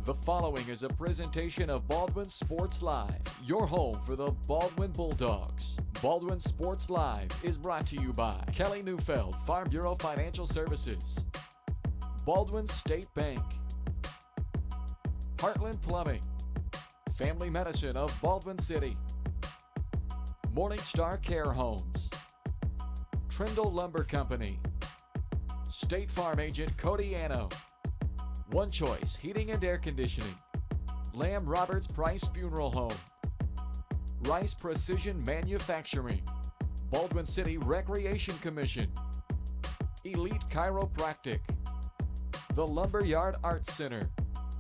The following is a presentation of Baldwin Sports Live, your home for the Baldwin Bulldogs. Baldwin Sports Live is brought to you by Kelly Neufeld, Farm Bureau Financial Services, Baldwin State Bank, Heartland Plumbing, Family Medicine of Baldwin City, Morningstar Care Homes, Trindle Lumber Company, State Farm Agent Cody Anno, One Choice Heating and Air Conditioning, Lamb Roberts Price Funeral Home, Rice Precision Manufacturing, Baldwin City Recreation Commission, Elite Chiropractic, the Lumberyard Arts Center,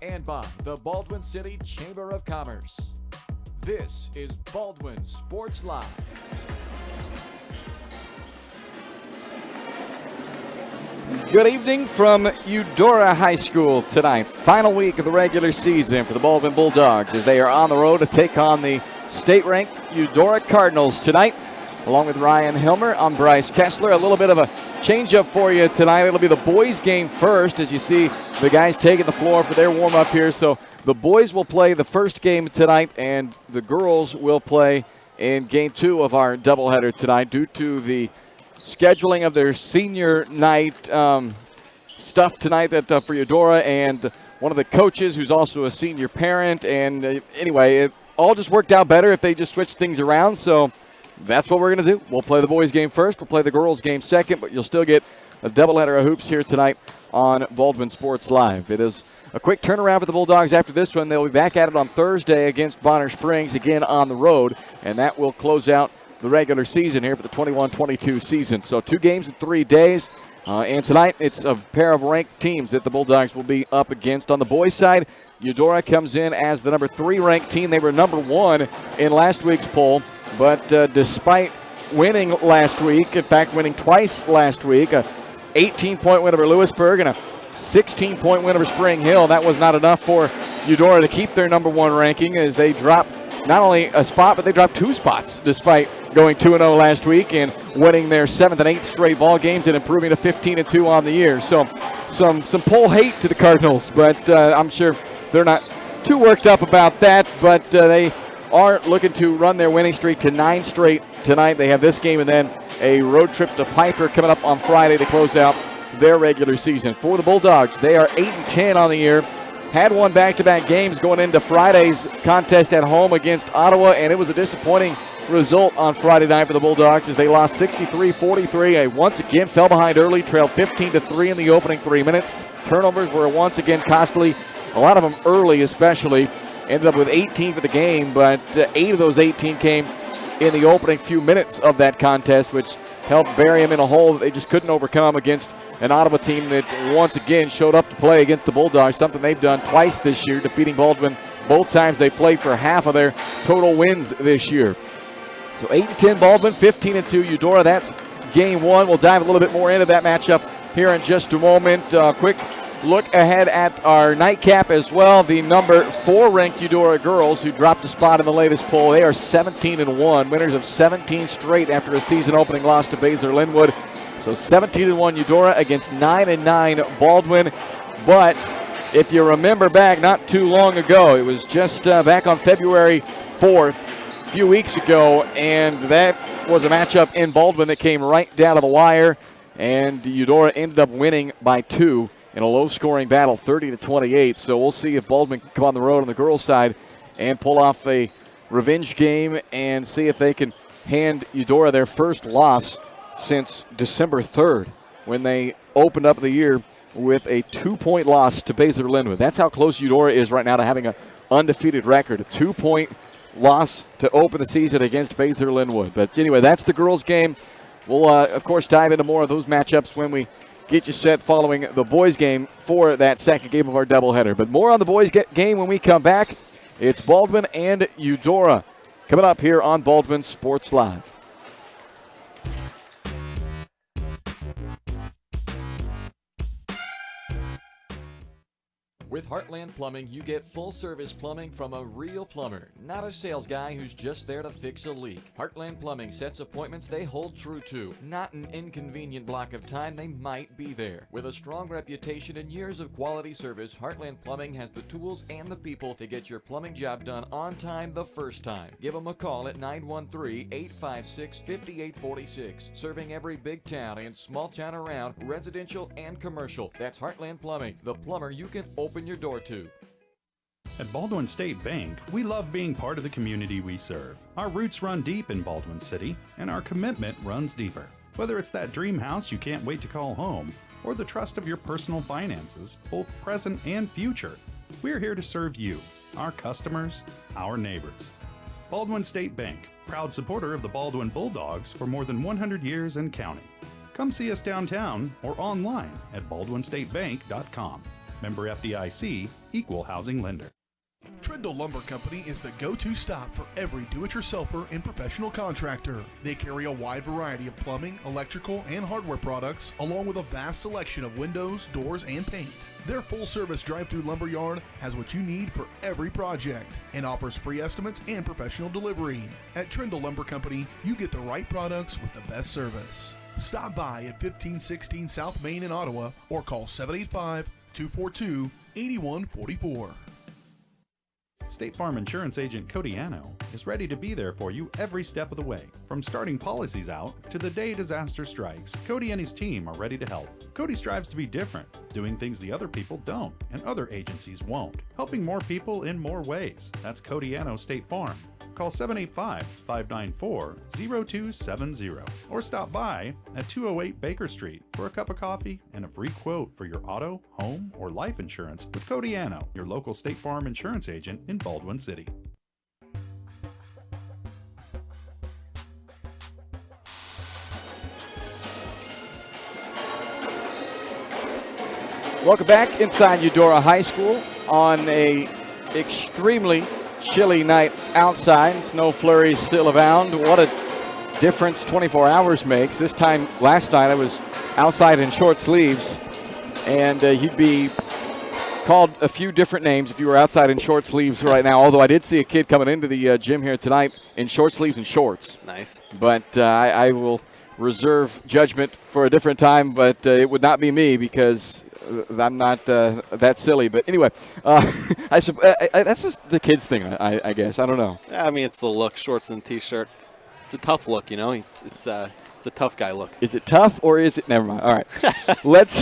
and by the Baldwin City Chamber of Commerce. This is Baldwin Sports Live. Good evening from Eudora High School tonight. Final week of the regular season for the Baldwin Bulldogs as they are on the road to take on the state-ranked Eudora Cardinals tonight. Along with Ryan Hilmer, I'm Bryce Kessler. A little bit of a change-up for you tonight. It'll be the boys' game first as you see the guys taking the floor for their warm-up here. So the boys will play the first game tonight and the girls will play in game two of our doubleheader tonight due to the scheduling of their senior night stuff tonight that for Eudora and one of the coaches who's also a senior parent. And anyway, it all just worked out better if they just switched things around. So that's what we're going to do. We'll play the boys' game first. We'll play the girls' game second, but you'll still get a doubleheader of hoops here tonight on Baldwin Sports Live. It is a quick turnaround for the Bulldogs after this one. They'll be back at it on Thursday against Bonner Springs, again on the road, and that will close out the regular season here for the 21-22 season. So 2 games in 3 days. And tonight it's a pair of ranked teams that the Bulldogs will be up against. On the boys' side, Eudora comes in as the number 3 ranked team. They were number 1 in last week's poll. But despite winning last week, in fact winning twice last week, a 18-point win over Lewisburg and a 16-point win over Spring Hill, that was not enough for Eudora to keep their number 1 ranking as they dropped not only a spot, but they dropped 2 spots despite going 2-0 last week and winning their 7th and 8th straight ball games and improving to 15-2 on the year. So some poll hate to the Cardinals, but I'm sure they're not too worked up about that, but they are looking to run their winning streak to 9 straight tonight. They have this game and then a road trip to Piper coming up on Friday to close out their regular season. For the Bulldogs, they are 8-10 on the year. Had won back-to-back games going into Friday's contest at home against Ottawa, and it was a disappointing result on Friday night for the Bulldogs as they lost 63-43. They once again fell behind early, trailed 15-3 in the opening 3 minutes. Turnovers were once again costly, a lot of them early especially. Ended up with 18 for the game, but 8 of those 18 came in the opening few minutes of that contest, which helped bury them in a hole that they just couldn't overcome against an Ottawa team that once again showed up to play against the Bulldogs, something they've done twice this year, defeating Baldwin both times they played for half of their total wins this year. So 8-10 Baldwin, 15-2 Eudora. That's game 1. We'll dive a little bit more into that matchup here in just a moment. Quick look ahead at our nightcap as well. The number 4 ranked Eudora girls who dropped a spot in the latest poll. They are 17-1, winners of 17 straight after a season opening loss to Basler Linwood. So 17-1 Eudora against 9-9 Baldwin. But if you remember back not too long ago, it was just back on February 4th, a few weeks ago, and that was a matchup in Baldwin that came right down to the wire, and Eudora ended up winning by 2 in a low-scoring battle, 30-28. So we'll see if Baldwin can come on the road on the girls' side and pull off a revenge game and see if they can hand Eudora their first loss since December 3rd when they opened up the year with a 2-point loss to Basler Linwood. That's how close Eudora is right now to having an undefeated record, a 2-point loss to open the season against Basler Linwood. But anyway, that's the girls' game. We'll, of course, dive into more of those matchups when we get you set following the boys' game for that second game of our doubleheader. But more on the boys' game when we come back. It's Baldwin and Eudora coming up here on Baldwin Sports Live. With Heartland Plumbing, you get full-service plumbing from a real plumber, not a sales guy who's just there to fix a leak. Heartland Plumbing sets appointments they hold true to, not an inconvenient block of time they might be there. With a strong reputation and years of quality service, Heartland Plumbing has the tools and the people to get your plumbing job done on time the first time. Give them a call at 913-856-5846, serving every big town and small town around, residential and commercial. That's Heartland Plumbing, the plumber you can open your door to. At Baldwin State Bank, we love being part of the community we serve. Our roots run deep in Baldwin City, and our commitment runs deeper. Whether it's that dream house you can't wait to call home, or the trust of your personal finances, both present and future, we're here to serve you, our customers, our neighbors. Baldwin State Bank, proud supporter of the Baldwin Bulldogs for more than 100 years and counting. Come see us downtown or online at baldwinstatebank.com. Member FDIC, Equal Housing Lender. Trendle Lumber Company is the go-to stop for every do-it-yourselfer and professional contractor. They carry a wide variety of plumbing, electrical, and hardware products, along with a vast selection of windows, doors, and paint. Their full-service drive-through lumber yard has what you need for every project and offers free estimates and professional delivery. At Trendle Lumber Company, you get the right products with the best service. Stop by at 1516 South Main in Ottawa or call 785-242-8144. State Farm Insurance Agent Cody Anno is ready to be there for you every step of the way. From starting policies out to the day disaster strikes, Cody and his team are ready to help. Cody strives to be different, doing things the other people don't and other agencies won't, helping more people in more ways. That's Cody Anno State Farm. Call 785-594-0270 or stop by at 208 Baker Street for a cup of coffee and a free quote for your auto, home, or life insurance with Cody Anno, your local State Farm insurance agent in Baldwin City. Welcome back inside Eudora High School on a extremely chilly night outside. Snow flurries still abound. What a difference 24 hours makes. This time, last night, I was outside in short sleeves, and you'd be called a few different names if you were outside in short sleeves right now, although I did see a kid coming into the gym here tonight in short sleeves and shorts. Nice. But I will reserve judgment for a different time, but it would not be me because I'm not that silly. But anyway, that's just the kids thing, I guess. I don't know. Yeah, I mean, it's the look, shorts and T-shirt. It's a tough look, you know. It's a tough guy look. Is it tough or is it? Never mind. All right, let's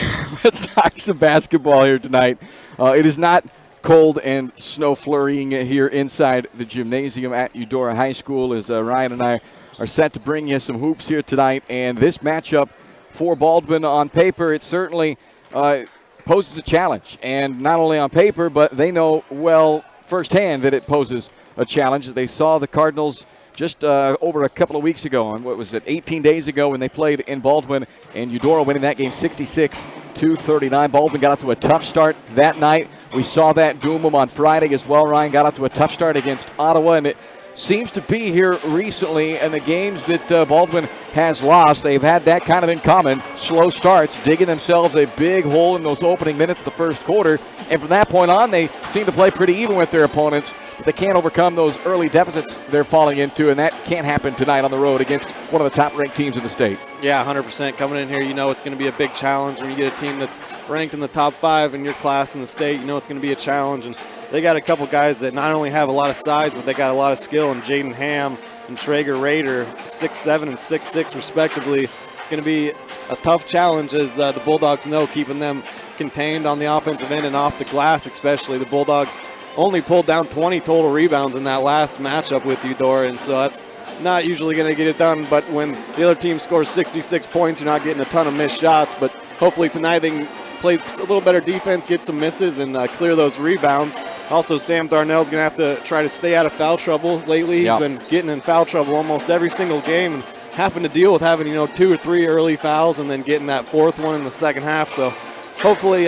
talk some basketball here tonight. It is not cold and snow flurrying here inside the gymnasium at Eudora High School as Ryan and I are set to bring you some hoops here tonight. And this matchup for Baldwin on paper, it certainly poses a challenge. And not only on paper, but they know well firsthand that it poses a challenge. They saw the Cardinals just over a couple of weeks ago, on what was it, 18 days ago when they played in Baldwin, and Eudora winning that game 66-39. Baldwin got out to a tough start that night. We saw that doom them on Friday as well. Ryan got out to a tough start against Ottawa, and it seems to be here recently in the games that Baldwin has lost. They've had that kind of in common. Slow starts, digging themselves a big hole in those opening minutes of the first quarter. And from that point on, they seem to play pretty even with their opponents. But they can't overcome those early deficits they're falling into, and that can't happen tonight on the road against one of the top-ranked teams in the state. Yeah, 100%. Coming in here, you know it's going to be a big challenge. When you get a team that's ranked in the top 5 in your class in the state, you know it's going to be a challenge. And they got a couple guys that not only have a lot of size, but they got a lot of skill. And Jaden Ham and Traeger Rader, 6'7" and 6'6" respectively. It's going to be a tough challenge, as the Bulldogs know, keeping them contained on the offensive end and off the glass especially. The Bulldogs only pulled down 20 total rebounds in that last matchup with Eudora, and so that's not usually going to get it done. But when the other team scores 66 points, you're not getting a ton of missed shots. But hopefully tonight they can play a little better defense, get some misses, and clear those rebounds. Also, Sam Darnell's going to have to try to stay out of foul trouble. Lately he's been getting in foul trouble almost every single game and having to deal with having 2 or 3 early fouls and then getting that 4th one in the second half. So hopefully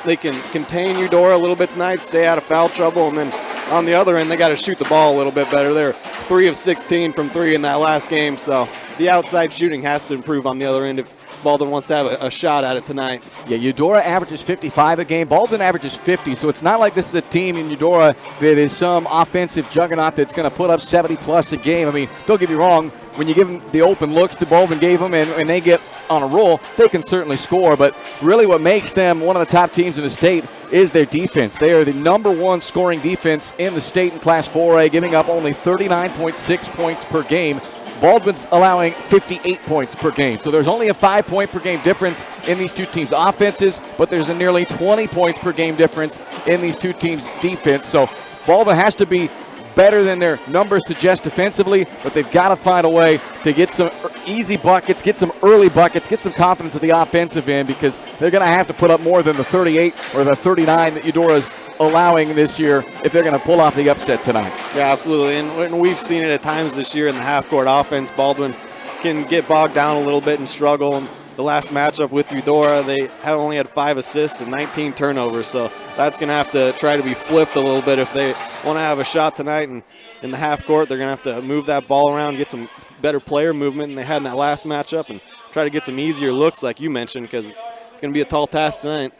they can contain Eudora a little bit tonight, stay out of foul trouble, and then on the other end, they got to shoot the ball a little bit better. They're 3 of 16 from 3 in that last game, so the outside shooting has to improve on the other end if Baldwin wants to have a shot at it tonight. Yeah, Eudora averages 55 a game. Baldwin averages 50, so it's not like this is a team in Eudora that is some offensive juggernaut that's going to put up 70-plus a game. I mean, don't get me wrong, when you give them the open looks that Baldwin gave them and they get on a roll, they can certainly score, but really what makes them one of the top teams in the state is their defense. They are the #1 scoring defense in the state in Class 4A, giving up only 39.6 points per game. Baldwin's allowing 58 points per game. So there's only a 5-point per game difference in these two teams' offenses, but there's a nearly 20 points per game difference in these two teams' defense. So Baldwin has to be better than their numbers suggest defensively, but they've got to find a way to get some easy buckets, get some early buckets, get some confidence at the offensive end, because they're going to have to put up more than the 38 or the 39 that Eudora's allowing this year if they're going to pull off the upset tonight. Yeah, absolutely. And we've seen it at times this year in the half-court offense. Baldwin can get bogged down a little bit and struggle. And the last matchup with Eudora, they only had 5 assists and 19 turnovers. So that's going to have to try to be flipped a little bit if they want to have a shot tonight. And in the half-court, they're going to have to move that ball around, get some better player movement than they had in that last matchup, and try to get some easier looks like you mentioned, because it's going to be a tall task tonight.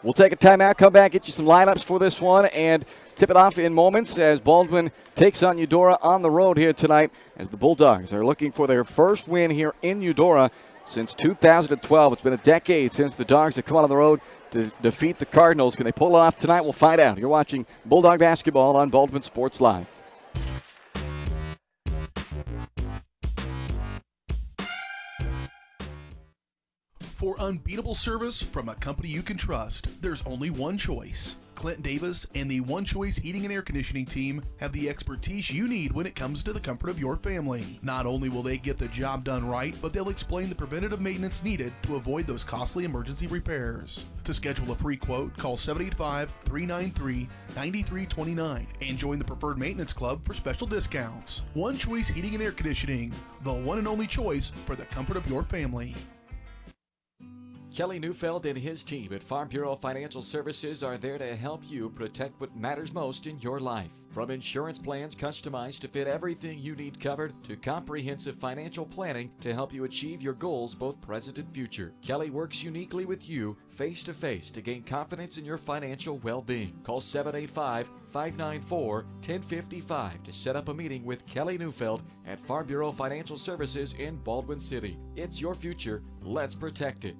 We'll take a timeout, come back, get you some lineups for this one, and tip it off in moments as Baldwin takes on Eudora on the road here tonight, as the Bulldogs are looking for their first win here in Eudora since 2012. It's been a decade since the Dogs have come out on the road to defeat the Cardinals. Can they pull it off tonight? We'll find out. You're watching Bulldog Basketball on Baldwin Sports Live. For unbeatable service from a company you can trust, there's only one choice. Clint Davis and the One Choice Heating and Air Conditioning team have the expertise you need when it comes to the comfort of your family. Not only will they get the job done right, but they'll explain the preventative maintenance needed to avoid those costly emergency repairs. To schedule a free quote, call 785-393-9329 and join the Preferred Maintenance Club for special discounts. One Choice Heating and Air Conditioning, the one and only choice for the comfort of your family. Kelly Neufeld and his team at Farm Bureau Financial Services are there to help you protect what matters most in your life. From insurance plans customized to fit everything you need covered, to comprehensive financial planning to help you achieve your goals both present and future. Kelly works uniquely with you face-to-face to gain confidence in your financial well-being. Call 785-594-1055 to set up a meeting with Kelly Neufeld at Farm Bureau Financial Services in Baldwin City. It's your future. Let's protect it.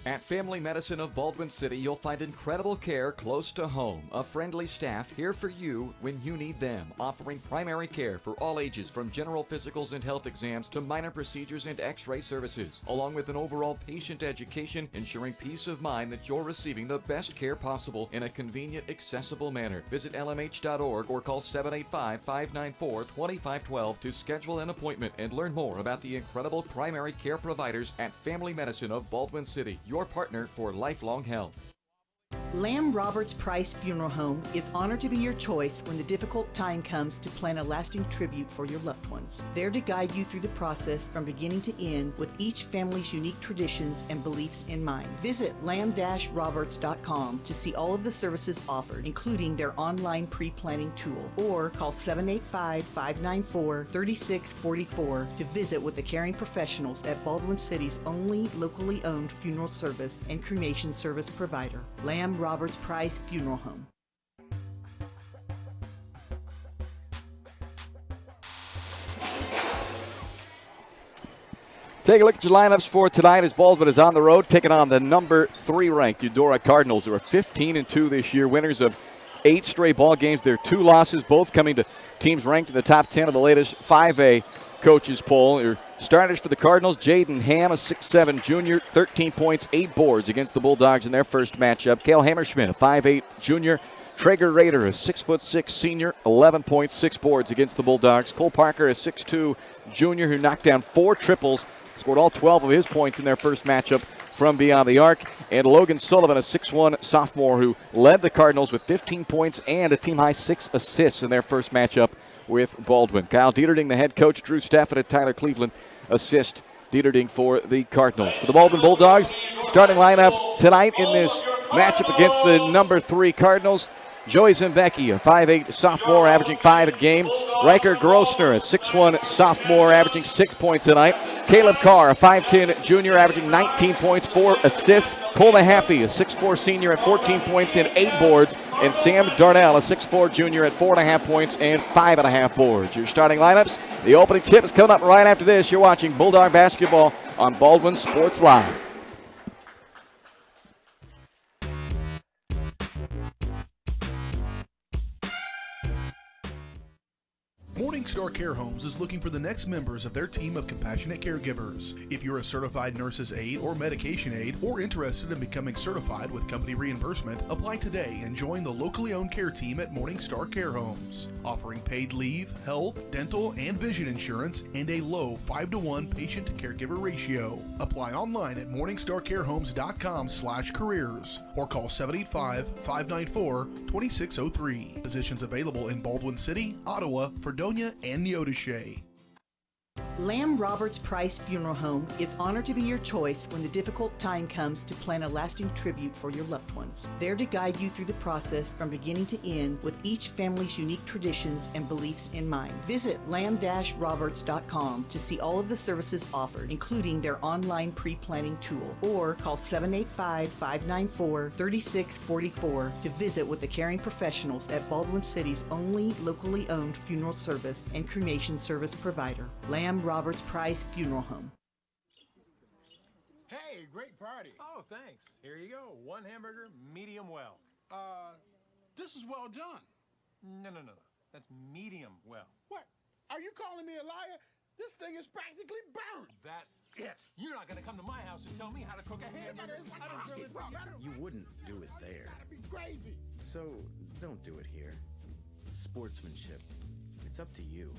At Family Medicine of Baldwin City, you'll find incredible care close to home. A friendly staff here for you when you need them, offering primary care for all ages, from general physicals and health exams to minor procedures and x-ray services, along with an overall patient education, ensuring peace of mind that you're receiving the best care possible in a convenient, accessible manner. Visit lmh.org or call 785-594-2512 to schedule an appointment and learn more about the incredible primary care providers at Family Medicine of Baldwin City, your partner for lifelong health. Lamb Roberts Price Funeral Home is honored to be your choice when the difficult time comes to plan a lasting tribute for your loved ones. There to guide you through the process from beginning to end with each family's unique traditions and beliefs in mind. Visit lamb-roberts.com to see all of the services offered, including their online pre-planning tool, or call 785-594-3644 to visit with the caring professionals at Baldwin City's only locally owned funeral service and cremation service provider, Lamb Roberts Price Funeral Home. Take a look at your lineups for tonight as Baldwin is on the road taking on the number 3 ranked Eudora Cardinals, who are 15-2 this year, winners of 8 straight ball games. Their 2 losses, both coming to teams ranked in the top 10 of the latest 5A coaches poll. Your starters for the Cardinals: Jaden Ham, a 6'7 junior, 13 points, 8 boards against the Bulldogs in their first matchup. Cale Hammerschmidt, a 5'8 junior. Traeger Rader, a 6'6 senior, 11 points, 6 boards against the Bulldogs. Cole Parker, a 6'2 junior who knocked down 4 triples, scored all 12 of his points in their first matchup from beyond the arc. And Logan Sullivan, a 6'1 sophomore who led the Cardinals with 15 points and a team-high 6 assists in their first matchup with Baldwin. Kyle Dieterding, the head coach. Drew Stafford and Tyler Cleveland assist Dieterding for the Cardinals. For the Baldwin Bulldogs, starting lineup tonight in this matchup against the number 3 Cardinals. Joey Zembecki, a 5'8 sophomore, averaging 5 a game. Riker Grossner, a 6'1 sophomore, averaging 6 points tonight. Caleb Carr, a 5'10 junior, averaging 19 points, 4 assists. Cole Mahaffey, a 6'4 senior at 14 points and 8 boards. And Sam Darnell, a 6'4 junior at 4.5 points and 5.5 boards. Your starting lineups. The opening tip is coming up right after this. You're watching Bulldog basketball on Baldwin Sports Live. Morningstar Care Homes is looking for the next members of their team of compassionate caregivers. If you're a certified nurse's aide or medication aide or interested in becoming certified with company reimbursement, apply today and join the locally owned care team at Morningstar Care Homes. Offering paid leave, health, dental, and vision insurance, and a low 5-to-1 patient-to-caregiver ratio. Apply online at morningstarcarehomes.com/careers or call 785-594-2603. Positions available in Baldwin City, Ottawa, Fredonia, and Neodesha. Lamb Roberts Price Funeral Home is honored to be your choice when the difficult time comes to plan a lasting tribute for your loved ones. There to guide you through the process from beginning to end with each family's unique traditions and beliefs in mind. Visit lamb-roberts.com to see all of the services offered, including their online pre-planning tool, or call 785-594-3644 to visit with the caring professionals at Baldwin City's only locally owned funeral service and cremation service provider, Lamb Roberts Price Funeral Home. Hey, great party. Oh, thanks. Here you go. One hamburger, medium well. This is well done. No. That's medium well. What? Are you calling me a liar? This thing is practically burned. That's it. You're not going to come to my house and tell me how to cook a hamburger. You wouldn't do it there. Gotta be crazy. So don't do it here. Sportsmanship. It's up to you.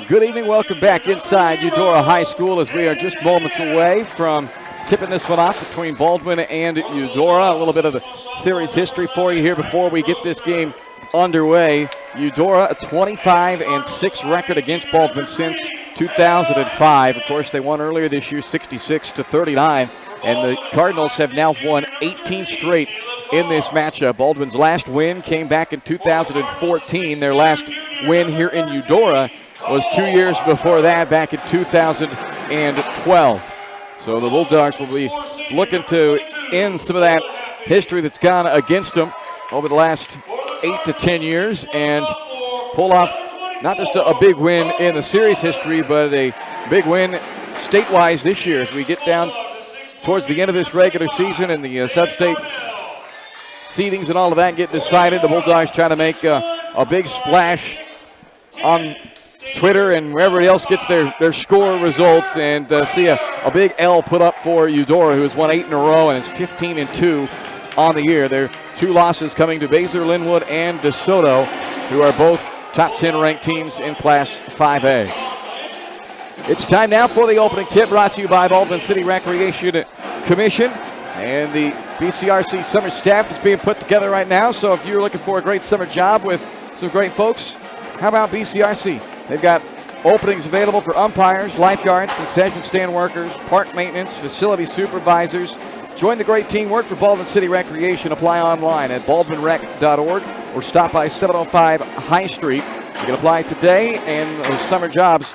Good evening. Welcome back inside Eudora High School as we are just moments away from tipping this one off between Baldwin and Eudora. A little bit of the series history for you here before we get this game underway. Eudora, a 25-6 record against Baldwin since 2005. Of course, they won earlier this year 66-39, and the Cardinals have now won 18 straight in this matchup. Baldwin's last win came back in 2014. Their last win here in Eudora was 2 years before that, back in 2012. So the Bulldogs will be looking to end some of that history that's gone against them over the last 8 to 10 years and pull off not just a big win in the series history, but a big win state-wise this year as we get down towards the end of this regular season and the sub-state seedings and all of that get decided. The Bulldogs trying to make a big splash on Twitter and wherever everybody else gets their score results, and see a big L put up for Eudora, who has won 8 in a row and is 15-2 on the year. Their 2 losses coming to Basler, Linwood, and DeSoto, who are both top 10 ranked teams in Class 5A. It's time now for the opening tip, brought to you by Baldwin City Recreation Commission. And the BCRC summer staff is being put together right now, so if you're looking for a great summer job with some great folks, how about BCRC? They've got openings available for umpires, lifeguards, concession stand workers, park maintenance, facility supervisors. Join the great team, work for Baldwin City Recreation. Apply online at baldwinrec.org or stop by 705 High Street. You can apply today, and those summer jobs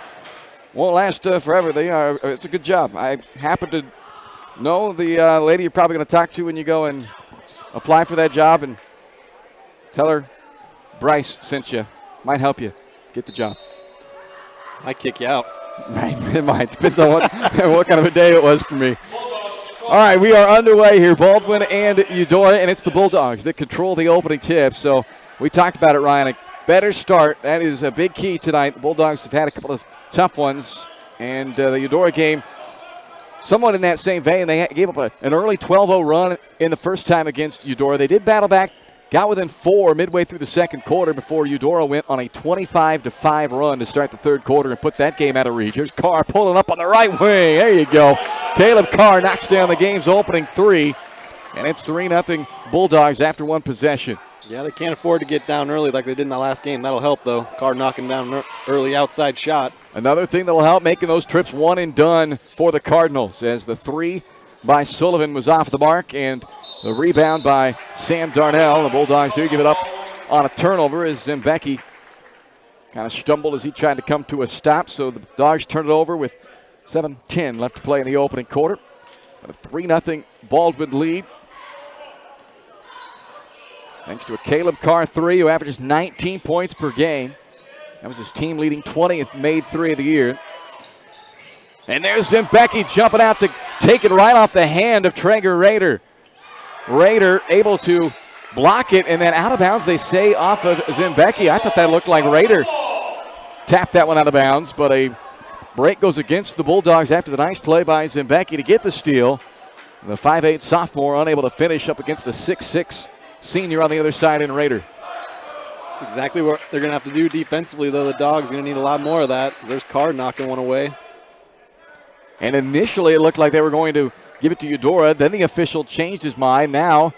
won't last forever. It's a good job. I happen to know the lady you're probably going to talk to when you go and apply for that job, and tell her Bryce sent you. Might help you get the job. I kick you out. Right, it might. Depends on what kind of a day it was for me. All right, we are underway here, Baldwin and Eudora, and it's the Bulldogs that control the opening tip. So we talked about it, Ryan. A better start. That is a big key tonight. The Bulldogs have had a couple of tough ones, and the Eudora game, somewhat in that same vein. They gave up an early 12-0 run in the first time against Eudora. They did battle back, got within 4 midway through the second quarter before Eudora went on a 25-5 run to start the third quarter and put that game out of reach. Here's Carr pulling up on the right wing. There you go. Caleb Carr knocks down the game's opening 3, and it's 3-0 Bulldogs after one possession. Yeah, they can't afford to get down early like they did in the last game. That'll help, though. Card knocking down an early outside shot. Another thing that will help making those trips one and done for the Cardinals, as the three by Sullivan was off the mark, and the rebound by Sam Darnell. The Bulldogs do give it up on a turnover as Zembecki kind of stumbled as he tried to come to a stop, so the Dogs turn it over with 7:10 left to play in the opening quarter. A 3-0 Baldwin lead. Thanks to a Caleb Carr three, who averages 19 points per game. That was his team leading 20th made three of the year. And there's Zembecki jumping out to take it right off the hand of Traeger Rader. Rader able to block it, and then out of bounds, they say, off of Zembecki. I thought that looked like Rader tapped that one out of bounds, but a break goes against the Bulldogs after the nice play by Zembecki to get the steal. The 5'8 sophomore unable to finish up against the 6'6 senior on the other side in Rader. That's exactly what they're going to have to do defensively, though. The Dogs are going to need a lot more of that. There's Card knocking one away. And initially it looked like they were going to give it to Eudora. Then the official changed his mind. Now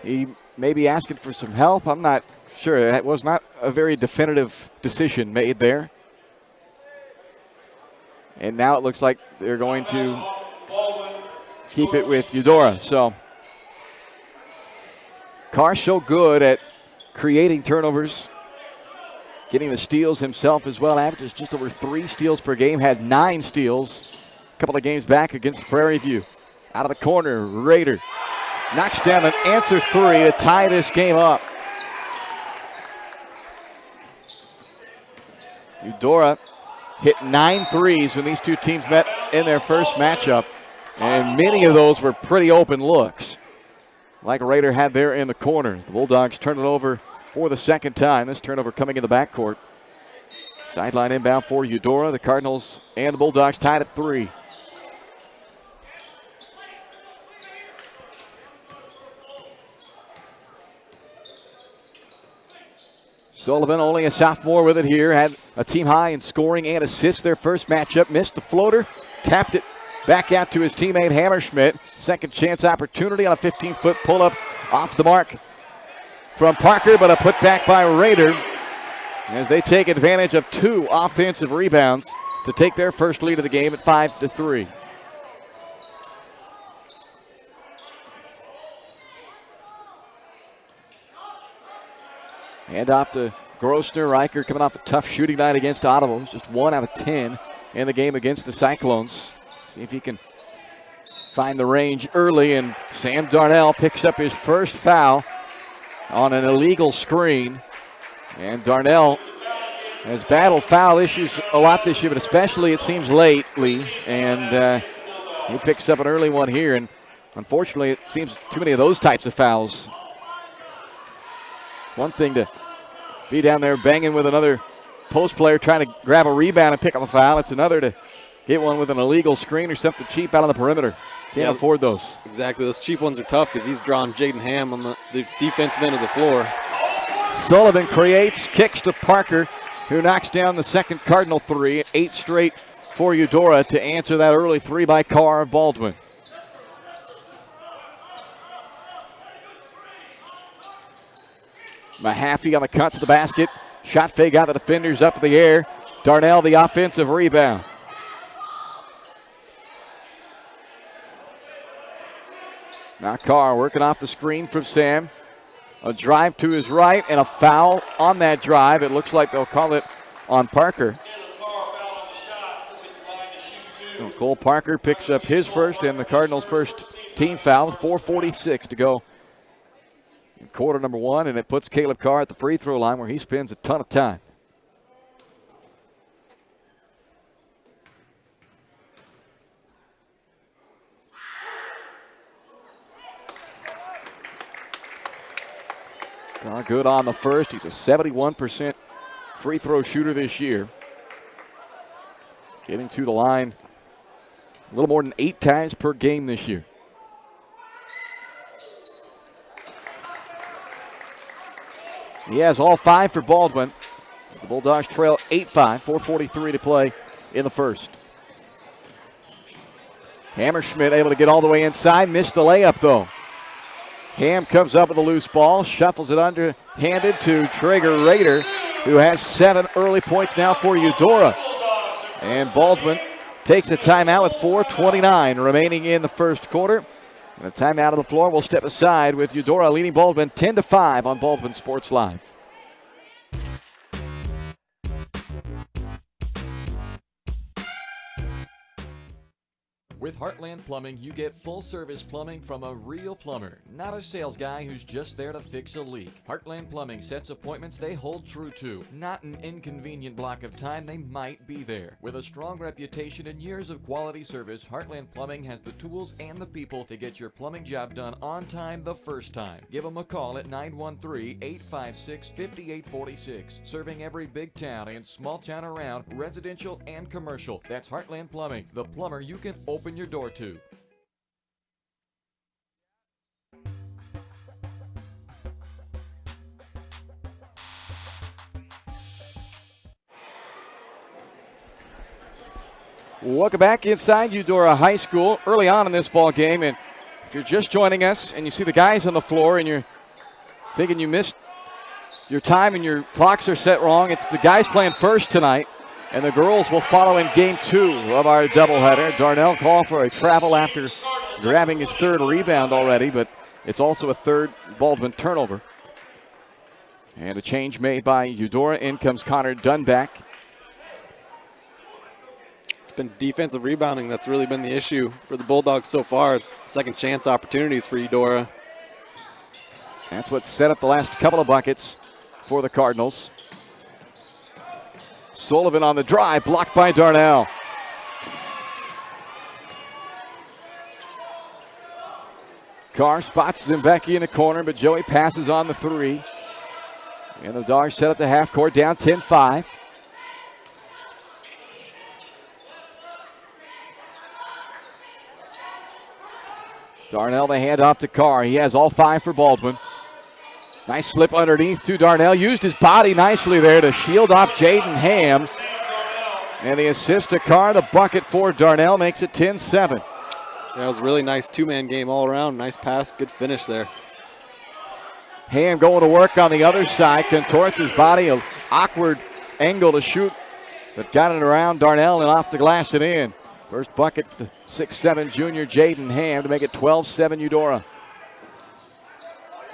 he may be asking for some help. I'm not sure. It was not a very definitive decision made there. And now it looks like they're going to keep it with Eudora. So Carr so good at creating turnovers, getting the steals himself as well. Averages just over 3 steals per game, had 9 steals a couple of games back against Prairie View. Out of the corner, Rader knocks down an answer three to tie this game up. Eudora hit 9 threes when these two teams met in their first matchup, and many of those were pretty open looks, like Rader had there in the corner. The Bulldogs turn it over for the second time. This turnover coming in the backcourt. Sideline inbound for Eudora. The Cardinals and the Bulldogs tied at 3. Sullivan, only a sophomore with it here, had a team high in scoring and assists their first matchup. Missed the floater, tapped it back out to his teammate Hammerschmidt. Second chance opportunity on a 15-foot pull-up off the mark from Parker, but a putback by Rader as they take advantage of 2 offensive rebounds to take their first lead of the game at 5-3. Hand off to Grossner. Riker coming off a tough shooting night against Ottawa. It's just 1 out of 10 in the game against the Cyclones. See if he can find the range early, and Sam Darnell picks up his first foul on an illegal screen. And Darnell has battled foul issues a lot this year, but especially it seems lately. And he picks up an early one here, and unfortunately it seems too many of those types of fouls. One thing to be down there banging with another post player trying to grab a rebound and pick up a foul. It's another to get one with an illegal screen or something cheap out on the perimeter. Can't afford those. Exactly. Those cheap ones are tough because he's drawn Jaden Ham on the defensive end of the floor. Sullivan creates, kicks to Parker, who knocks down the second Cardinal three. 8 straight for Eudora to answer that early three by Carr of Baldwin. Mahaffey on the cut to the basket. Shot fake out the defenders up in the air. Darnell the offensive rebound. Now Carr working off the screen from Sam. A drive to his right and a foul on that drive. It looks like they'll call it on Parker. So Cole Parker picks up his first and the Cardinals' first team foul. 4:46 to go in quarter number 1, and it puts Caleb Carr at the free throw line where he spends a ton of time. Carr good on the first. He's a 71% free throw shooter this year. Getting to the line a little more than 8 times per game this year. He has all 5 for Baldwin. The Bulldogs trail 8-5, 4:43 to play in the first. Hammerschmidt able to get all the way inside, missed the layup though. Ham comes up with a loose ball, shuffles it underhanded to Traeger Raider, who has 7 early points now for Eudora. And Baldwin takes a timeout with 4:29 remaining in the first quarter. And a timeout on the floor will step aside with Eudora leading Baldwin 10-5 on Baldwin Sports Live. With Heartland Plumbing, you get full-service plumbing from a real plumber, not a sales guy who's just there to fix a leak. Heartland Plumbing sets appointments they hold true to, not an inconvenient block of time they might be there. With a strong reputation and years of quality service, Heartland Plumbing has the tools and the people to get your plumbing job done on time the first time. Give them a call at 913-856-5846, serving every big town and small town around, residential and commercial. That's Heartland Plumbing, the plumber you can open your door to. Welcome back inside Eudora High School early on in this ball game. And if you're just joining us and you see the guys on the floor and you're thinking you missed your time and your clocks are set wrong, it's the guys playing first tonight. And the girls will follow in game 2 of our doubleheader. Darnell called for a travel after grabbing his 3rd rebound already, but it's also a 3rd Baldwin turnover. And a change made by Eudora. In comes Connor Dunback. It's been defensive rebounding that's really been the issue for the Bulldogs so far. Second chance opportunities for Eudora. That's what set up the last couple of buckets for the Cardinals. Sullivan on the drive, blocked by Darnell. Carr spots Zimbecki in the corner, but Joey passes on the 3. And the Dogs set up the half court, down 10-5. Darnell the handoff to Carr. He has all 5 for Baldwin. Nice slip underneath to Darnell. Used his body nicely there to shield off Jaden Ham. And the assist to Carr, the bucket for Darnell, makes it 10-7. Yeah, it was a really nice 2-man game all around. Nice pass, good finish there. Ham going to work on the other side. Contorts his body, an awkward angle to shoot, but got it around Darnell and off the glass and in. First bucket, the 6'7" junior Jaden Ham to make it 12-7 Eudora.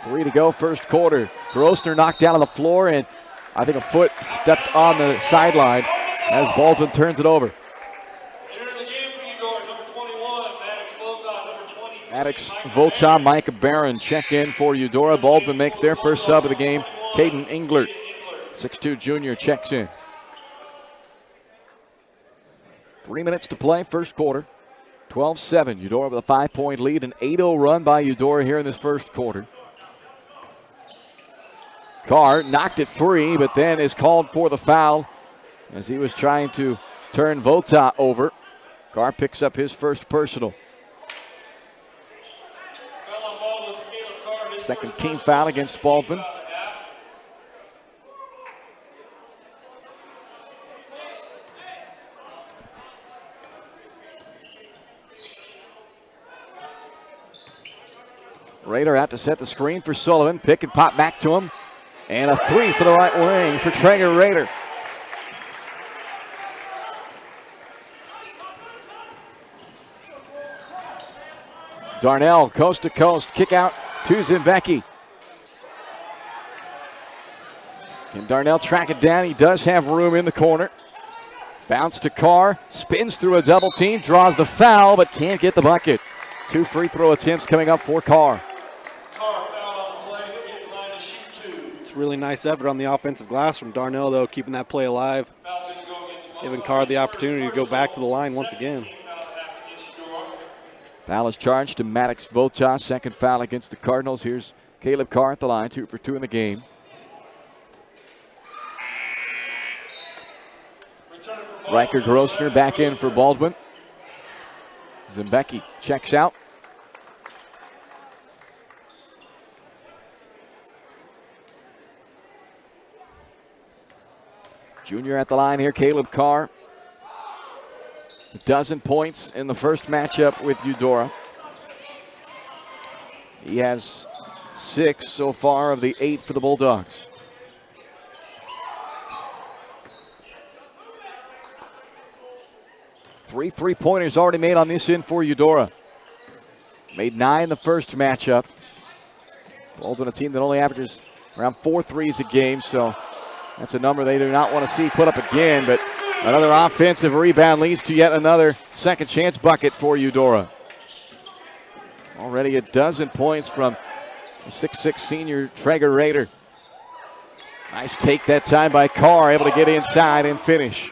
3 to go, first quarter. Grossner knocked down on the floor, and I think a foot stepped on the sideline as Baldwin turns it over. Maddox Volta, Micah Barron check in for Eudora. Baldwin makes their first sub of the game. Caden Englert, 6'2" junior, checks in. 3 minutes to play, first quarter. 12-7, Eudora with a 5-point lead. An 8-0 run by Eudora here in this first quarter. Carr knocked it free, but then is called for the foul as he was trying to turn Volta over. Carr picks up his first personal. Second team foul against Baldwin. Raider out to set the screen for Sullivan. Pick and pop back to him. And a 3 for the right wing for Traeger Raider. Darnell coast to coast. Kick out to Zimbecki. Can Darnell track it down? He does have room in the corner. Bounce to Carr. Spins through a double team. Draws the foul, but can't get the bucket. 2 free throw attempts coming up for Carr. It's a really nice effort on the offensive glass from Darnell, though, keeping that play alive. Giving Carr the opportunity to go back to the line once again. Foul is charged to Maddox Volta. Second foul against the Cardinals. Here's Caleb Carr at the line, 2 for 2 in the game. Riker Grossner back in for Baldwin. Zimbecki checks out. Junior at the line here, Caleb Carr. A dozen points in the first matchup with Eudora. He has 6 so far of the 8 for the Bulldogs. Three three-pointers already made on this end for Eudora. Made 9 the first matchup. Baldwin, a team that only averages around 4 threes a game, so that's a number they do not want to see put up again, but another offensive rebound leads to yet another second chance bucket for Eudora. Already a dozen points from the 6'6 senior Traeger Raider. Nice take that time by Carr, able to get inside and finish.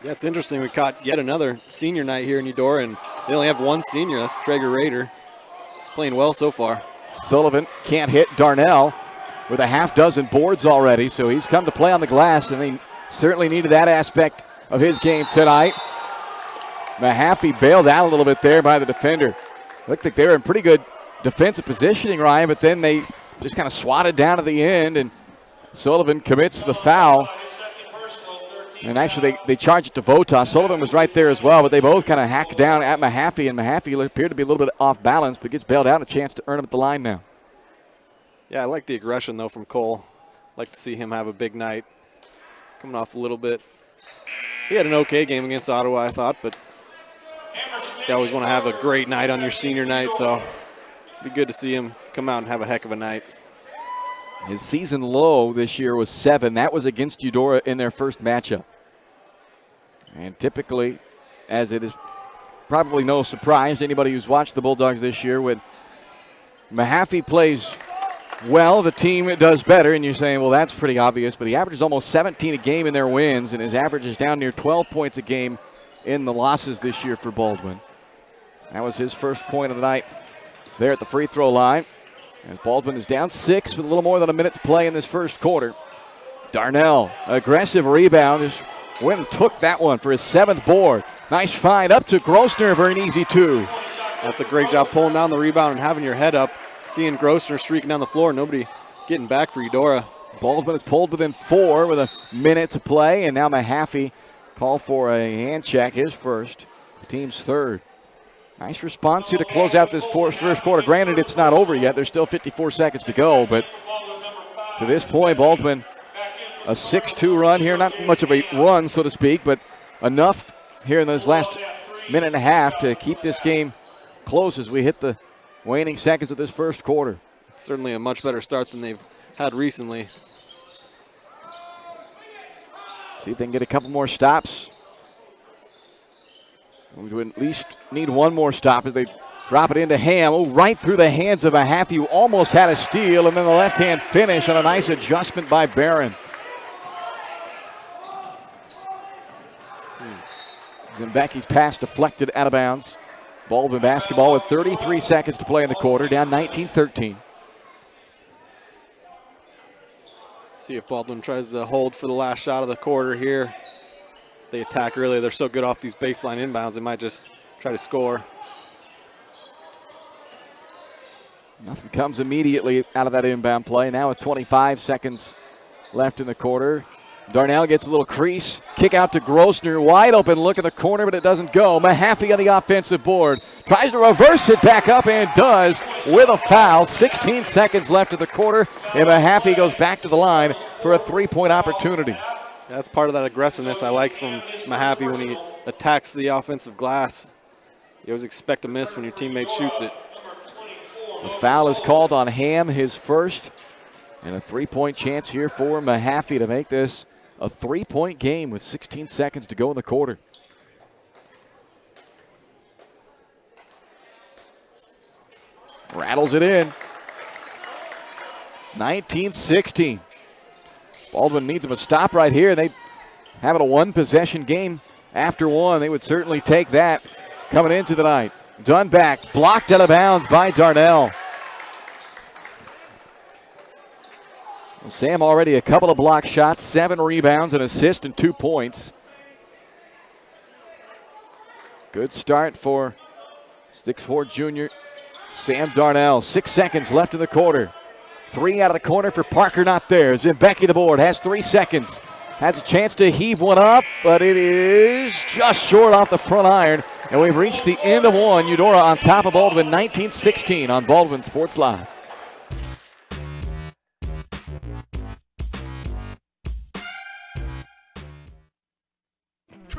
Yeah, it's interesting. We caught yet another senior night here in Eudora, and they only have one senior. That's Traeger Raider. He's playing well so far. Sullivan can't hit Darnell with a half dozen boards already, so he's come to play on the glass, and they certainly needed that aspect of his game tonight. Mahaffey bailed out a little bit there by the defender. Looked like they were in pretty good defensive positioning, Ryan, but then they just kind of swatted down to the end, and Sullivan commits the foul. And actually, they charged it to Votas. Sullivan was right there as well, but they both kind of hacked down at Mahaffey, and Mahaffey appeared to be a little bit off balance, but gets bailed out, a chance to earn him at the line now. Yeah, I like the aggression, though, from Cole. Like to see him have a big night. Coming off a little bit. He had an okay game against Ottawa, I thought, but you always want to have a great night on your senior night, so it'd be good to see him come out and have a heck of a night. His season low this year was 7. That was against Eudora in their first matchup. And typically, as it is probably no surprise to anybody who's watched the Bulldogs this year, when Mahaffey plays well, the team does better, and you're saying, well, that's pretty obvious, but he averages almost 17 a game in their wins, and his average is down near 12 points a game in the losses this year for Baldwin. That was his first point of the night there at the free throw line. As Baldwin is down 6 with a little more than a minute to play in this first quarter. Darnell, aggressive rebound, just went and took that one for his 7th board. Nice find up to Grossner for an easy 2. That's a great job pulling down the rebound and having your head up, seeing Grossner streaking down the floor, nobody getting back for Eudora. Baldwin is pulled within 4 with a minute to play, and now Mahaffey called for a hand check, his first, the team's 3rd. Nice response here to close out this first quarter. Granted, it's not over yet. There's still 54 seconds to go, but to this point, Baldwin, a 6-2 run here. Not much of a run, so to speak, but enough here in those last minute and a half to keep this game close as we hit the waning seconds of this first quarter. It's certainly a much better start than they've had recently. See if they can get a couple more stops. We would at least need one more stop as they drop it into Ham. Oh, right through the hands of Mahaffey, who almost had a steal, and then the left-hand finish on a nice adjustment by Barron. Zembecki's pass deflected out of bounds. Baldwin basketball with 33 seconds to play in the quarter, down 19-13. See if Baldwin tries to hold for the last shot of the quarter here. They attack early. They're so good off these baseline inbounds, they might just try to score. Nothing comes immediately out of that inbound play. Now with 25 seconds left in the quarter. Darnell gets a little crease. Kick out to Grossner. Wide open look in the corner, but it doesn't go. Mahaffey on the offensive board. Tries to reverse it back up and does with a foul. 16 seconds left in the quarter, and Mahaffey goes back to the line for a 3-point opportunity. That's part of that aggressiveness I like from Mahaffey when he attacks the offensive glass. You always expect a miss when your teammate shoots it. The foul is called on Ham, his first, and a 3-point chance here for Mahaffey to make this a 3-point game with 16 seconds to go in the quarter. Rattles it in. 19-16. Baldwin needs him a stop right here. They have it a 1-possession game after one. They would certainly take that coming into the night. Done back, blocked out of bounds by Darnell. Well, Sam already a couple of block shots, 7 rebounds, an assist, and 2 points. Good start for 6'4" junior Sam Darnell. 6 seconds left in the quarter. 3 out of the corner for Parker, not there. Zembecki the board, has 3 seconds. Has a chance to heave one up, but it is just short off the front iron. And we've reached the end of one. Eudora on top of Baldwin, 19-16 on Baldwin Sports Live.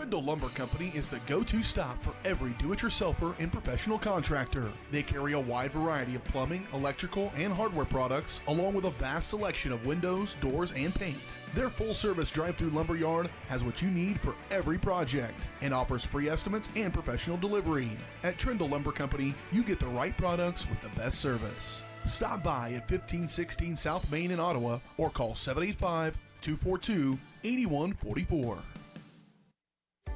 Trindle Lumber Company is the go-to stop for every do-it-yourselfer and professional contractor. They carry a wide variety of plumbing, electrical, and hardware products, along with a vast selection of windows, doors, and paint. Their full-service drive-through lumber yard has what you need for every project and offers free estimates and professional delivery. At Trindle Lumber Company, you get the right products with the best service. Stop by at 1516 South Main in Ottawa or call 785-242-8144.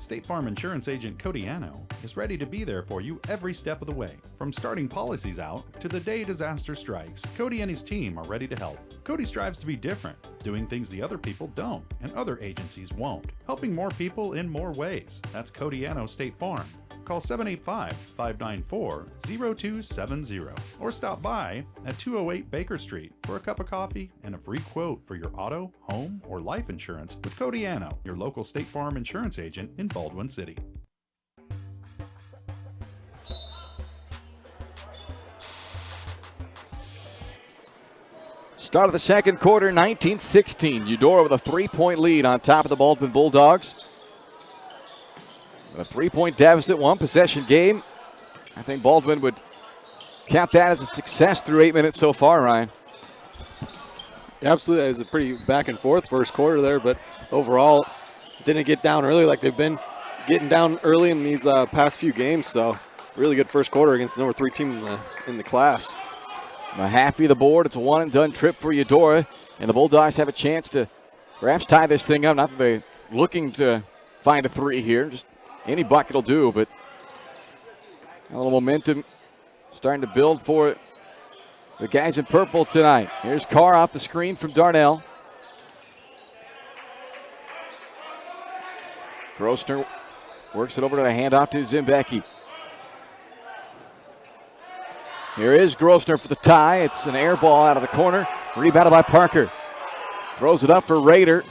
State Farm Insurance Agent Cody Anno is ready to be there for you every step of the way. From starting policies out to the day disaster strikes, Cody and his team are ready to help. Cody strives to be different, doing things the other people don't and other agencies won't, helping more people in more ways. That's Cody Anno State Farm. Call 785-594-0270 or stop by at 208 Baker Street for a cup of coffee and a free quote for your auto, home, or life insurance with Cody Anno, your local State Farm insurance agent in Baldwin City. Start of the second quarter, 19-16. Eudora with a 3-point lead on top of the Baldwin Bulldogs. A 3-point deficit, one possession game. I think Baldwin would count that as a success through 8 minutes so far, Ryan. Absolutely. It was a pretty back and forth first quarter there, but overall didn't get down early like they've been getting down early in these past few games. So really good first quarter against the number 3 team in the class. Mahaffey the board. It's a one-and-done trip for Eudora, and the Bulldogs have a chance to perhaps tie this thing up. Not that they're looking to find a 3 here. Just any bucket will do, but a little momentum starting to build for the guys in purple tonight. Here's Carr off the screen from Darnell. Grosner works it over to the handoff to Zimbecki. Here is Grosner for the tie. It's an air ball out of the corner. Rebounded by Parker. Throws it up for Rader.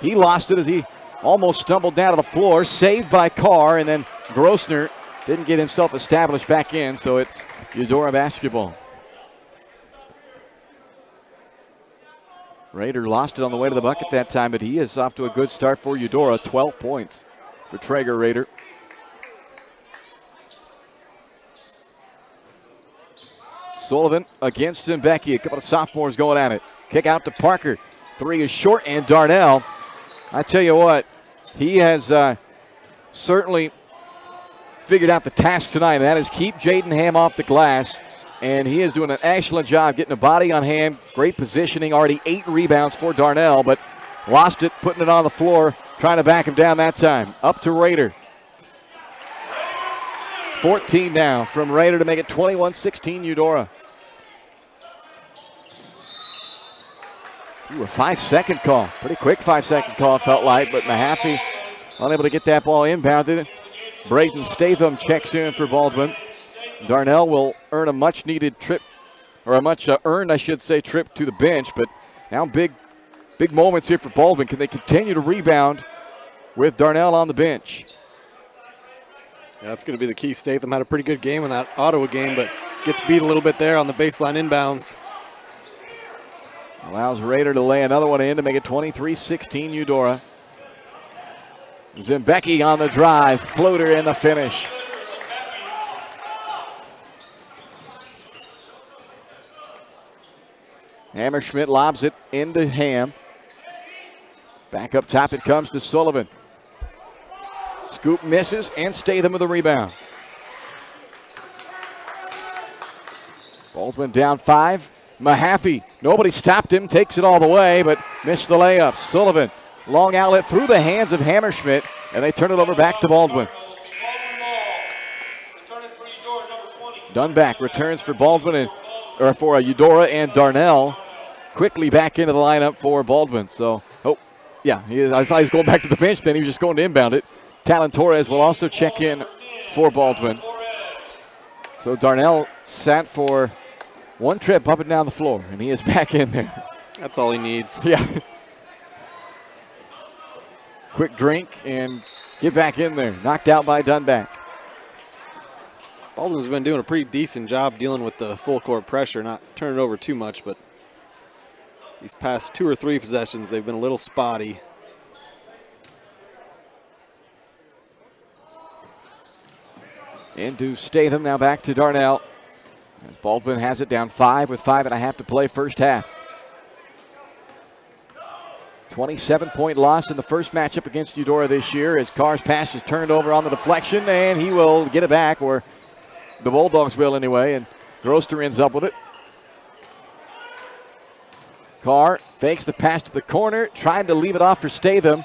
He lost it as he almost stumbled down to the floor. Saved by Carr, and then Grosner didn't get himself established back in, so it's Eudora basketball. Rader lost it on the way to the bucket that time, but he is off to a good start for Eudora. 12 points for Traeger Rader. Sullivan against Zimbecki. A couple of sophomores going at it. Kick out to Parker. 3 is short, and Darnell, I tell you what, he has certainly figured out the task tonight, and that is keep Jaden Ham off the glass. And he is doing an excellent job getting a body on Ham. Great positioning. Already 8 rebounds for Darnell, but lost it, putting it on the floor, trying to back him down that time. Up to Rader. 14 now from Rader to make it 21-16 Eudora. Ooh, a 5-second call. Pretty quick 5-second call, it felt like, but Mahaffey unable to get that ball inbounded. Brayton Statham checks in for Baldwin. Darnell will earn a much-needed trip, or a much-earned, I should say, trip to the bench, but now big moments here for Baldwin. Can they continue to rebound with Darnell on the bench? Yeah, that's going to be the key. Statham had a pretty good game in that Ottawa game, but gets beat a little bit there on the baseline inbounds. Allows Rader to lay another one in to make it 23-16 Eudora. Zimbecki on the drive, floater in the finish. Hammerschmidt lobs it into Ham. Back up top it comes to Sullivan. Scoop misses, and Statham with a rebound. Baldwin down 5. Mahaffey, nobody stopped him, takes it all the way, but missed the layup. Sullivan, long outlet through the hands of Hammerschmidt, and they turn it over back to Baldwin. Dunback returns for Baldwin, for Eudora, and Darnell quickly back into the lineup for Baldwin. So, I thought he was going back to the bench then. He was just going to inbound it. Talon Torres will also check in for Baldwin. So Darnell sat for one trip up and down the floor, and he is back in there. That's all he needs. Yeah. Quick drink and get back in there. Knocked out by Dunback. Baldwin's been doing a pretty decent job dealing with the full court pressure, not turning it over too much, but these past 2 or 3 possessions, they've been a little spotty. into Statham, now back to Darnell. As Baldwin has it down 5 with 5.5 to play first half. 27-point loss in the first matchup against Eudora this year as Carr's pass is turned over on the deflection, and he will get it back, or the Bulldogs will anyway, and Grosner ends up with it. Carr fakes the pass to the corner, trying to leave it off for Statham.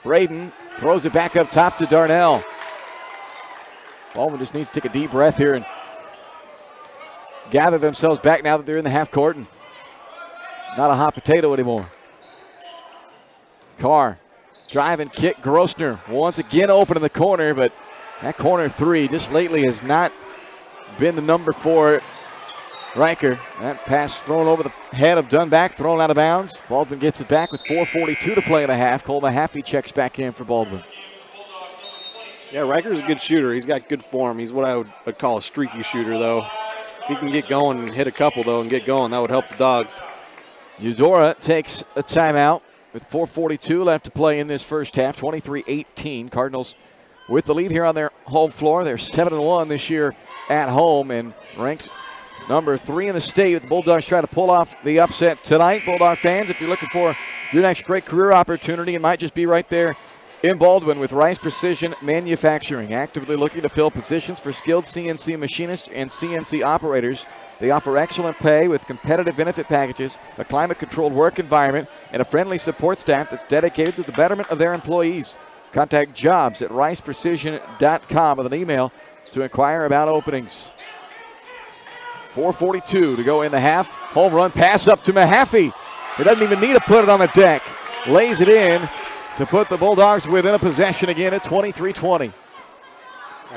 Braden throws it back up top to Darnell. Baldwin just needs to take a deep breath here and gather themselves back now that they're in the half court and not a hot potato anymore. Carr, drive and kick. Grosner once again open in the corner, but that corner three just lately has not been the number for Riker. That pass thrown over the head of Dunback, thrown out of bounds. Baldwin gets it back with 4:42 to play in the half. Cole Mahaffey checks back in for Baldwin. Yeah, Riker's a good shooter. He's got good form. He's what I would call a streaky shooter, though. If he can get going and hit a couple, though, and get going, that would help the Dogs. Eudora takes a timeout with 4:42 left to play in this first half. 23-18. Cardinals with the lead here on their home floor. They're 7-1 this year at home and ranked number 3 in the state. The Bulldogs try to pull off the upset tonight. Bulldog fans, if you're looking for your next great career opportunity, it might just be right there in Baldwin with Rice Precision Manufacturing. Actively looking to fill positions for skilled CNC machinists and CNC operators. They offer excellent pay with competitive benefit packages, a climate-controlled work environment, and a friendly support staff that's dedicated to the betterment of their employees. Contact jobs at riceprecision.com with an email to inquire about openings. 4:42 to go in the half. Home run pass up to Mahaffey. He doesn't even need to put it on the deck. Lays it in to put the Bulldogs within a possession again at 23-20.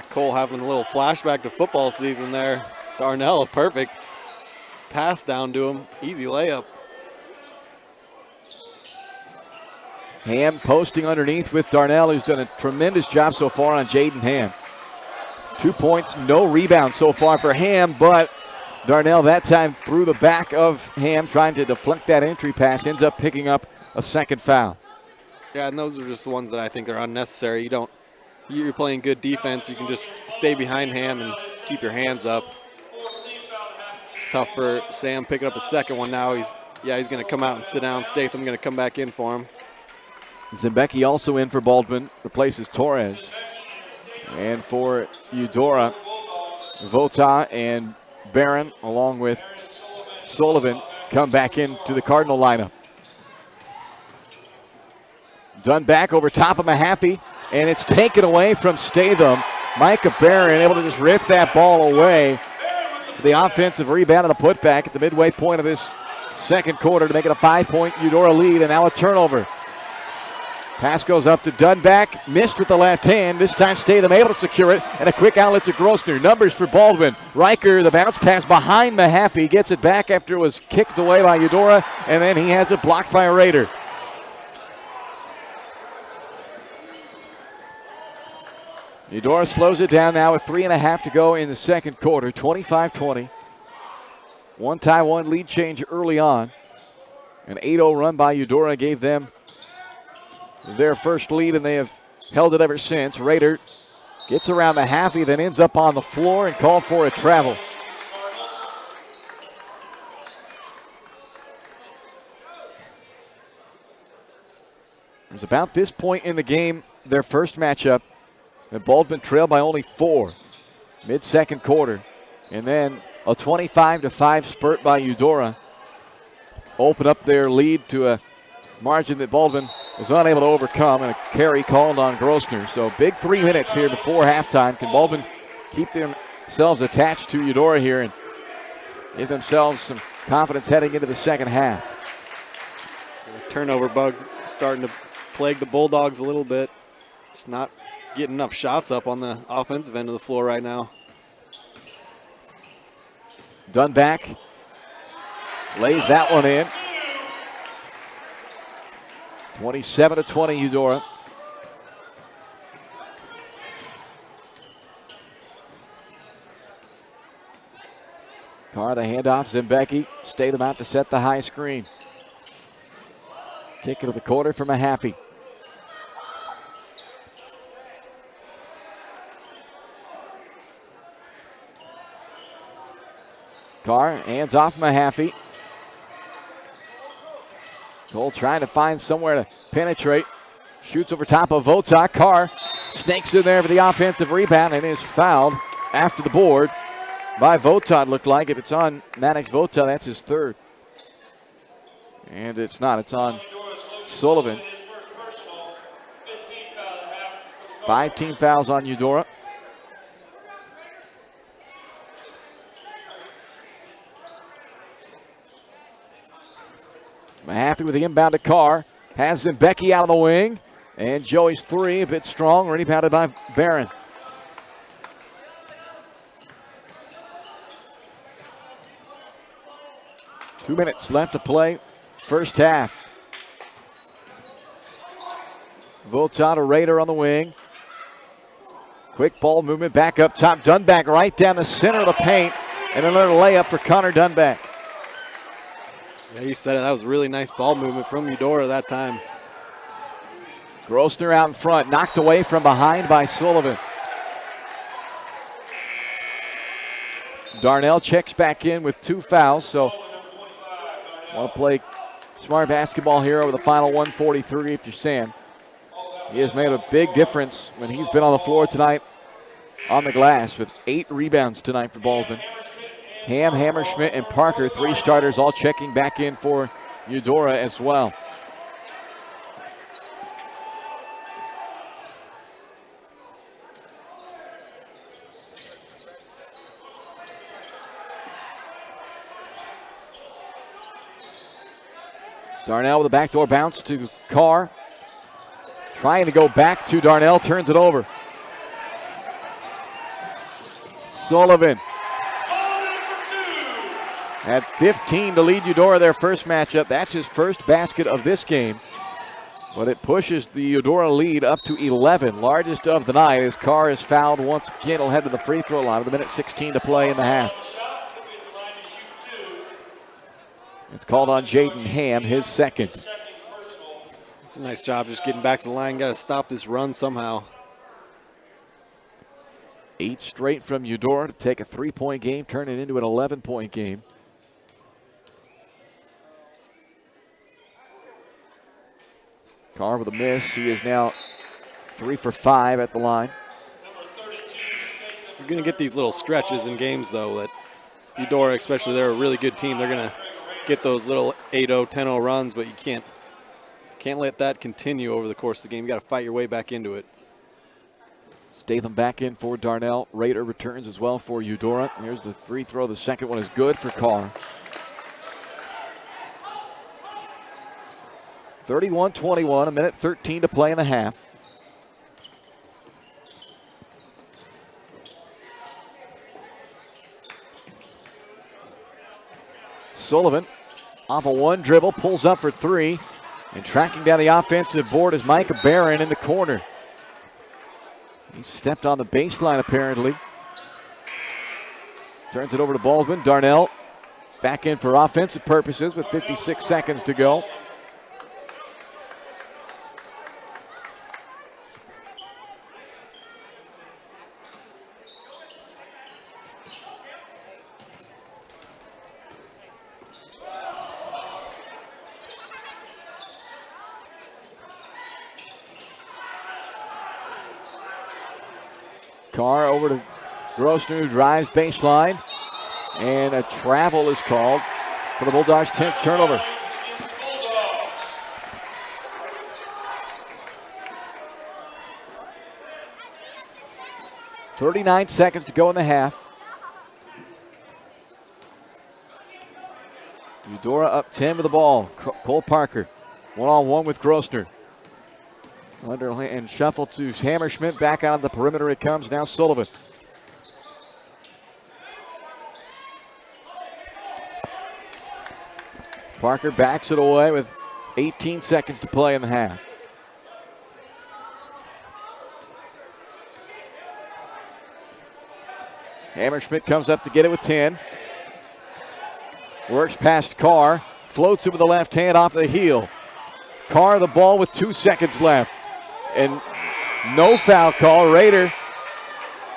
Cole having a little flashback to football season there. Darnell, a perfect pass down to him. Easy layup. Ham posting underneath with Darnell, who's done a tremendous job so far on Jaden Ham. 2 points, no rebounds so far for Ham, but Darnell that time through the back of Ham, trying to deflect that entry pass, ends up picking up a second foul. Yeah, and those are just ones that I think are unnecessary. You're playing good defense. You can just stay behind Ham and keep your hands up. It's tough for Sam picking up a second one now. He's going to come out and sit down. Statham going to come back in for him. Zembecki also in for Baldwin, replaces Torres. And for Eudora, Vota and Barron, along with Sullivan, come back into the Cardinal lineup. Done back over top of Mahaffey, and it's taken away from Statham. Micah Barron able to just rip that ball away. The offensive rebound and a putback at the midway point of this second quarter to make it a 5-point Eudora lead, and now a turnover. Pass goes up to Dunback, missed with the left hand. This time Statham able to secure it, and a quick outlet to Grosner. Numbers for Baldwin. Riker, the bounce pass behind Mahaffey, gets it back after it was kicked away by Eudora, and then he has it blocked by a Raider. Eudora slows it down now with 3.5 to go in the second quarter, 25-20. 1-1 lead change early on. An 8-0 run by Eudora gave them their first lead, and they have held it ever since. Raider gets around Mahaffey, then ends up on the floor and called for a travel. It was about this point in the game, their first matchup, and Baldwin trailed by only 4 mid-second quarter. And then a 25-5 spurt by Eudora opened up their lead to a margin that Baldwin was unable to overcome, and a carry called on Grosner. So big 3 minutes here before halftime. Can Baldwin keep themselves attached to Eudora here and give themselves some confidence heading into the second half? The turnover bug starting to plague the Bulldogs a little bit. Just not getting enough shots up on the offensive end of the floor right now. Dunback lays that one in. 27-20 Eudora. Carr the handoff, Zembecki stayed him out to set the high screen. Kick into the quarter for Mahaffey. Carr hands off Mahaffey. Cole trying to find somewhere to penetrate. Shoots over top of Votak. Carr snakes in there for the offensive rebound and is fouled after the board by Votak. Looked like if it's on Maddox Votak, that's his third. And it's not. It's on Sullivan. 5 team fouls on Eudora. Mahaffey with the inbound to Carr. Has Becky out on the wing. And Joey's three, a bit strong, rebounded by Barron. Two minutes left to play, first half. Voltata Raider on the wing. Quick ball movement back up top. Dunback right down the center of the paint. And another layup for Connor Dunback. Yeah, you said it. That was a really nice ball movement from Eudora that time. Grossner out in front, knocked away from behind by Sullivan. Darnell checks back in with 2 fouls, so want to play smart basketball here over the final 1:43 if you're Sam. He has made a big difference when he's been on the floor tonight on the glass with 8 rebounds tonight for Baldwin. Ham, Hammerschmidt, and Parker, 3 starters, all checking back in for Eudora as well. Darnell with a backdoor bounce to Carr. Trying to go back to Darnell, turns it over. Sullivan. At 15 to lead Eudora their first matchup. That's his first basket of this game. But it pushes the Eudora lead up to 11, largest of the night, as Carr is fouled once again. He'll head to the free throw line with 1:16 to play in the half. It's called on Jaden Ham, his second. It's a nice job just getting back to the line. Got to stop this run somehow. 8 straight from Eudora to take a 3-point game, turn it into an 11-point game. Carr with a miss. He is now 3 for 5 at the line. You're going to get these little stretches in games, though, that Eudora, especially, they're a really good team. They're going to get those little 8-0, 10-0 runs, but you can't let that continue over the course of the game. You got to fight your way back into it. Statham back in for Darnell. Raider returns as well for Eudora. Here's the free throw. The second one is good for Carr. 31-21, 1:13 to play in the half. Sullivan off a 1 dribble, pulls up for 3. And tracking down the offensive board is Micah Barron in the corner. He stepped on the baseline apparently. Turns it over to Baldwin. Darnell back in for offensive purposes with 56 seconds to go. Carr over to Grossner, who drives baseline. And a travel is called for the Bulldogs' 10th turnover. .39 seconds to go in the half. Eudora up 10 with the ball. Cole Parker, one-on-one with Grossner. And shuffle to Hammerschmidt. Back out of the perimeter it comes. Now Sullivan. Parker backs it away with 18 seconds to play in the half. Hammerschmidt comes up to get it with 10. Works past Carr. Floats it with the left hand off the heel. Carr the ball with 2 seconds left. And no foul call. Raider,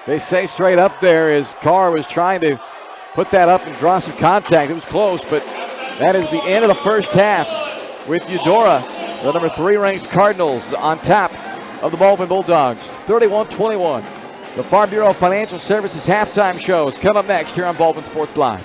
they say straight up there, as Carr was trying to put that up and draw some contact. It was close, but that is the end of the first half with Eudora, the number 3 ranked Cardinals, on top of the Baldwin Bulldogs, 31-21. The Farm Bureau Financial Services halftime show is coming up next here on Baldwin Sports Live.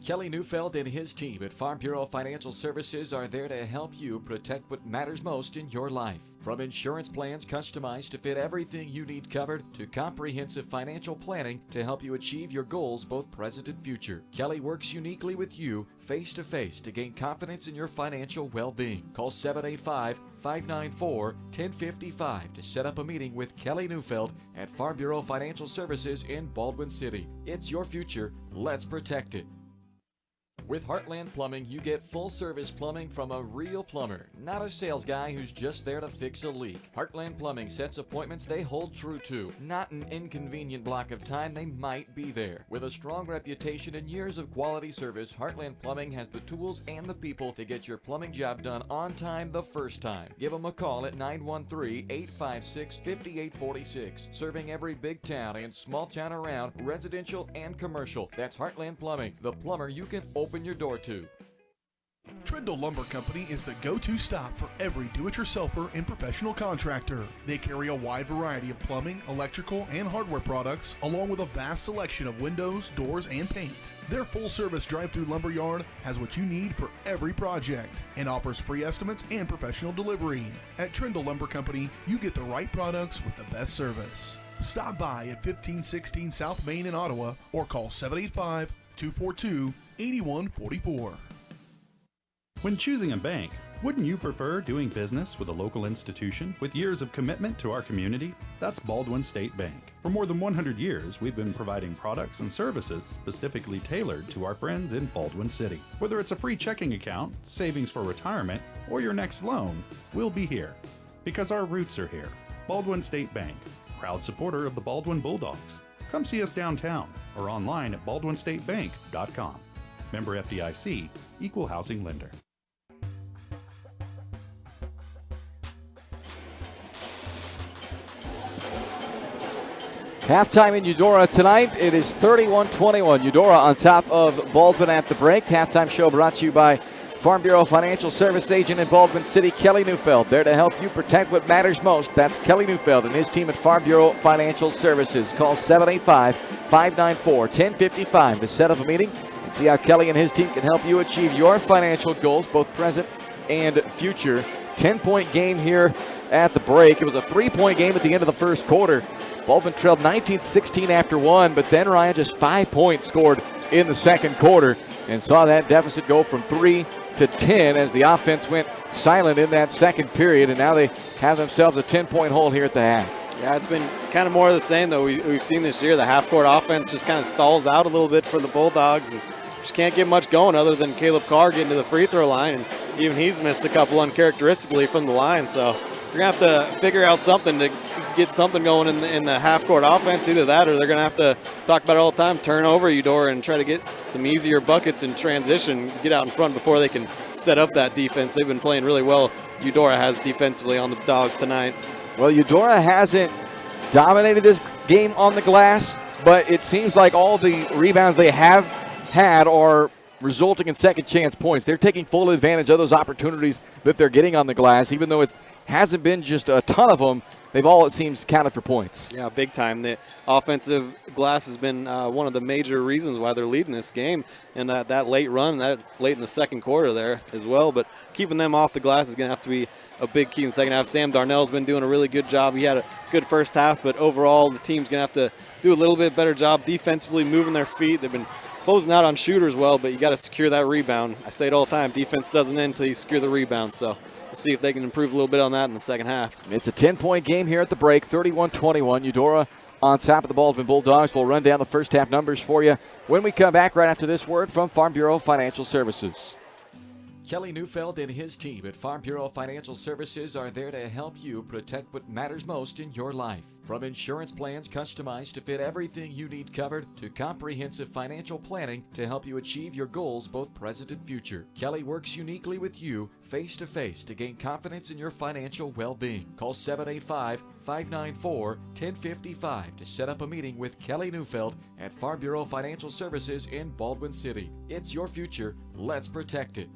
Kelly Neufeld and his team at Farm Bureau Financial Services are there to help you protect what matters most in your life. From insurance plans customized to fit everything you need covered, to comprehensive financial planning to help you achieve your goals both present and future. Kelly works uniquely with you face-to-face to gain confidence in your financial well-being. Call 785-594-1055 to set up a meeting with Kelly Neufeld at Farm Bureau Financial Services in Baldwin City. It's your future. Let's protect it. With Heartland Plumbing, you get full-service plumbing from a real plumber, not a sales guy who's just there to fix a leak. Heartland Plumbing sets appointments they hold true to, not an inconvenient block of time they might be there. With a strong reputation and years of quality service, Heartland Plumbing has the tools and the people to get your plumbing job done on time the first time. Give them a call at 913-856-5846, serving every big town and small town around, residential and commercial. That's Heartland Plumbing, the plumber you can open your door to. Trindle Lumber Company is the go-to stop for every do-it-yourselfer and professional contractor. They carry a wide variety of plumbing, electrical, and hardware products, along with a vast selection of windows, doors, and paint. Their full-service drive-through lumber yard has what you need for every project and offers free estimates and professional delivery. At Trindle Lumber Company, you get the right products with the best service. Stop by at 1516 South Main in Ottawa or call 785-242-8144. When choosing a bank, wouldn't you prefer doing business with a local institution with years of commitment to our community? That's Baldwin State Bank. For more than 100 years, we've been providing products and services specifically tailored to our friends in Baldwin City. Whether it's a free checking account, savings for retirement, or your next loan, we'll be here. Because our roots are here. Baldwin State Bank, proud supporter of the Baldwin Bulldogs. Come see us downtown or online at baldwinstatebank.com. Member FDIC, Equal Housing Lender. Halftime in Eudora tonight. It is 31-21. Eudora on top of Baldwin at the break. Halftime show brought to you by Farm Bureau Financial Service Agent in Baldwin City, Kelly Neufeld. There to help you protect what matters most. That's Kelly Neufeld and his team at Farm Bureau Financial Services. Call 785-594-1055 to set up a meeting and see how Kelly and his team can help you achieve your financial goals, both present and future. 10-point game here at the break. It was a 3-point game at the end of the first quarter. Baldwin trailed 19-16 after one, but then Ryan just 5 points scored in the second quarter and saw that deficit go from 3 to 10 as the offense went silent in that second period, and now they have themselves a 10-point hole here at the half. Yeah, it's been kind of more of the same, though. We've seen this year. The half-court offense just kind of stalls out a little bit for the Bulldogs and just can't get much going other than Caleb Carr getting to the free throw line, and even he's missed a couple uncharacteristically from the line, so you're going to have to figure out something to get something going in the half-court offense. Either that or they're going to have to talk about it all the time, turn over Eudora and try to get some easier buckets in transition, get out in front before they can set up that defense. They've been playing really well. Eudora has defensively on the Dogs tonight. Well, Eudora hasn't dominated this game on the glass, but it seems like all the rebounds they have had are resulting in second chance points. They're taking full advantage of those opportunities that they're getting on the glass, even though it hasn't been just a ton of them. They've all, it seems, counted for points. Yeah, big time. The offensive glass has been one of the major reasons why they're leading this game. And that late run, that late in the second quarter there as well. But keeping them off the glass is going to have to be a big key in the second half. Sam Darnell's been doing a really good job. He had a good first half, but overall the team's going to have to do a little bit better job defensively, moving their feet. They've been closing out on shooters well, but you got to secure that rebound. I say it all the time, defense doesn't end until you secure the rebound. So we'll see if they can improve a little bit on that in the second half. It's a 10-point game here at the break, 31-21. Eudora on top of the Baldwin Bulldogs. We'll run down the first half numbers for you when we come back right after this word from Farm Bureau Financial Services. Kelly Neufeld and his team at Farm Bureau Financial Services are there to help you protect what matters most in your life. From insurance plans customized to fit everything you need covered to comprehensive financial planning to help you achieve your goals both present and future. Kelly works uniquely with you face-to-face to gain confidence in your financial well-being. Call 785-594-1055 to set up a meeting with Kelly Neufeld at Farm Bureau Financial Services in Baldwin City. It's your future. Let's protect it.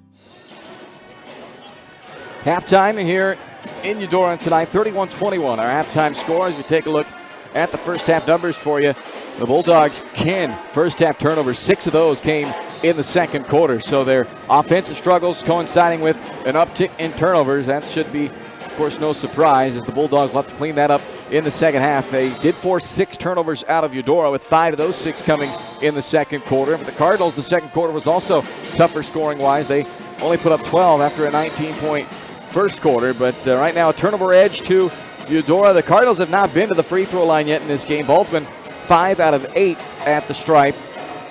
Halftime here in Eudora tonight, 31-21. Our halftime score as we take a look at the first half numbers for you. The Bulldogs 10 first half turnovers. 6 of those came in the second quarter. So their offensive struggles coinciding with an uptick in turnovers. That should be, of course, no surprise as the Bulldogs will have to clean that up in the second half. They did force 6 turnovers out of Eudora, with 5 of those 6 coming in the second quarter. But the Cardinals, the second quarter was also tougher scoring-wise. They only put up 12 after a 19-point first quarter. But right now, a turnover edge to Eudora. The Cardinals have not been to the free throw line yet in this game. Baldwin 5 out of 8 at the stripe.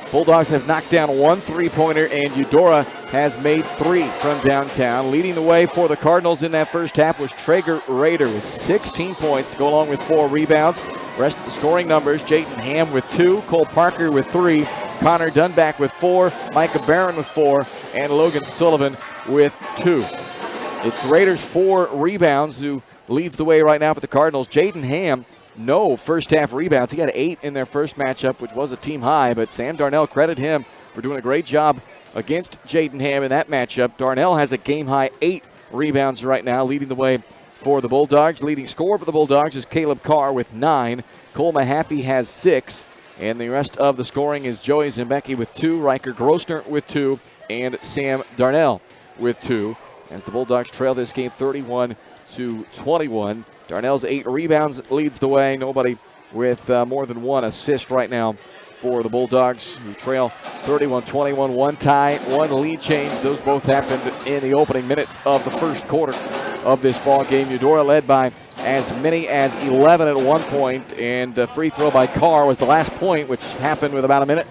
Bulldogs have knocked down 1 3-pointer, and Eudora has made 3 from downtown. Leading the way for the Cardinals in that first half was Traeger Rader with 16 points to go along with 4 rebounds. Rest of the scoring numbers, Jayton Ham with 2, Cole Parker with 3, Connor Dunback with 4, Micah Barron with 4, and Logan Sullivan with 2. It's Raiders' 4 rebounds who leads the way right now for the Cardinals. Jayden Ham, no first half rebounds. He had 8 in their first matchup, which was a team high, but Sam Darnell, credit him for doing a great job against Jayden Ham in that matchup. Darnell has a game high 8 rebounds right now, leading the way for the Bulldogs. Leading scorer for the Bulldogs is Caleb Carr with 9. Cole Mahaffey has 6. And the rest of the scoring is Joey Zembecki with 2, Riker Grossner with 2, and Sam Darnell with 2. As the Bulldogs trail this game 31-21. Darnell's 8 rebounds leads the way. Nobody with more than 1 assist right now for the Bulldogs, who trail 31-21. 1 tie, 1 lead change. Those both happened in the opening minutes of the first quarter of this ball game. Eudora led by as many as 11 at one point, and the free throw by Carr was the last point, which happened with about a minute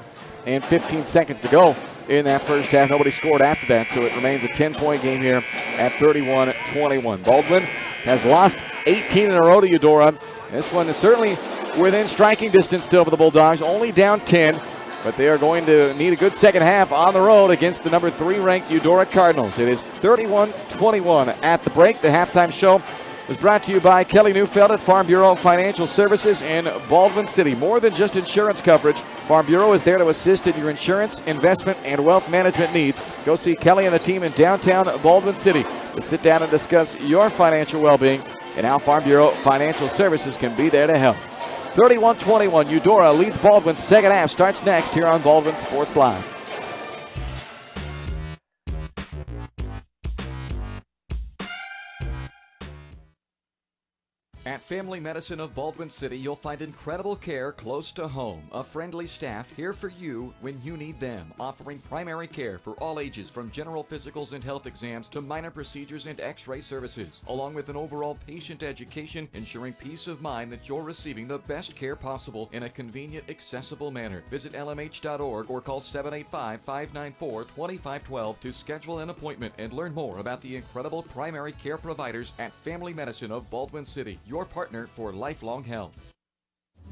and 15 seconds to go in that first half. Nobody scored after that, so it remains a 10-point game here at 31-21. Baldwin has lost 18 in a row to Eudora. This one is certainly within striking distance still for the Bulldogs, only down 10, but they are going to need a good second half on the road against the number 3 ranked Eudora Cardinals. It is 31-21 at the break. The halftime show was brought to you by Kelly Neufeld at Farm Bureau Financial Services in Baldwin City. More than just insurance coverage, Farm Bureau is there to assist in your insurance, investment, and wealth management needs. Go see Kelly and the team in downtown Baldwin City to sit down and discuss your financial well-being and how Farm Bureau Financial Services can be there to help. 31-21, Eudora leads Baldwin. Second half starts next here on Baldwin Sports Live. At Family Medicine of Baldwin City, you'll find incredible care close to home. A friendly staff here for you when you need them, offering primary care for all ages, from general physicals and health exams to minor procedures and x-ray services, along with an overall patient education, ensuring peace of mind that you're receiving the best care possible in a convenient, accessible manner. Visit lmh.org or call 785-594-2512 to schedule an appointment and learn more about the incredible primary care providers at Family Medicine of Baldwin City, your partner for lifelong health.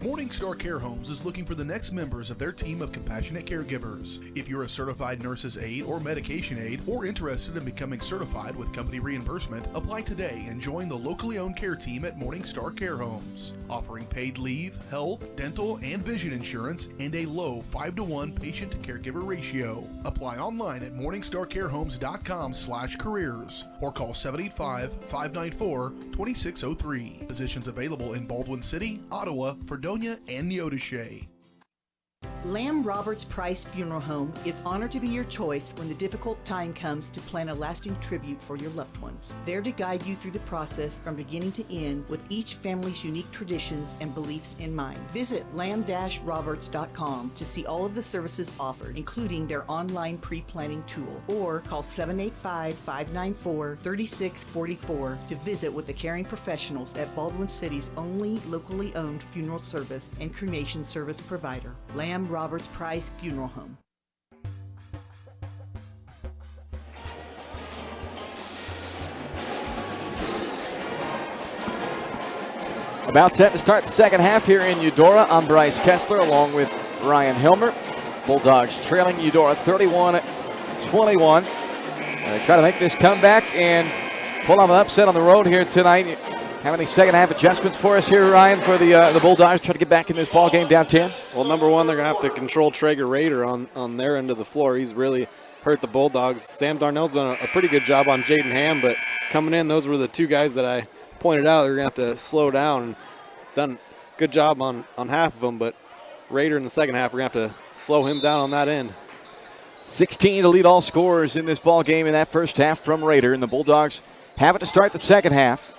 Morningstar Care Homes is looking for the next members of their team of compassionate caregivers. If you're a certified nurse's aide or medication aide, or interested in becoming certified with company reimbursement, apply today and join the locally owned care team at Morningstar Care Homes. Offering paid leave, health, dental, and vision insurance, and a low 5-to-1 patient-to-caregiver ratio. Apply online at morningstarcarehomes.com/careers or call 785-594-2603. Positions available in Baldwin City, Ottawa, Fredonia, and Neodesha. Lamb Roberts Price Funeral Home is honored to be your choice when the difficult time comes to plan a lasting tribute for your loved ones. There to guide you through the process from beginning to end with each family's unique traditions and beliefs in mind. Visit lamb-roberts.com to see all of the services offered, including their online pre-planning tool, or call 785-594-3644 to visit with the caring professionals at Baldwin City's only locally owned funeral service and cremation service provider, Lamb Roberts Price Funeral Home. About set to start the second half here in Eudora. I'm Bryce Kessler along with Ryan Hilmer. Bulldogs trailing Eudora 31-21. They try to make this comeback and pull off an upset on the road here tonight. Have any second half adjustments for us here, Ryan, for the Bulldogs try to get back in this ball game down 10? Well, number one, they're going to have to control Traeger Rader on their end of the floor. He's really hurt the Bulldogs. Sam Darnell's done a pretty good job on Jaden Ham, but coming in, those were the two guys that I pointed out. They're going to have to slow down. And done a good job on half of them, but Rader in the second half, we're going to have to slow him down on that end. 16 to lead all scorers in this ball game in that first half from Rader, and the Bulldogs have it to start the second half.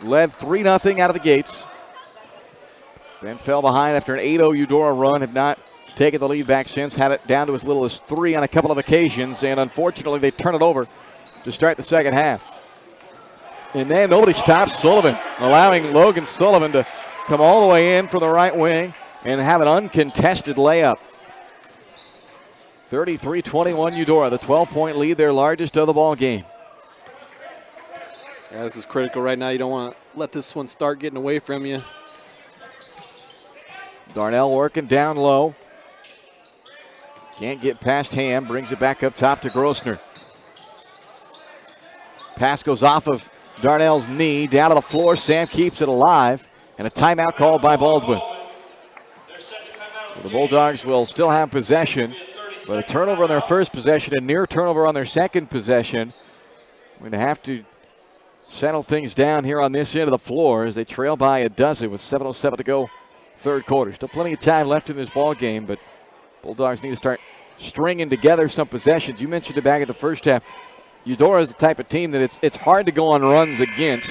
Led 3-0 out of the gates. Then fell behind after an 8-0 Eudora run. Have not taken the lead back since. Had it down to as little as 3 on a couple of occasions. And unfortunately, they turn it over to start the second half. And then nobody stops Sullivan, allowing Logan Sullivan to come all the way in from the right wing and have an uncontested layup. 33-21 Eudora, the 12-point lead, their largest of the ball game. Yeah, this is critical right now. You don't want to let this one start getting away from you. Darnell working down low. Can't get past Ham. Brings it back up top to Grossner. Pass goes off of Darnell's knee. Down to the floor. Sam keeps it alive. And a timeout called by Baldwin. So the Bulldogs will still have possession. But a turnover on their first possession, a near turnover on their second possession. We're going to have to settle things down here on this end of the floor as they trail by a dozen with 7:07 to go third quarter. Still plenty of time left in this ball game, but Bulldogs need to start stringing together some possessions. You mentioned it back at the first half. Eudora is the type of team that it's hard to go on runs against,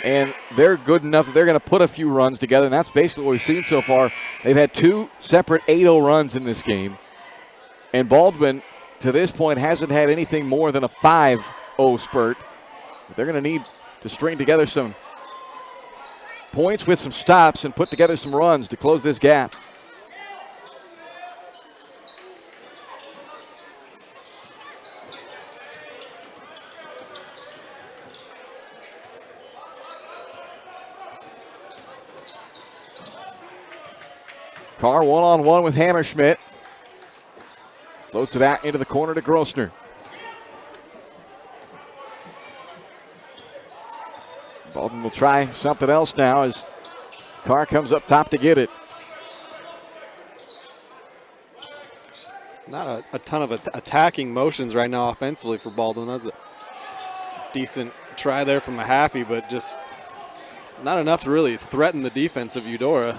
and they're good enough that they're going to put a few runs together, and that's basically what we've seen so far. They've had 2 separate 8-0 runs in this game, and Baldwin, to this point, hasn't had anything more than a 5-0 spurt. But they're going to need to string together some points with some stops and put together some runs to close this gap. Carr one-on-one with Hammerschmidt. Floats it out into the corner to Grossner. Baldwin will try something else now as Carr comes up top to get it. Not a ton of attacking motions right now offensively for Baldwin. That's a decent try there from Mahaffey, but just not enough to really threaten the defense of Eudora.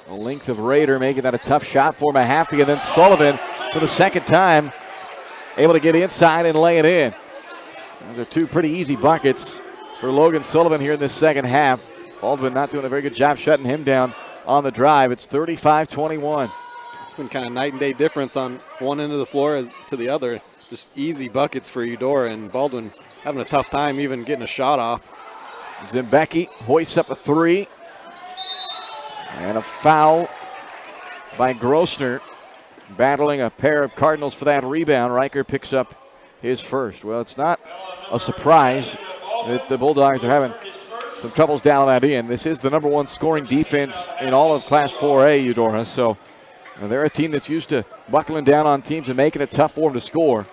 The length of Rader making that a tough shot for Mahaffey, and then Sullivan for the second time able to get inside and lay it in. Those are 2 pretty easy buckets for Logan Sullivan here in this second half. Baldwin not doing a very good job shutting him down on the drive. It's 35-21. It's been kind of night and day difference on one end of the floor as to the other. Just easy buckets for Eudora, and Baldwin having a tough time even getting a shot off. Zimbecki hoists up a 3. And a foul by Grossner, battling a pair of Cardinals for that rebound. Riker picks up his first. Well, it's not a surprise that the Bulldogs are having some troubles down that end. This is the #1 scoring defense in all of Class 4A, Eudora. So they're a team that's used to buckling down on teams and making it tough for them to score.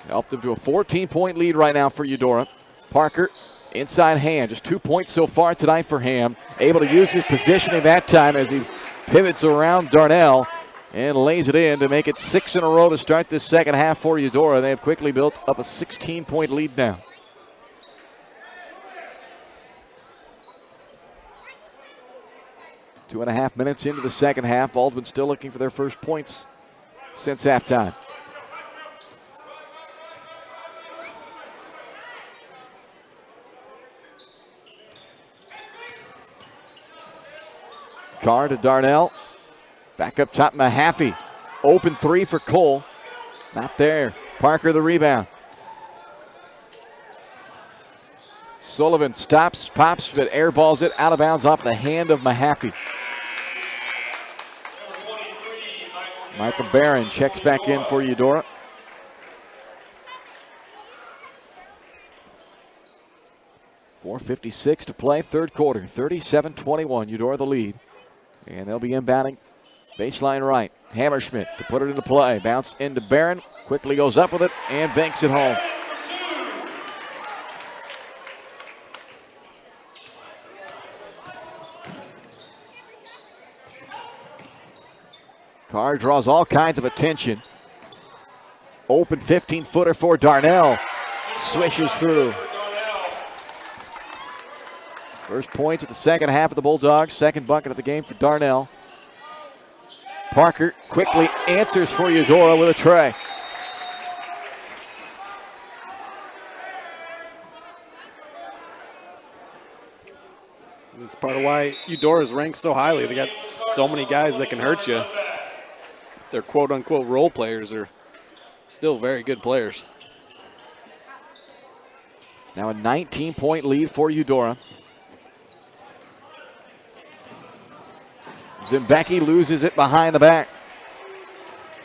Helped them to a 14-point lead right now for Eudora. Parker inside Ham, just 2 points so far tonight for Ham. Able to use his positioning that time as he pivots around Darnell and lays it in to make it 6 in a row to start this second half for Eudora. They have quickly built up a 16-point lead now. Two and a half minutes into the second half. Baldwin still looking for their first points since halftime. Carr to Darnell. Back up top, Mahaffey. Open 3 for Cole. Not there. Parker the rebound. Sullivan stops, pops, but airballs it out of bounds off the hand of Mahaffey. Michael Barron checks back in for Eudora. 4:56 to play, third quarter. 37-21, Eudora the lead. And they'll be inbounding baseline right. Hammerschmidt to put it into play. Bounce into Barron. Quickly goes up with it and banks it home. Carr draws all kinds of attention. Open 15-footer for Darnell. Swishes through. First points at the second half of the Bulldogs. Second bucket of the game for Darnell. Parker quickly answers for Eudora with a tray. That's part of why Eudora is ranked so highly. They got so many guys that can hurt you. Their quote-unquote role players are still very good players. Now a 19-point lead for Eudora. Zimbecki loses it behind the back.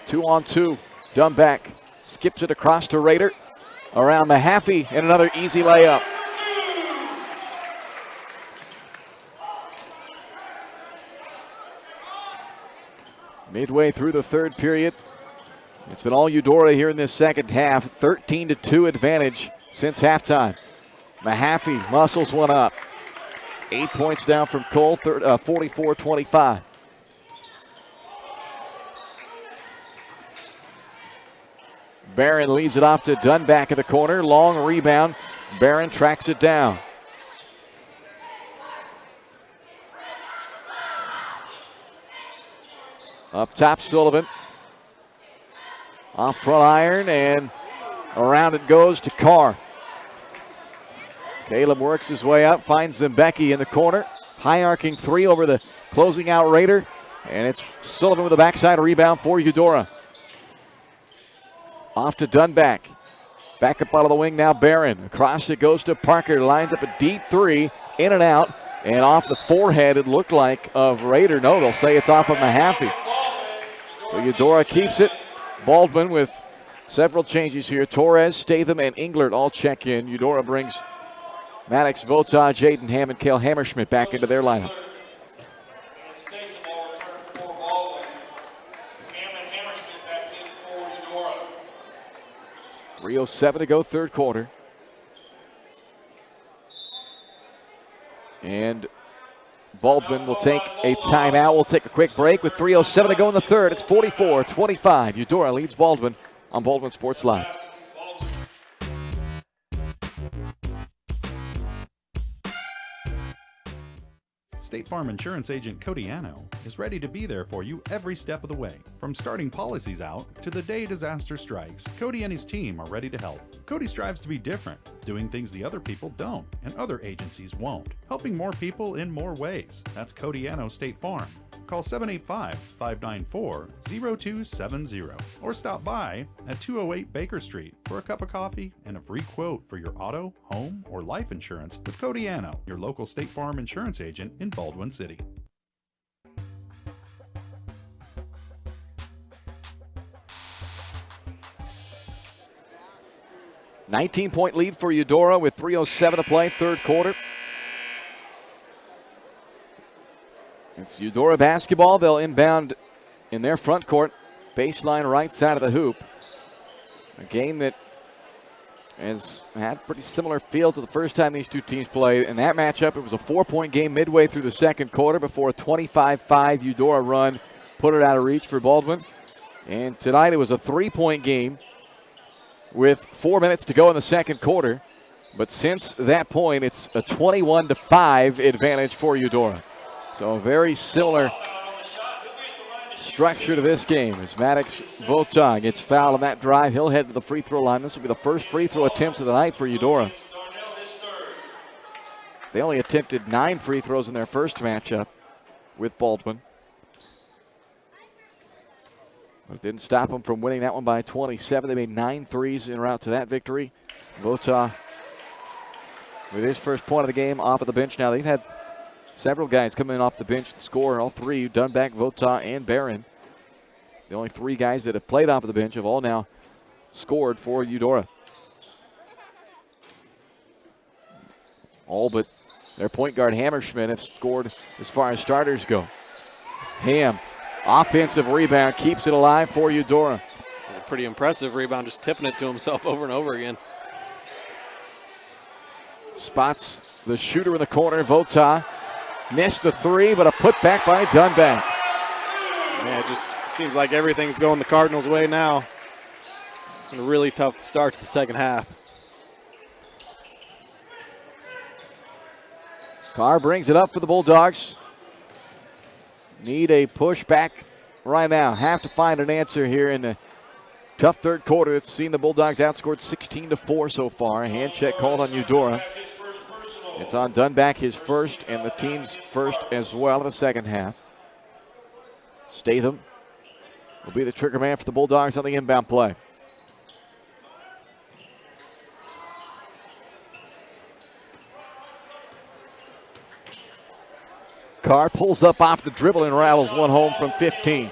2-on-2. Dunback skips it across to Rader. Around Mahaffey and another easy layup. Midway through the third period, it's been all Eudora here in this second half. 13-2 advantage since halftime. Mahaffey muscles one up. 8 points down from Cole, 44-25. Barron leads it off to Dunback in the corner. Long rebound. Barron tracks it down. Up top, Sullivan. Off front iron, and around it goes to Carr. Caleb works his way up, finds Zimbecki in the corner. High arcing three over the closing out Raider. And it's Sullivan with a backside rebound for Eudora. Off to Dunback. Back up out of the wing now, Barron. Across it goes to Parker. Lines up a deep three. In and out. And off the forehead, it looked like, of Raider. No, they'll say it's off of Mahaffey. So Eudora keeps it. Baldwin with several changes here. Torres, Statham, and Englert all check in. Eudora brings Maddox, Vota, Jaden Ham, and Cale Hammerschmidt back into their lineup. 3:07 to go, third quarter. And Baldwin will take a timeout. We'll take a quick break with 3:07 to go in the third. It's 44-25. Eudora leads Baldwin on Baldwin Sports Live. State Farm Insurance Agent Cody Anno is ready to be there for you every step of the way. From starting policies out to the day disaster strikes, Cody and his team are ready to help. Cody strives to be different, doing things the other people don't and other agencies won't, helping more people in more ways. That's Cody Anno State Farm. Call 785-594-0270 or stop by at 208 Baker Street for a cup of coffee and a free quote for your auto, home, or life insurance with Cody Anno, your local State Farm insurance agent in Baldwin City. $19-point lead for Eudora with 3:07 to play, third quarter. It's Eudora basketball. They'll inbound in their front court, baseline right side of the hoop. A game that has had pretty similar feel to the first time these two teams played. In that matchup, it was a 4-point game midway through the second quarter before a 25-5 Eudora run put it out of reach for Baldwin. And tonight it was a 3-point game with 4 minutes to go in the second quarter. But since that point, it's a 21-5 advantage for Eudora. So a very similar structure to this game as Maddox Vota gets fouled on that drive. He'll head to the free throw line. This will be the first free throw attempts of the night for Eudora. They only attempted 9 free throws in their first matchup with Baldwin. But it didn't stop them from winning that one by 27. They made 9 threes en route to that victory. Vota with his first point of the game off of the bench. Now they've had several guys coming in off the bench to score. All three, Dunback, Vota, and Barron. The only 3 guys that have played off of the bench have all now scored for Eudora. All but their point guard Hammerschmidt have scored as far as starters go. Ham, offensive rebound, keeps it alive for Eudora. It was a pretty impressive rebound, just tipping it to himself over and over again. Spots the shooter in the corner, Vota. Missed the three, but a putback by Dunback. Man, it just seems like everything's going the Cardinals' way now. And a really tough start to the second half. Carr brings it up for the Bulldogs. Need a push back right now. Have to find an answer here in the tough third quarter. It's seen the Bulldogs outscored 16-4 so far. A hand check called on Eudora. It's on Dunback, his first, and the team's first as well in the second half. Statham will be the trigger man for the Bulldogs on the inbound play. Carr pulls up off the dribble and rattles one home from 15.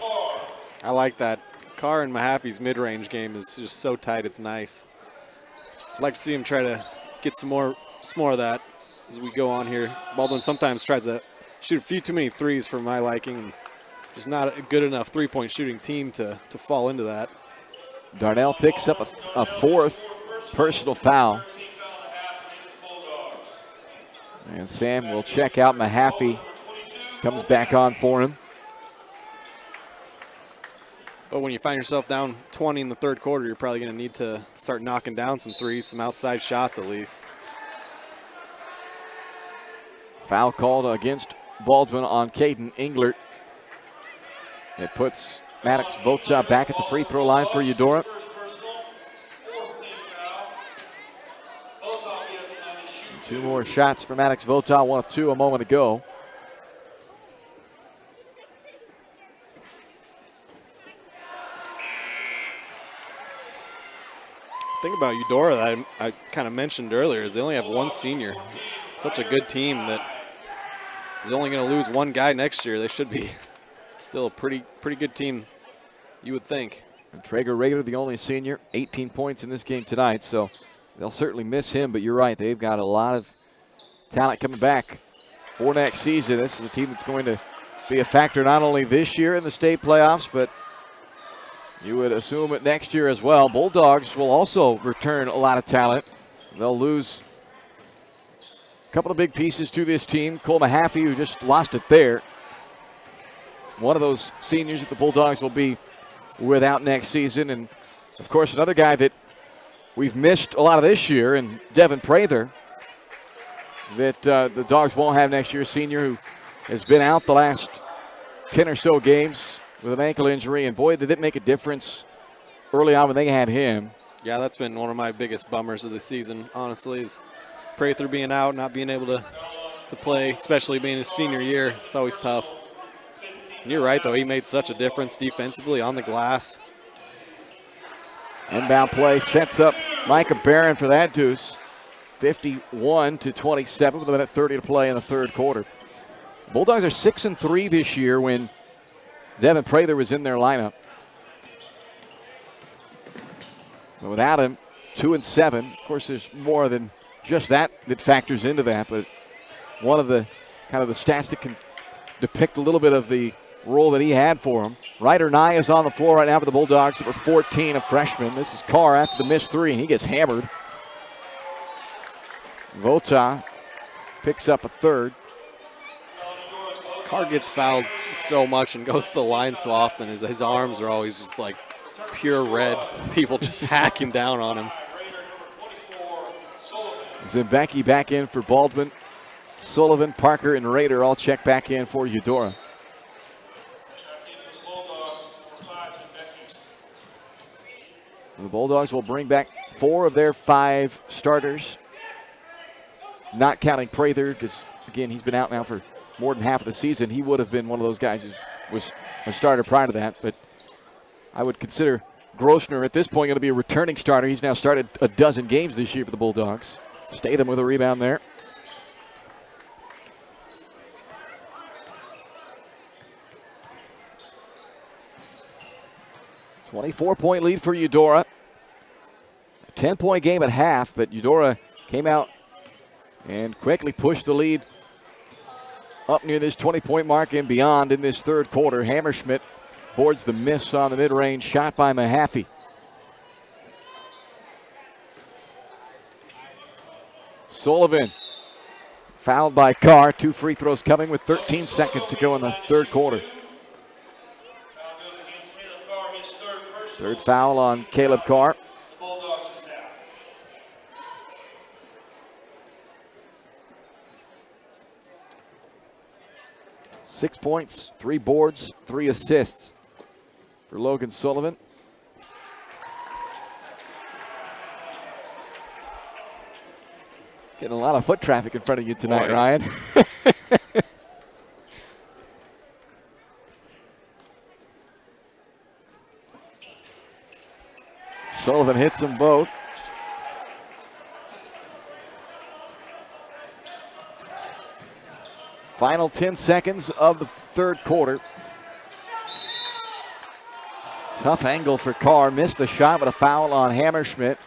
I like that. Carr and Mahaffey's mid-range game is just so tight, it's nice. I'd like to see him try to get some more of that as we go on here. Baldwin sometimes tries to shoot a few too many threes for my liking, and just not a good enough three-point shooting team to fall into that. Darnell picks up a fourth personal foul. And Sam will check out. Mahaffey comes back on for him. But when you find yourself down 20 in the third quarter, you're probably going to need to start knocking down some threes, some outside shots at least. Foul called against Baldwin on Caden Englert. It puts Maddox Vota back at the free throw line for Eudora. Two more shots for Maddox Vota, 1 of 2 a moment ago. The thing about Eudora that I kind of mentioned earlier is they only have one senior. Such a good team that is only going to lose one guy next year. They should be still a pretty good team, you would think. And Traeger Rader, the only senior, 18 points in this game tonight, so they'll certainly miss him, but you're right, they've got a lot of talent coming back for next season. This is a team that's going to be a factor not only this year in the state playoffs, but you would assume it next year as well. Bulldogs will also return a lot of talent. They'll lose a couple of big pieces to this team. Cole Mahaffey, who just lost it there. One of those seniors that the Bulldogs will be without next season. And, of course, another guy that we've missed a lot of this year, and Devin Prather, that the Dogs won't have next year, a senior who has been out the last 10 or so games with an ankle injury, and boy, did it make a difference early on when they had him. Yeah, that's been one of my biggest bummers of the season, honestly, is Prather being out, not being able to play, especially being his senior year. It's always tough. And you're right, though. He made such a difference defensively on the glass. Inbound play sets up Micah Barron for that deuce. 51-27 with a minute 30 to play in the third quarter. Bulldogs are 6-3 this year when Devin Prather was in their lineup. But without him, 2-7. Of course, there's more than just that factors into that, but one of the kind of the stats that can depict a little bit of the role that he had for him. Ryder Nye is on the floor right now for the Bulldogs, number 14, a freshman. This is Carr after the missed three, and he gets hammered. Vota picks up a third. Carr gets fouled so much and goes to the line so often. His arms are always just like pure red. People just hacking down on him. Zembecki back in for Baldwin. Sullivan, Parker, and Rader all check back in for Eudora. The Bulldogs will bring back 4 of their 5 starters, not counting Prather, because, again, he's been out now for more than half of the season. He would have been one of those guys who was a starter prior to that, but I would consider Grossner at this point going to be a returning starter. He's now started a dozen games this year for the Bulldogs. Statham with a rebound there. A 24-point lead for Eudora. A 10-point game at half, but Eudora came out and quickly push the lead up near this 20-point mark and beyond in this third quarter. Hammerschmidt boards the miss on the mid-range shot by Mahaffey. Sullivan fouled by Carr. 2 free throws coming with 13 seconds to go in the third quarter. Third foul on Caleb Carr. 6 points, 3 boards, 3 assists for Logan Sullivan. Getting a lot of foot traffic in front of you tonight, Ryan. Sullivan hits them both. Final 10 seconds of the third quarter. Tough angle for Carr. Missed the shot, but a foul on Hammerschmidt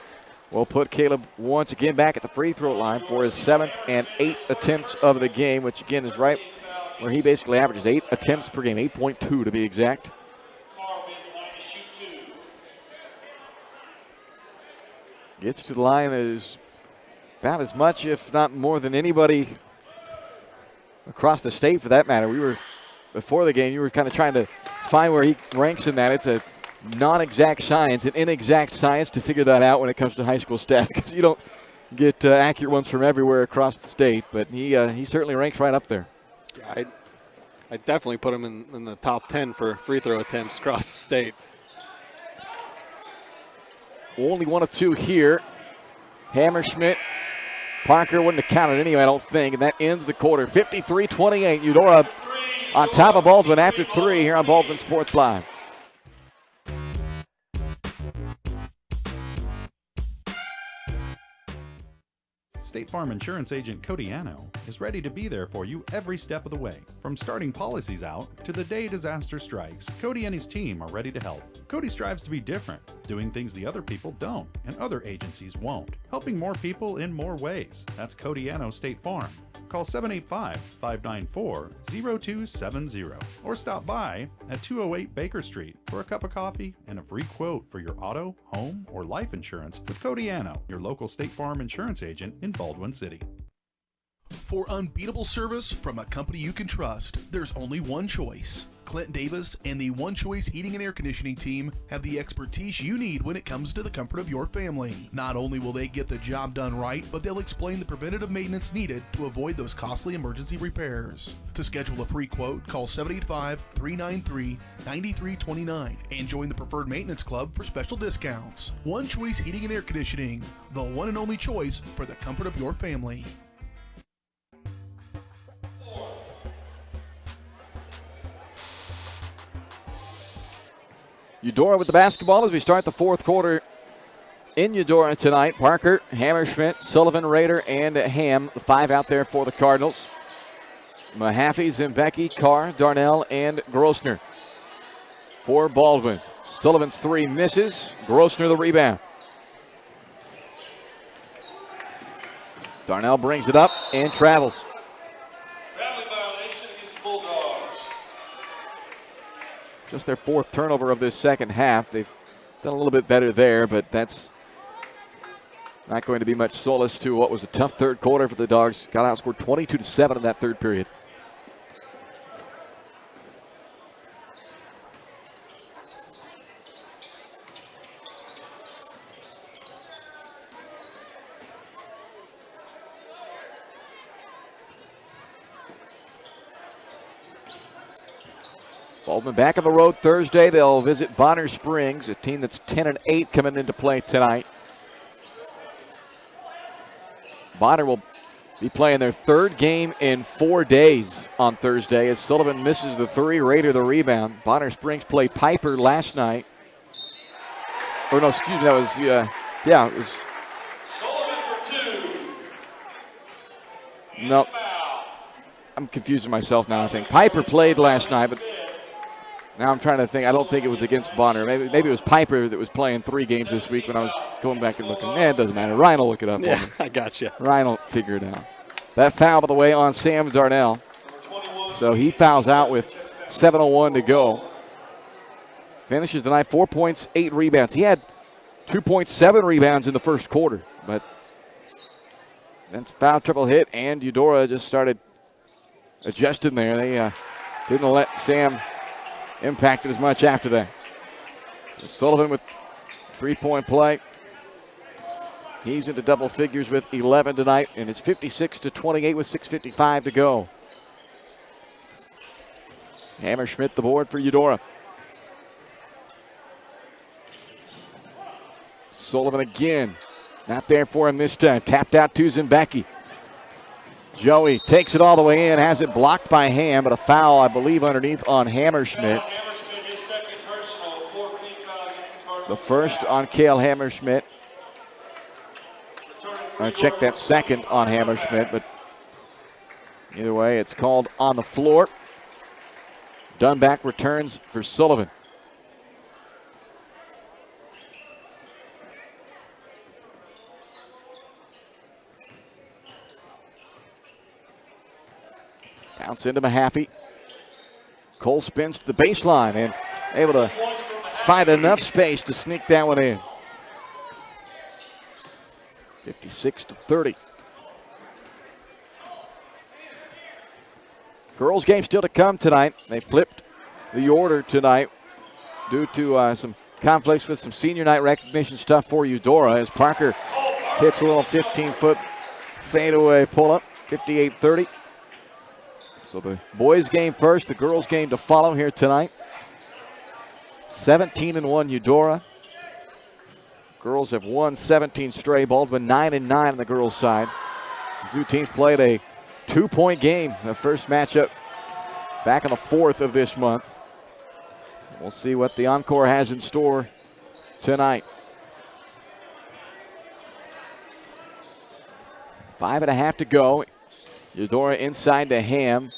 will put Caleb once again back at the free throw line for his 7th and 8th attempts of the game, which again is right where he basically averages 8 attempts per game, 8.2 to be exact. Gets to the line as about as much, if not more than anybody across the state for that matter. Before the game, you were kind of trying to find where he ranks in that. It's a non-exact science, an inexact science to figure that out when it comes to high school stats, because you don't get accurate ones from everywhere across the state, but he certainly ranks right up there. Yeah, I definitely put him in the top 10 for free throw attempts across the state. Only 1 of 2 here. Hammerschmidt. Parker wouldn't have counted anyway, I don't think, and that ends the quarter. 53-28. Eudora on top of Baldwin after 3 here on Baldwin Sports Live. State Farm Insurance Agent Cody Anno is ready to be there for you every step of the way. From starting policies out to the day disaster strikes, Cody and his team are ready to help. Cody strives to be different, doing things the other people don't and other agencies won't, helping more people in more ways. That's Cody Anno State Farm. Call 785-594-0270 or stop by at 208 Baker Street for a cup of coffee and a free quote for your auto, home, or life insurance with Cody Anno, your local State Farm insurance agent in Baldwin City. For unbeatable service from a company you can trust, there's only one choice. Clint Davis and the One Choice Heating and Air Conditioning team have the expertise you need when it comes to the comfort of your family. Not only will they get the job done right, but they'll explain the preventative maintenance needed to avoid those costly emergency repairs. To schedule a free quote, call 785-393-9329 and join the Preferred Maintenance Club for special discounts. One Choice Heating and Air Conditioning, the one and only choice for the comfort of your family. Eudora with the basketball as we start the fourth quarter in Eudora tonight. Parker, Hammerschmidt, Sullivan, Rader, and Ham. The 5 out there for the Cardinals. Mahaffey, Zimbecki, Carr, Darnell, and Grossner. For Baldwin. Sullivan's 3 misses. Grossner the rebound. Darnell brings it up and travels. Just their 4th turnover of this second half. They've done a little bit better there, but that's not going to be much solace to what was a tough third quarter for the Dogs. Got outscored 22-7 in that third period. Baldwin back on the road Thursday. They'll visit Bonner Springs, a team that's 10-8 coming into play tonight. Bonner will be playing their 3rd game in 4 days on Thursday as Sullivan misses the 3, Rader the rebound. Bonner Springs played Piper last night. Or no, excuse me, that was, it was. Sullivan for 2. No, I'm confusing myself now, I think. Piper played last night, but now I'm trying to think. I don't think it was against Bonner. Maybe it was Piper that was playing 3 games this week when I was going back and looking. It doesn't matter. Ryan will look it up for me. I got you. Ryan will figure it out. That foul, by the way, on Sam Darnell. So he fouls out with 7:01 to go. Finishes the night 4 points, 8 rebounds. He had 2.7 rebounds in the first quarter, but that's foul triple hit, and Eudora just started adjusting there. They didn't let Sam impact it as much after that. Sullivan with 3-point play. He's into double figures with 11 tonight, and it's 56-28 with 6:55 to go. Hammerschmidt the board for Eudora. Sullivan again. Not there for him this time. Tapped out to Zimbecki. Joey takes it all the way in, has it blocked by Ham, but a foul, I believe, underneath on Hammerschmidt. The first on Cale Hammerschmidt. I checked that second on Hammerschmidt, but either way, it's called on the floor. Dunback returns for Sullivan. Bounce into Mahaffey. Cole spins to the baseline and able to find enough space to sneak that one in. 56-30. Girls game still to come tonight. They flipped the order tonight due to some conflicts with some senior night recognition stuff for Eudora as Parker hits a little 15-foot fadeaway pull-up, 58-30. So the boys game first, the girls game to follow here tonight. 17-1 Eudora. Girls have won 17 straight. Baldwin 9-9 on the girls' side. The two teams played a 2-point game, the first matchup back on the 4th of this month. We'll see what the encore has in store tonight. 5.5 to go. Eudora inside to Ham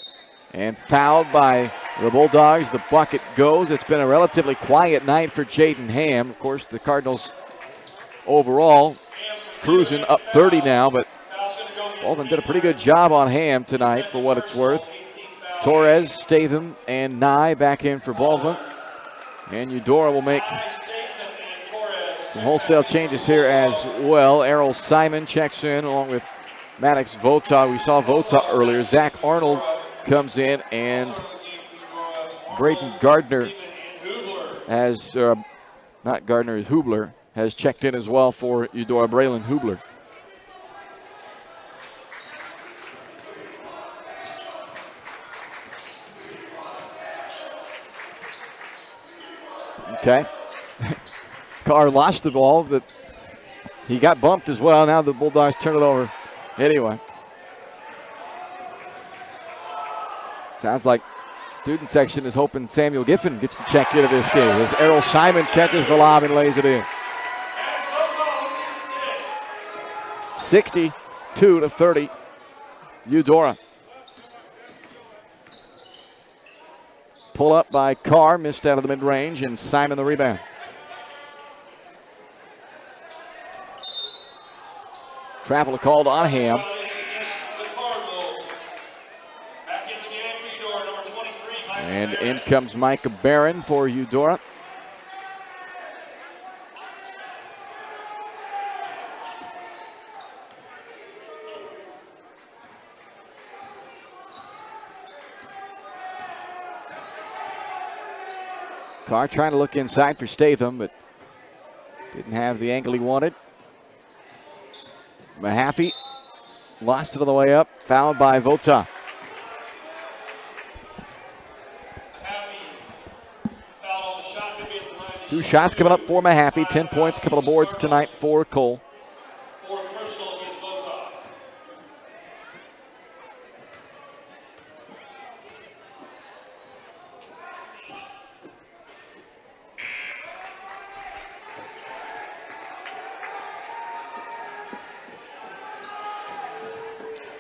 and fouled by the Bulldogs. The bucket goes. It's been a relatively quiet night for Jaden Ham. Of course, the Cardinals overall cruising up 30 now, but Baldwin did a pretty good job on Ham tonight for what it's worth. Torres, Statham, and Nye back in for Baldwin. And Eudora will make some wholesale changes here as well. Errol Simon checks in along with Maddox Vota. We saw Vota earlier. Zach Arnold comes in, and Braden Gardner has, not Gardner, Hubler has checked in as well for Eudora. Braylon Hubler. Okay. Carr lost the ball, but he got bumped as well. Now the Bulldogs turn it over. Anyway. Sounds like student section is hoping Samuel Giffen gets to check into this game as Errol Simon catches the lob and lays it in. 62-30, Eudora. Pull up by Carr, missed out of the mid-range, and Simon the rebound. Travel called on Ham. And in comes Micah Barron for Eudora. Carr trying to look inside for Statham, but didn't have the angle he wanted. Mahaffey lost it on the way up, fouled by Vota. Two shots coming up for Mahaffey, 10 points, a couple of boards tonight for Cole.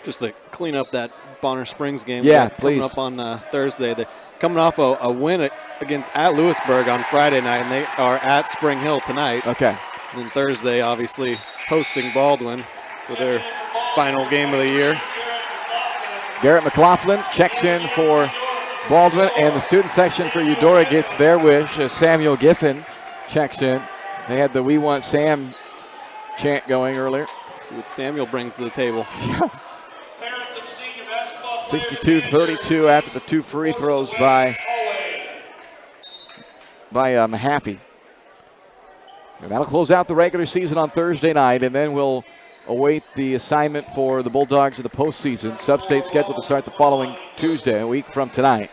Just to clean up that Bonner Springs game. Yeah, coming please. up on Thursday. They're coming off a win at Lewisburg on Friday night, and they are at Spring Hill tonight. Okay. And then Thursday, obviously, hosting Baldwin for their final game of the year. Garrett McLaughlin checks in for Baldwin, and the student section for Eudora gets their wish as Samuel Giffen checks in. They had the "We Want Sam" chant going earlier. See what Samuel brings to the table. 62-32 after the 2 free throws by Mahaffey. And that'll close out the regular season on Thursday night, and then we'll await the assignment for the Bulldogs of the postseason. Sub-state scheduled to start the following Tuesday, a week from tonight.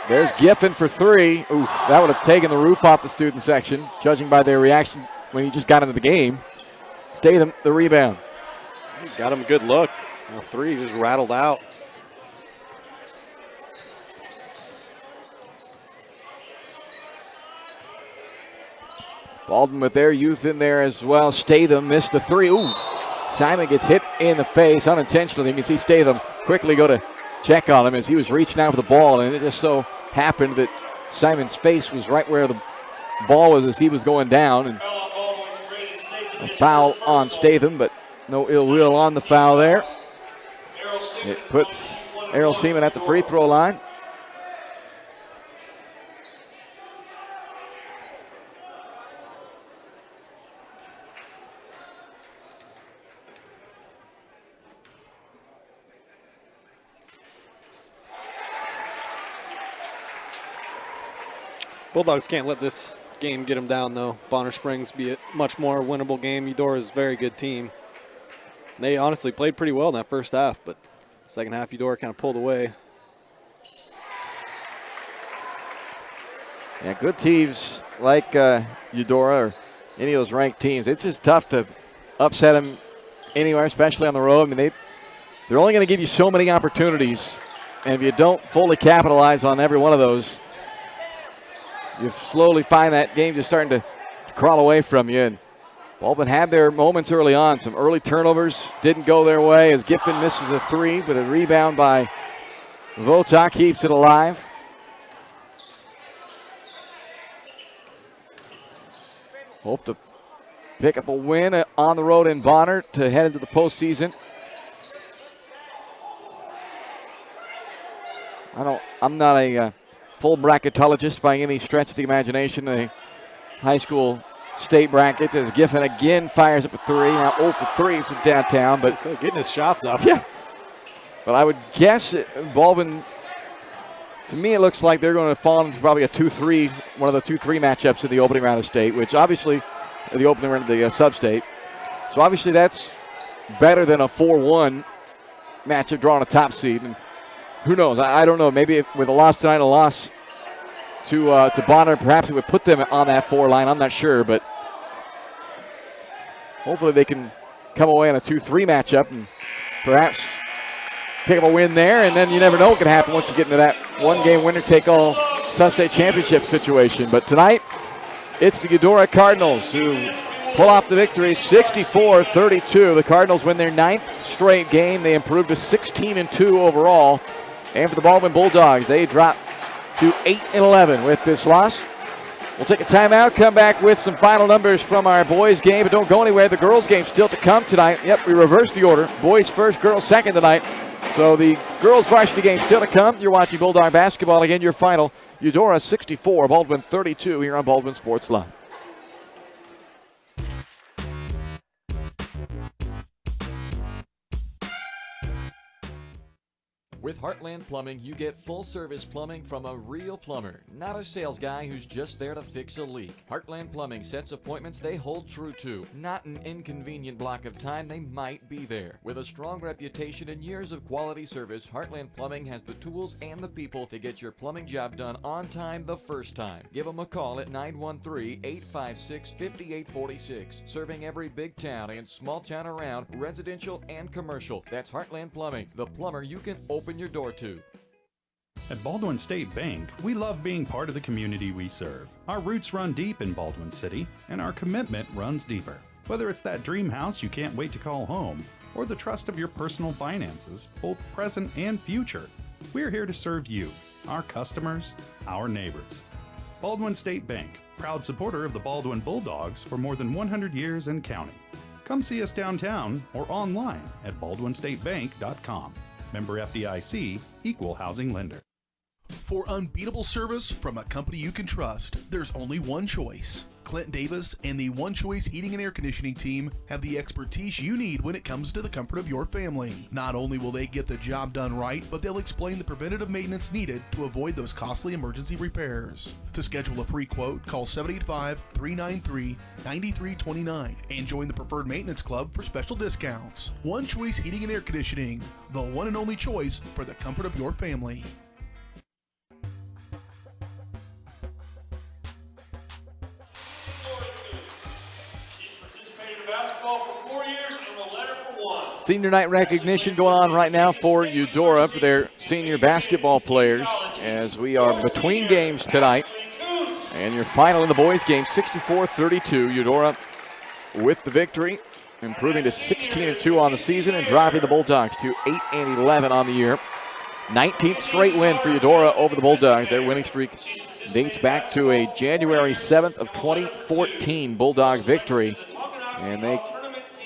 There's Giffen for 3. Ooh, that would have taken the roof off the student section, judging by their reaction when he just got into the game. Statham, the rebound. He got him a good look. 3 just rattled out. Baldwin with their youth in there as well. Statham missed the 3. Ooh, Simon gets hit in the face unintentionally. You can see Statham quickly go to check on him as he was reaching out for the ball, and it just so happened that Simon's face was right where the ball was as he was going down. And a foul on Statham, but no ill will on the foul there. It puts Errol Seaman at the free throw line. Bulldogs can't let this game get them down, though. Bonner Springs be a much more winnable game. Eudora is a very good team. They honestly played pretty well in that first half, but second half Eudora kind of pulled away. Yeah, good teams like Eudora or any of those ranked teams, it's just tough to upset them anywhere, especially on the road. I mean, they're only going to give you so many opportunities, and if you don't fully capitalize on every one of those, you slowly find that game just starting to crawl away from you. And Baldwin had their moments early on. Some early turnovers didn't go their way as Giffen misses a 3, but a rebound by Votak keeps it alive. Hope to pick up a win on the road in Bonner to head into the postseason. I'm not a full bracketologist by any stretch of the imagination. The high school state brackets as Giffen again fires up a 3. Now 0 for 3 from downtown, but so getting his shots up. Yeah. But I would guess Baldwin, to me, it looks like they're going to fall into probably a 2-3, one of the 2-3 matchups in the opening round of state, which obviously, the opening round of the sub-state. So obviously that's better than a 4-1 matchup drawing a top seed. And who knows? I don't know. Maybe with a loss tonight, a loss to Bonner, perhaps it would put them on that 4 line. I'm not sure, but hopefully they can come away on a 2-3 matchup and perhaps pick up a win there. And then you never know what can happen once you get into that one-game winner-take-all sub-state championship situation. But tonight, it's the Eudora Cardinals who pull off the victory, 64-32. The Cardinals win their 9th straight game. They improved to 16-2 overall. And for the Baldwin Bulldogs, they drop to 8-11 with this loss. We'll take a timeout, come back with some final numbers from our boys game, but don't go anywhere. The girls game still to come tonight. Yep, we reversed the order. Boys first, girls second tonight. So the girls varsity game still to come. You're watching Bulldog basketball. Again, your final, Eudora 64, Baldwin 32 here on Baldwin Sports Live. With Heartland Plumbing, you get full-service plumbing from a real plumber, not a sales guy who's just there to fix a leak. Heartland Plumbing sets appointments they hold true to, not an inconvenient block of time they might be there. With a strong reputation and years of quality service, Heartland Plumbing has the tools and the people to get your plumbing job done on time the first time. Give them a call at 913-856-5846. Serving every big town and small town around, residential and commercial. That's Heartland Plumbing, the plumber you can open your door to. At Baldwin State Bank, we love being part of the community we serve. Our roots run deep in Baldwin City, and our commitment runs deeper. Whether it's that dream house you can't wait to call home, or the trust of your personal finances, both present and future, We're here to serve you, our customers, our neighbors. Baldwin State Bank, proud supporter of the Baldwin Bulldogs for more than 100 years and counting. Come see us downtown or online at baldwinstatebank.com. Member FDIC, Equal Housing Lender. For unbeatable service from a company you can trust, there's only one choice. Clint Davis and the One Choice Heating and Air Conditioning team have the expertise you need when it comes to the comfort of your family. Not only will they get the job done right, but they'll explain the preventative maintenance needed to avoid those costly emergency repairs. To schedule a free quote, call 785-393-9329 and join the Preferred Maintenance Club for special discounts. One Choice Heating and Air Conditioning, the one and only choice for the comfort of your family. Senior night recognition going on right now for Eudora, for their senior basketball players, as we are between games tonight. And your final in the boys game, 64-32. Eudora with the victory, improving to 16-2 on the season and dropping the Bulldogs to 8-11 on the year. 19th straight win for Eudora over the Bulldogs. Their winning streak dates back to a January 7th of 2014 Bulldog victory. And they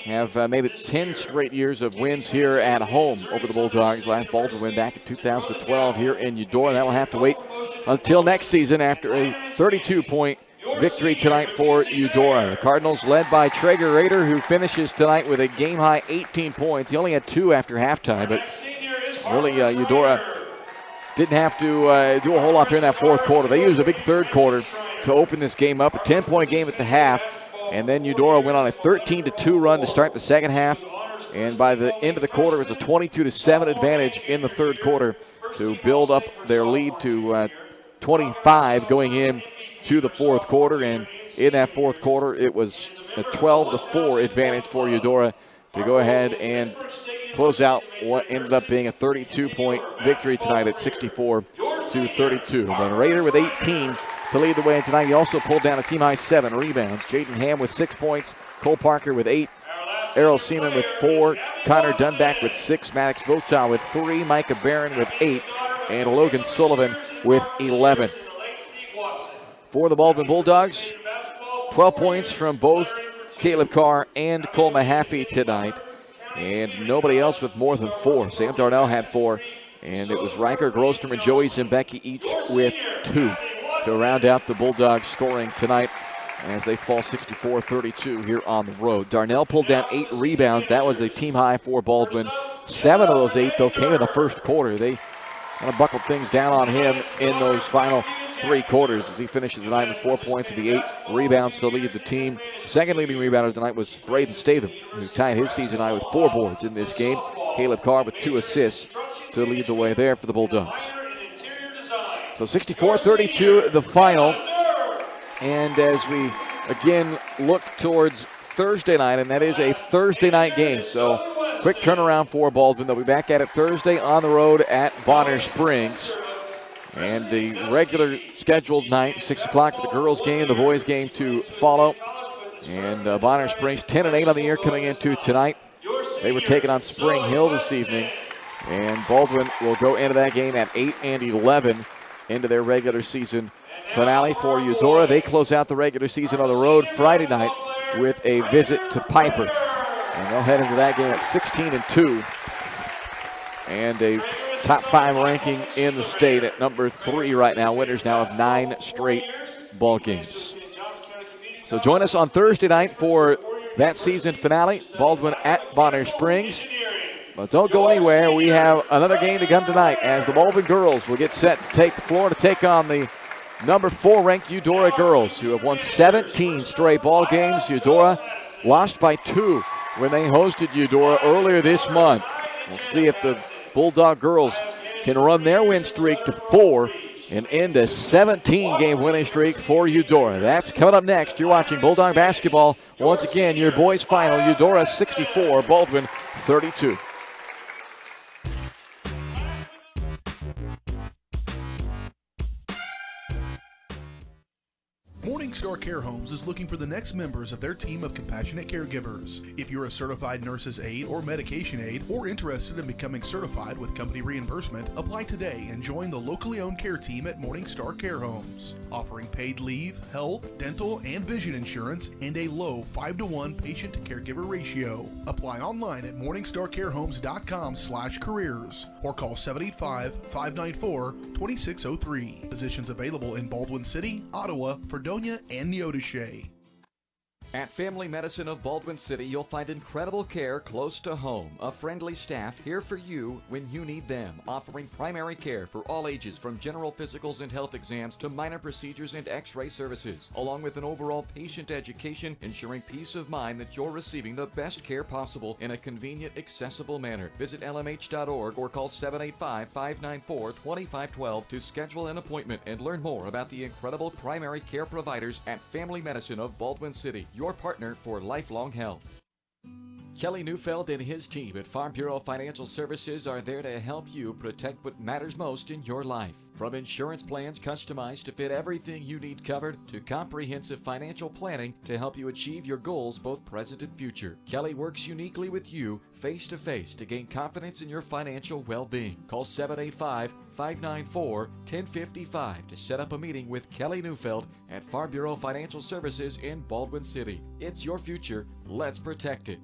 have made it 10 straight years of wins here at home over the Bulldogs. Last Baldwin win back in 2012 here in Eudora. That will have to wait until next season after a 32-point victory tonight for Eudora. The Cardinals led by Traeger Rader, who finishes tonight with a game-high 18 points. He only had 2 after halftime, but really Eudora didn't have to do a whole lot there in that fourth quarter. They used a big third quarter to open this game up, a 10-point game at the half. And then Eudora went on a 13-2 run to start the second half. And by the end of the quarter, it was a 22-7 advantage in the third quarter to build up their lead to 25 going in to the fourth quarter. And in that fourth quarter, it was a 12-4 advantage for Eudora to go ahead and close out what ended up being a 32-point victory tonight at 64-32. Then Raider with 18 to lead the way tonight. He also pulled down a team-high 7 rebounds. Jaden Ham with 6 points, Cole Parker with 8, Errol Seaman with 4, Connor Dunback with 6, Maddox Votaw with 3, Micah Barron with 8, and Logan Sullivan with 11. For the Baldwin Bulldogs, 12 points from both Caleb Carr and Cole Mahaffey tonight, and nobody else with more than 4. Sam Darnell had 4, and it was Riker Grostrom and Joey Zimbecki each with 2. To round out the Bulldogs scoring tonight as they fall 64-32 here on the road. Darnell pulled down 8 rebounds. That was a team high for Baldwin. 7 of those 8, though, came in the first quarter. They kind of buckled things down on him in those final 3 quarters as he finishes the night with 4 points of the 8 rebounds to lead the team. Second leading rebounder tonight was Braden Statham, who tied his season high with 4 boards in this game. Caleb Carr with 2 assists to lead the way there for the Bulldogs. So 64-32, the final. And as we again look towards Thursday night, and that is a Thursday night game. So quick turnaround for Baldwin. They'll be back at it Thursday on the road at Bonner Springs. And the regular scheduled night, 6 o'clock for the girls game, the boys game to follow. And Bonner Springs 10-8 on the year coming into tonight. They were taking on Spring Hill this evening. And Baldwin will go into that game at 8-11. Into their regular season finale for Eudora. They close out the regular season on the road Friday night with a visit to Piper. And they'll head into that game at 16-2. And a top 5 ranking in the state at number 3 right now. Winners now of 9 straight ball games. So join us on Thursday night for that season finale. Baldwin at Bonner Springs. But don't go anywhere. We have another game to come tonight as the Baldwin girls will get set to take the floor to take on the number 4 ranked Eudora girls, who have won 17 straight ball games. Eudora lost by 2 when they hosted Eudora earlier this month. We'll see if the Bulldog girls can run their win streak to 4 and end a 17-game winning streak for Eudora. That's coming up next. You're watching Bulldog basketball. Once again, your boys final, Eudora 64, Baldwin 32. Morningstar Care Homes is looking for the next members of their team of compassionate caregivers. If you're a certified nurse's aide or medication aide or interested in becoming certified with company reimbursement, apply today and join the locally owned care team at Morningstar Care Homes, offering paid leave, health, dental, and vision insurance and a low 5-to-1 patient to caregiver ratio. Apply online at morningstarcarehomes.com/careers or call 785-594-2603. Positions available in Baldwin City, Ottawa, Fredonia, and Neodesha. At Family Medicine of Baldwin City, you'll find incredible care close to home. A friendly staff here for you when you need them, offering primary care for all ages from general physicals and health exams to minor procedures and x-ray services, along with an overall patient education, ensuring peace of mind that you're receiving the best care possible in a convenient, accessible manner. Visit lmh.org or call 785-594-2512 to schedule an appointment and learn more about the incredible primary care providers at Family Medicine of Baldwin City, your partner for lifelong health. Kelly Neufeld and his team at Farm Bureau Financial Services are there to help you protect what matters most in your life. From insurance plans customized to fit everything you need covered to comprehensive financial planning to help you achieve your goals both present and future. Kelly works uniquely with you face-to-face to gain confidence in your financial well-being. Call 785-594-1055 to set up a meeting with Kelly Neufeld at Farm Bureau Financial Services in Baldwin City. It's your future. Let's protect it.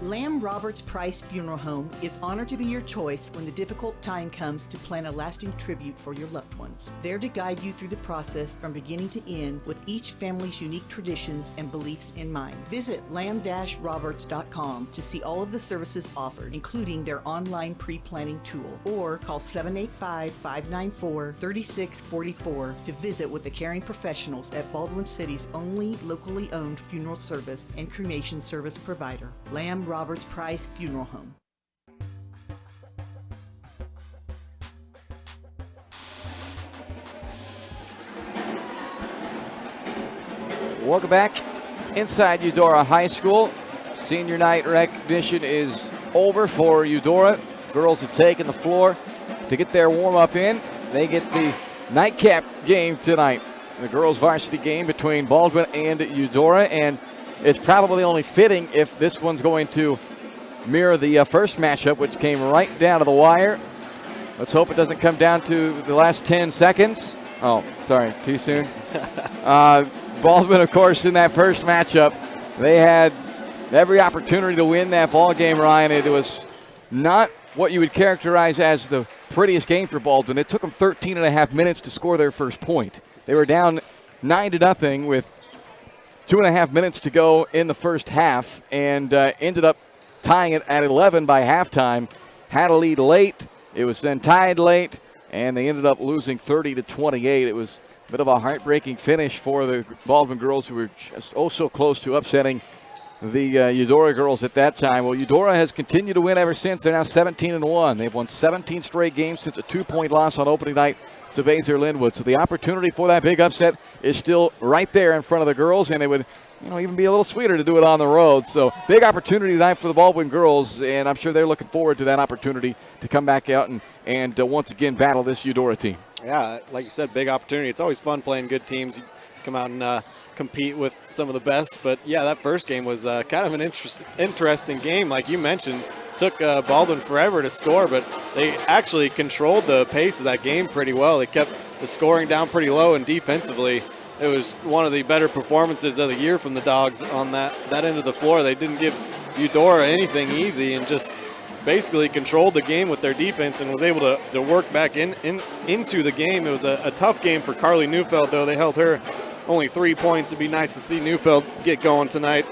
Lamb Roberts Price Funeral Home is honored to be your choice when the difficult time comes to plan a lasting tribute for your loved ones. There to guide you through the process from beginning to end with each family's unique traditions and beliefs in mind. Visit lamb-roberts.com to see all of the services offered, including their online pre-planning tool, or call 785-594-3644 to visit with the caring professionals at Baldwin City's only locally owned funeral service and cremation service provider, Lamb Roberts Price Funeral Home. Welcome back inside Eudora High School. Senior night recognition is over for Eudora. Girls have taken the floor to get their warm-up in. They get the nightcap game tonight, the girls' varsity game between Baldwin and Eudora, and it's probably only fitting if this one's going to mirror the first matchup, which came right down to the wire. Let's hope it doesn't come down to the last 10 seconds. Oh, sorry, too soon. Baldwin, of course, in that first matchup, they had every opportunity to win that ball game, Ryan. It was not what you would characterize as the prettiest game for Baldwin. It took them 13 and a half minutes to score their first point. They were down 9-0 with 2.5 minutes to go in the first half, and ended up tying it at 11 by halftime. Had a lead late. It was then tied late, and they ended up losing 30-28. It was a bit of a heartbreaking finish for the Baldwin girls, who were just so close to upsetting the Eudora girls at that time. Well, Eudora has continued to win ever since. They're now 17-1. They've won 17 straight games since a 2-point loss on opening night to Baser Linwood. So the opportunity for that big upset is still right there in front of the girls, and it would even be a little sweeter to do it on the road. So big opportunity tonight for the Baldwin girls, and I'm sure they're looking forward to that opportunity to come back out and once again battle this Eudora team. Yeah, like you said, big opportunity. It's always fun playing good teams. You come out and compete with some of the best. But, yeah, that first game was kind of an interesting game. Like you mentioned, took Baldwin forever to score, but they actually controlled the pace of that game pretty well. They kept the scoring down pretty low, and defensively it was one of the better performances of the year from the Dogs on that end of the floor. They didn't give Eudora anything easy and just basically controlled the game with their defense and was able to work back into the game. It was a tough game for Carly Neufeld, though. They held her only 3 points. It'd be nice to see Neufeld get going tonight.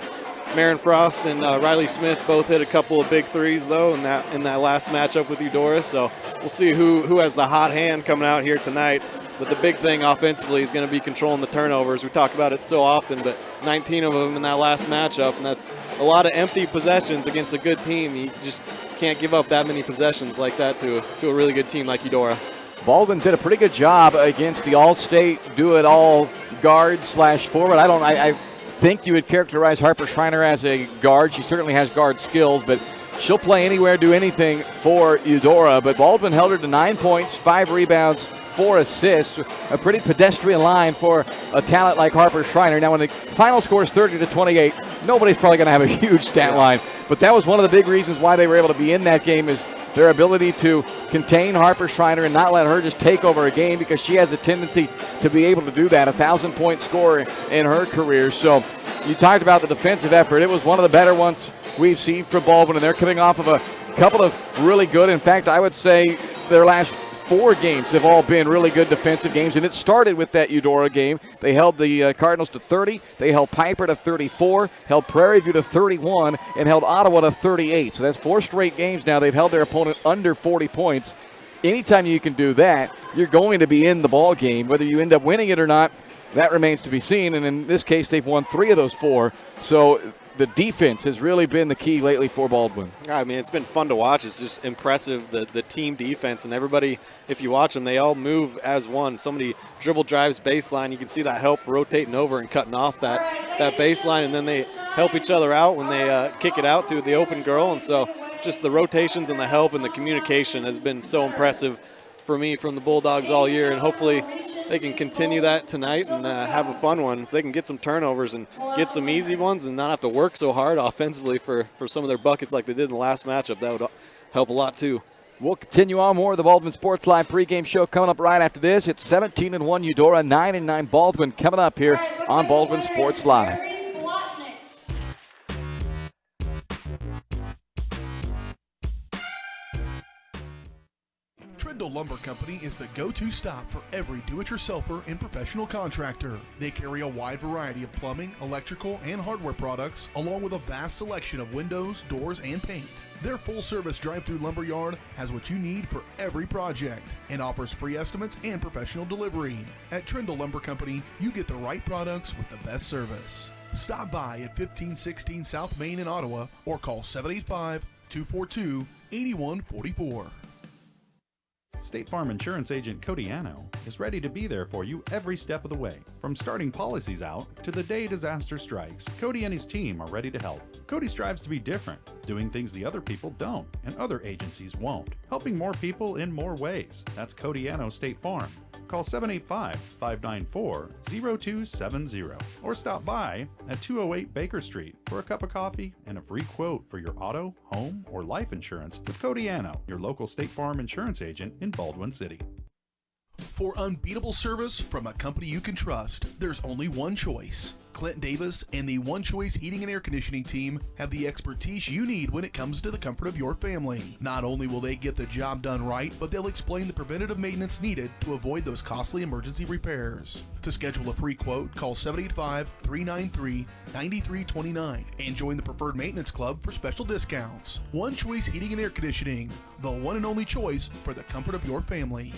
Marin Frost and Riley Smith both hit a couple of big threes, though, in that last matchup with Eudora. So we'll see who has the hot hand coming out here tonight. But the big thing offensively is going to be controlling the turnovers. We talk about it so often, but 19 of them in that last matchup, and that's a lot of empty possessions against a good team. You just can't give up that many possessions like that to a really good team like Eudora. Baldwin did a pretty good job against the all-state do-it-all guard/forward. I think you would characterize Harper Schreiner as a guard. She certainly has guard skills, but she'll play anywhere, do anything for Eudora. But Baldwin held her to 9 points, 5 rebounds, 4 assists. A pretty pedestrian line for a talent like Harper Schreiner. Now, when the final score is 30-28, nobody's probably going to have a huge stat line. But that was one of the big reasons why they were able to be in that game, is their ability to contain Harper Schreiner and not let her just take over a game, because she has a tendency to be able to do that, 1,000-point scorer in her career. So you talked about the defensive effort. It was one of the better ones we've seen from Baldwin, and they're coming off of a couple of really good, in fact, I would say their last 4 games have all been really good defensive games, and it started with that Eudora game. They held the Cardinals to 30, they held Piper to 34, held Prairie View to 31, and held Ottawa to 38. So that's 4 straight games now they've held their opponent under 40 points. Anytime you can do that, you're going to be in the ball game. Whether you end up winning it or not, that remains to be seen, and in this case, they've won 3 of those 4. So the defense has really been the key lately for Baldwin. I mean, it's been fun to watch. It's just impressive, the team defense, and everybody, if you watch them, they all move as one. Somebody dribble drives baseline. You can see that help rotating over and cutting off that baseline, and then they help each other out when they kick it out to the open girl. And so just the rotations and the help and the communication has been so impressive for me from the Bulldogs all year, and hopefully they can continue that tonight and have a fun one. If they can get some turnovers and get some easy ones and not have to work so hard offensively for some of their buckets like they did in the last matchup, that would help a lot too. We'll continue on more of the Baldwin Sports Live pregame show coming up right after this. It's 17-1 Eudora, 9-9 Baldwin coming up here on Baldwin Sports Live. Trendle Lumber Company is the go-to stop for every do-it-yourselfer and professional contractor. They carry a wide variety of plumbing, electrical, and hardware products, along with a vast selection of windows, doors, and paint. Their full-service drive-through lumber yard has what you need for every project and offers free estimates and professional delivery. At Trendle Lumber Company, you get the right products with the best service. Stop by at 1516 South Main in Ottawa or call 785-242-8144. State Farm Insurance Agent Cody Anno is ready to be there for you every step of the way. From starting policies out to the day disaster strikes, Cody and his team are ready to help. Cody strives to be different, doing things the other people don't and other agencies won't, helping more people in more ways. That's Cody Anno State Farm. Call 785-594-0270 or stop by at 208 Baker Street for a cup of coffee and a free quote for your auto, home, or life insurance with Cody Anno, your local State Farm insurance agent in Baldwin City. For unbeatable service from a company you can trust, there's only one choice. Clint Davis and the One Choice Heating and Air Conditioning team have the expertise you need when it comes to the comfort of your family. Not only will they get the job done right, but they'll explain the preventative maintenance needed to avoid those costly emergency repairs. To schedule a free quote, call 785-393-9329 and join the Preferred Maintenance Club for special discounts. One Choice Heating and Air Conditioning, the one and only choice for the comfort of your family.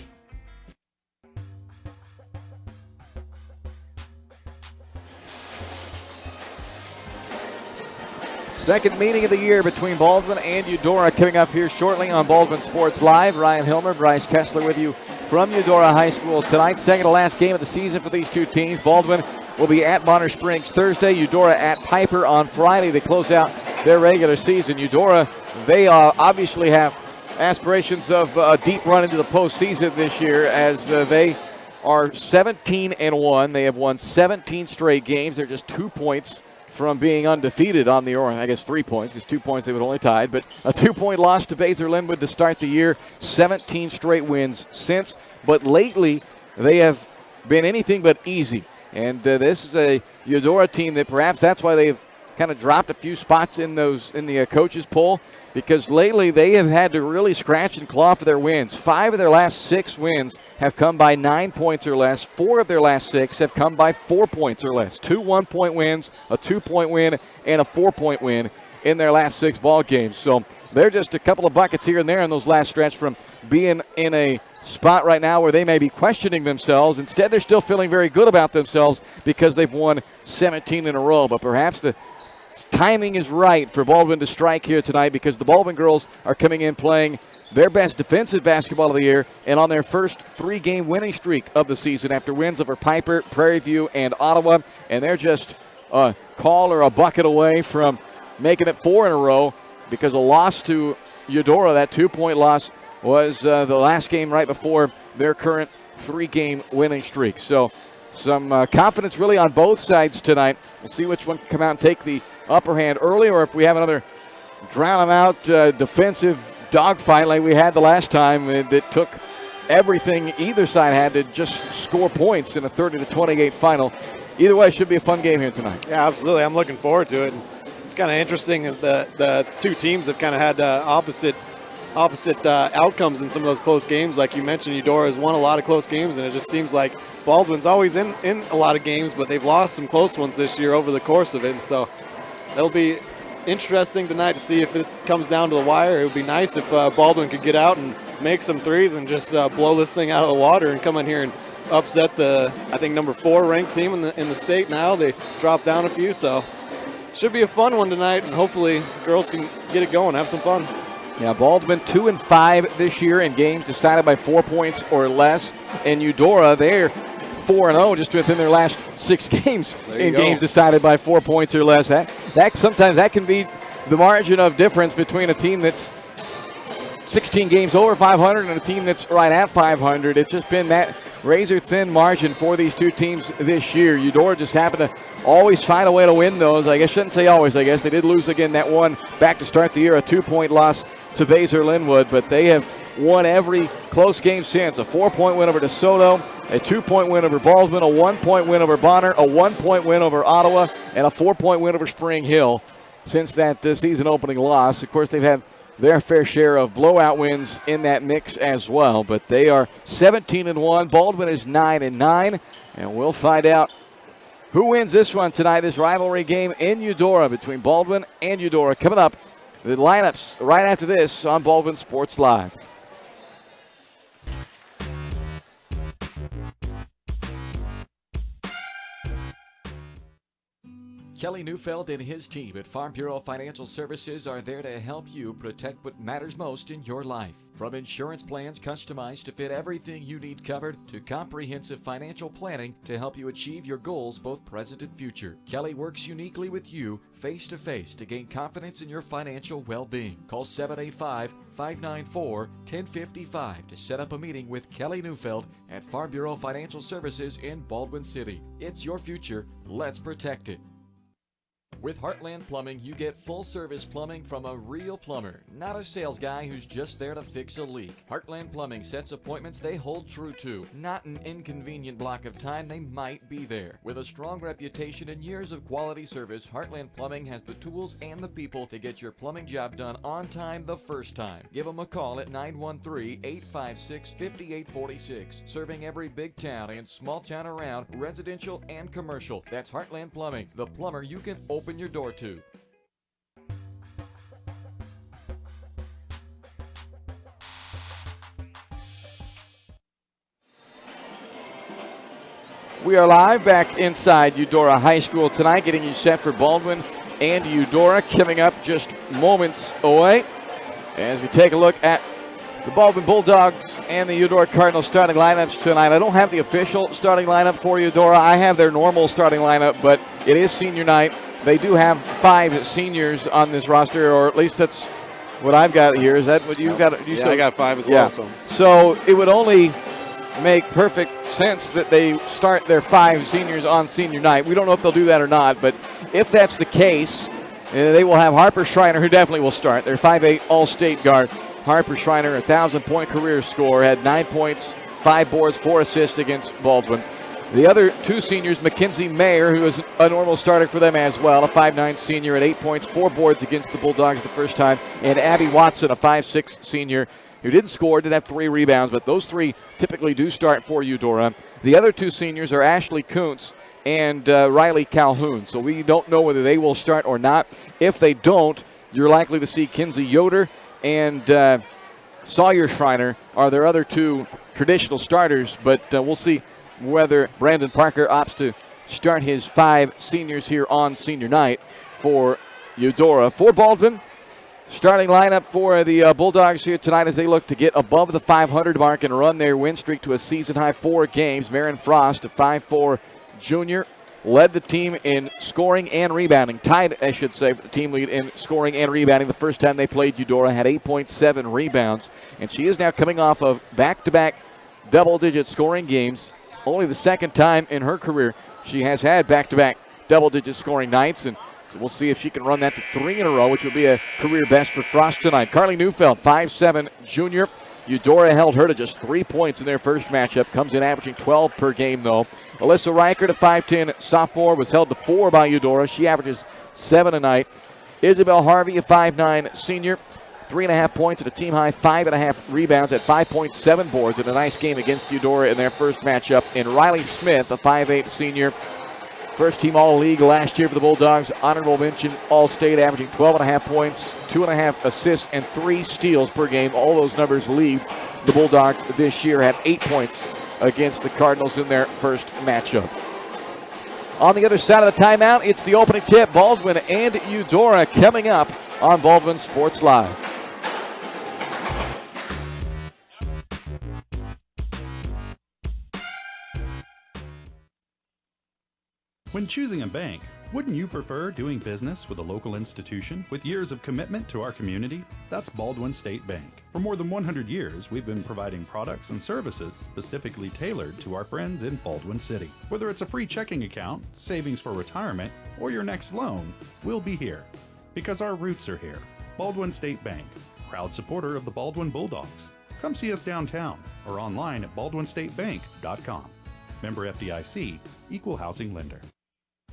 Second meeting of the year between Baldwin and Eudora coming up here shortly on Baldwin Sports Live. Ryan Hilmer, Bryce Kessler with you from Eudora High School tonight. Second to last game of the season for these two teams. Baldwin will be at Bonner Springs Thursday. Eudora at Piper on Friday to close out their regular season. Eudora, they obviously have aspirations of a deep run into the postseason this year, as they are 17-1. They have won 17 straight games. They're just 2 points from being undefeated on the Orange. I guess 3 points, because 2 points they would only tied, but a 2-point loss to Basler Linwood to start the year. 17 straight wins since, but lately they have been anything but easy. And this is a Eudora team that perhaps that's why they've kind of dropped a few spots in the coaches poll, because lately they have had to really scratch and claw for their wins. 5 of their last 6 wins have come by 9 points or less. 4 of their last 6 have come by 4 points or less. 2 1-point wins, a 2-point win, and a 4-point win in their last 6 ball games. So they're just a couple of buckets here and there in those last stretch from being in a spot right now where they may be questioning themselves. Instead, they're still feeling very good about themselves because they've won 17 in a row. But perhaps the timing is right for Baldwin to strike here tonight, because the Baldwin girls are coming in playing their best defensive basketball of the year and on their first 3-game winning streak of the season after wins over Piper, Prairie View, and Ottawa. And they're just a call or a bucket away from making it 4 in a row, because a loss to Eudora, that 2-point loss, was the last game right before their current 3-game winning streak. So some confidence really on both sides tonight. We'll see which one can come out and take the upper hand early, or if we have another drown-them-out defensive dogfight like we had the last time that took everything either side had to just score points in a 30-28 final. Either way, it should be a fun game here tonight. Yeah, absolutely. I'm looking forward to it. It's kind of interesting that the two teams have kind of had opposite outcomes in some of those close games. Like you mentioned, Eudora has won a lot of close games, and it just seems like Baldwin's always in a lot of games, but they've lost some close ones this year over the course of it. And so it'll be interesting tonight to see if this comes down to the wire. It would be nice if Baldwin could get out and make some threes and just blow this thing out of the water and come in here and upset the, I think, number 4 ranked team in the state now. They dropped down a few, so it should be a fun one tonight, and hopefully girls can get it going, have some fun. Yeah, Baldwin 2-5 this year in games decided by 4 points or less, and Eudora, they're 4-0 just within their last 6 games in games decided by 4 points or less. That sometimes that can be the margin of difference between a team that's 16 games over 500 and a team that's right at 500. It's just been that razor-thin margin for these two teams this year. Eudora just happened to always find a way to win those. I guess shouldn't say always. I guess they did lose again that one back to start the year, a 2-point loss to Basel Linwood, but they have won every close game since. A 4-point win over DeSoto, a 2-point win over Baldwin, a 1-point win over Bonner, a 1-point win over Ottawa, and a 4-point win over Spring Hill since that season opening loss. Of course, they've had their fair share of blowout wins in that mix as well, but they are 17-1. Baldwin is 9-9, and we'll find out who wins this one tonight, this rivalry game in Eudora between Baldwin and Eudora. Coming up, the lineups right after this on Baldwin Sports Live. Kelly Neufeld and his team at Farm Bureau Financial Services are there to help you protect what matters most in your life. From insurance plans customized to fit everything you need covered to comprehensive financial planning to help you achieve your goals both present and future. Kelly works uniquely with you face-to-face to gain confidence in your financial well-being. Call 785-594-1055 to set up a meeting with Kelly Neufeld at Farm Bureau Financial Services in Baldwin City. It's your future. Let's protect it. With Heartland Plumbing, you get full-service plumbing from a real plumber, not a sales guy who's just there to fix a leak. Heartland Plumbing sets appointments they hold true to, not an inconvenient block of time they might be there. With a strong reputation and years of quality service, Heartland Plumbing has the tools and the people to get your plumbing job done on time the first time. Give them a call at 913-856-5846, serving every big town and small town around, residential and commercial. That's Heartland Plumbing, the plumber you can open your door to. We are live back inside Eudora High School tonight, getting you set for Baldwin and Eudora coming up just moments away. As we take a look at the Baldwin Bulldogs and the Eudora Cardinals starting lineups tonight. I don't have the official starting lineup for Eudora. I have their normal starting lineup, but it is senior night. They do have 5 seniors on this roster, or at least that's what I've got here. Is that what you've got? I got 5 as well. So it would only make perfect sense that they start their 5 seniors on senior night. We don't know if they'll do that or not, but if that's the case, they will have Harper Schreiner, who definitely will start. Their 5'8" All-State guard. Harper Schreiner, 1,000-point career score, had 9 points, 5 boards, 4 assists against Baldwin. The other 2 seniors, Mackenzie Mayer, who is a normal starter for them as well, a 5'9" senior at 8 points, 4 boards against the Bulldogs the first time, and Abby Watson, a 5'6" senior, who didn't score, did have 3 rebounds, but those 3 typically do start for Eudora. The other 2 seniors are Ashley Kuntz and Riley Calhoun, so we don't know whether they will start or not. If they don't, you're likely to see Kinsey Yoder and Sawyer Schreiner are their other 2 traditional starters, but we'll see whether Brandon Parker opts to start his 5 seniors here on senior night for Eudora. For Baldwin, starting lineup for the Bulldogs here tonight as they look to get above the 500 mark and run their win streak to a season-high 4 games. Marin Frost, a 5'4" junior, led the team in scoring and rebounding. Tied, I should say, the team lead in scoring and rebounding the first time they played Eudora, had 8.7 rebounds. And she is now coming off of back-to-back double-digit scoring games. Only the second time in her career she has had back-to-back double-digit scoring nights, and so we'll see if she can run that to 3 in a row, which would be a career best for Frost tonight. Carly Neufeld, 5'7" junior. Eudora held her to just 3 points in their first matchup. Comes in averaging 12 per game, though. Alyssa Reichert, a 5'10" sophomore, was held to 4 by Eudora. She averages 7 a night. Isabel Harvey, a 5'9" senior. 3.5 points at a team-high 5.5 rebounds at 5.7 boards in a nice game against Eudora in their first matchup. And Riley Smith, a 5'8" senior. First team All-League last year for the Bulldogs. Honorable mention All-State, averaging 12.5 points, 2.5 assists, and 3 steals per game. All those numbers lead the Bulldogs this year. Had 8 points against the Cardinals in their first matchup. On the other side of the timeout, it's the opening tip. Baldwin and Eudora coming up on Baldwin Sports Live. When choosing a bank, wouldn't you prefer doing business with a local institution with years of commitment to our community? That's Baldwin State Bank. For more than 100 years, we've been providing products and services specifically tailored to our friends in Baldwin City. Whether it's a free checking account, savings for retirement, or your next loan, we'll be here. Because our roots are here. Baldwin State Bank, proud supporter of the Baldwin Bulldogs. Come see us downtown or online at baldwinstatebank.com. Member FDIC, Equal Housing Lender.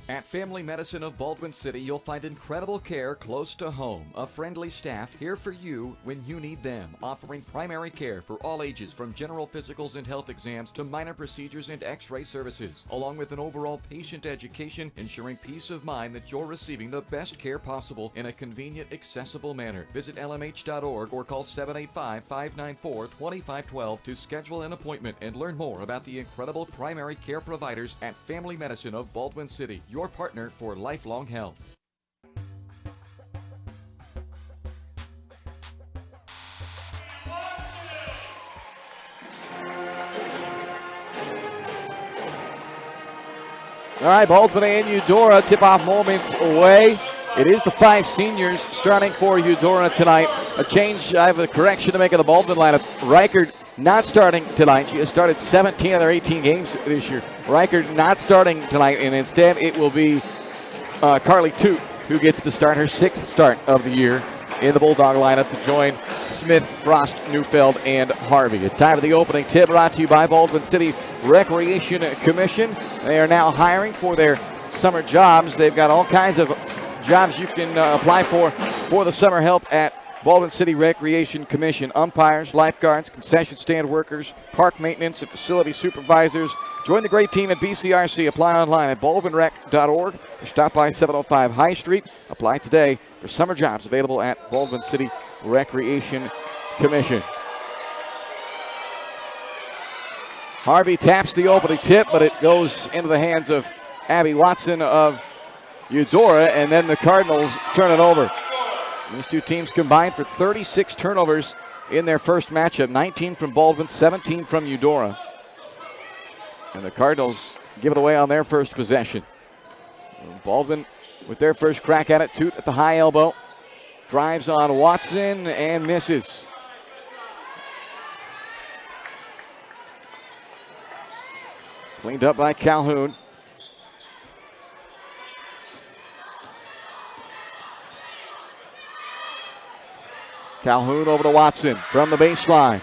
At Family Medicine of Baldwin City, you'll find incredible care close to home. A friendly staff here for you when you need them, offering primary care for all ages, from general physicals and health exams to minor procedures and x-ray services, along with an overall patient education, ensuring peace of mind that you're receiving the best care possible in a convenient, accessible manner. Visit lmh.org or call 785-594-2512 to schedule an appointment and learn more about the incredible primary care providers at Family Medicine of Baldwin City, your partner for lifelong health. All right, Baldwin and Eudora, tip-off moments away. It is the 5 seniors starting for Eudora tonight. A change, I have a correction to make of the Baldwin lineup. Reichert not starting tonight. She has started 17 of their 18 games this year. Reichert not starting tonight, and instead it will be Carly Toot who gets to start, her 6th start of the year in the Bulldog lineup to join Smith, Frost, Neufeld, and Harvey. It's time for the opening tip, brought to you by Baldwin City Recreation Commission. They are now hiring for their summer jobs. They've got all kinds of jobs you can apply for the summer help at Baldwin City Recreation Commission. Umpires, lifeguards, concession stand workers, park maintenance, and facility supervisors. Join the great team at BCRC. Apply online at baldwinrec.org or stop by 705 High Street. Apply today for summer jobs available at Baldwin City Recreation Commission. Harvey taps the opening tip, but it goes into the hands of Abby Watson of Eudora, and then the Cardinals turn it over. These two teams combined for 36 turnovers in their first matchup, 19 from Baldwin, 17 from Eudora. And the Cardinals give it away on their first possession. Baldwin with their first crack at it. Toot at the high elbow. Drives on Watson and misses. Cleaned up by Calhoun. Calhoun over to Watson from the baseline.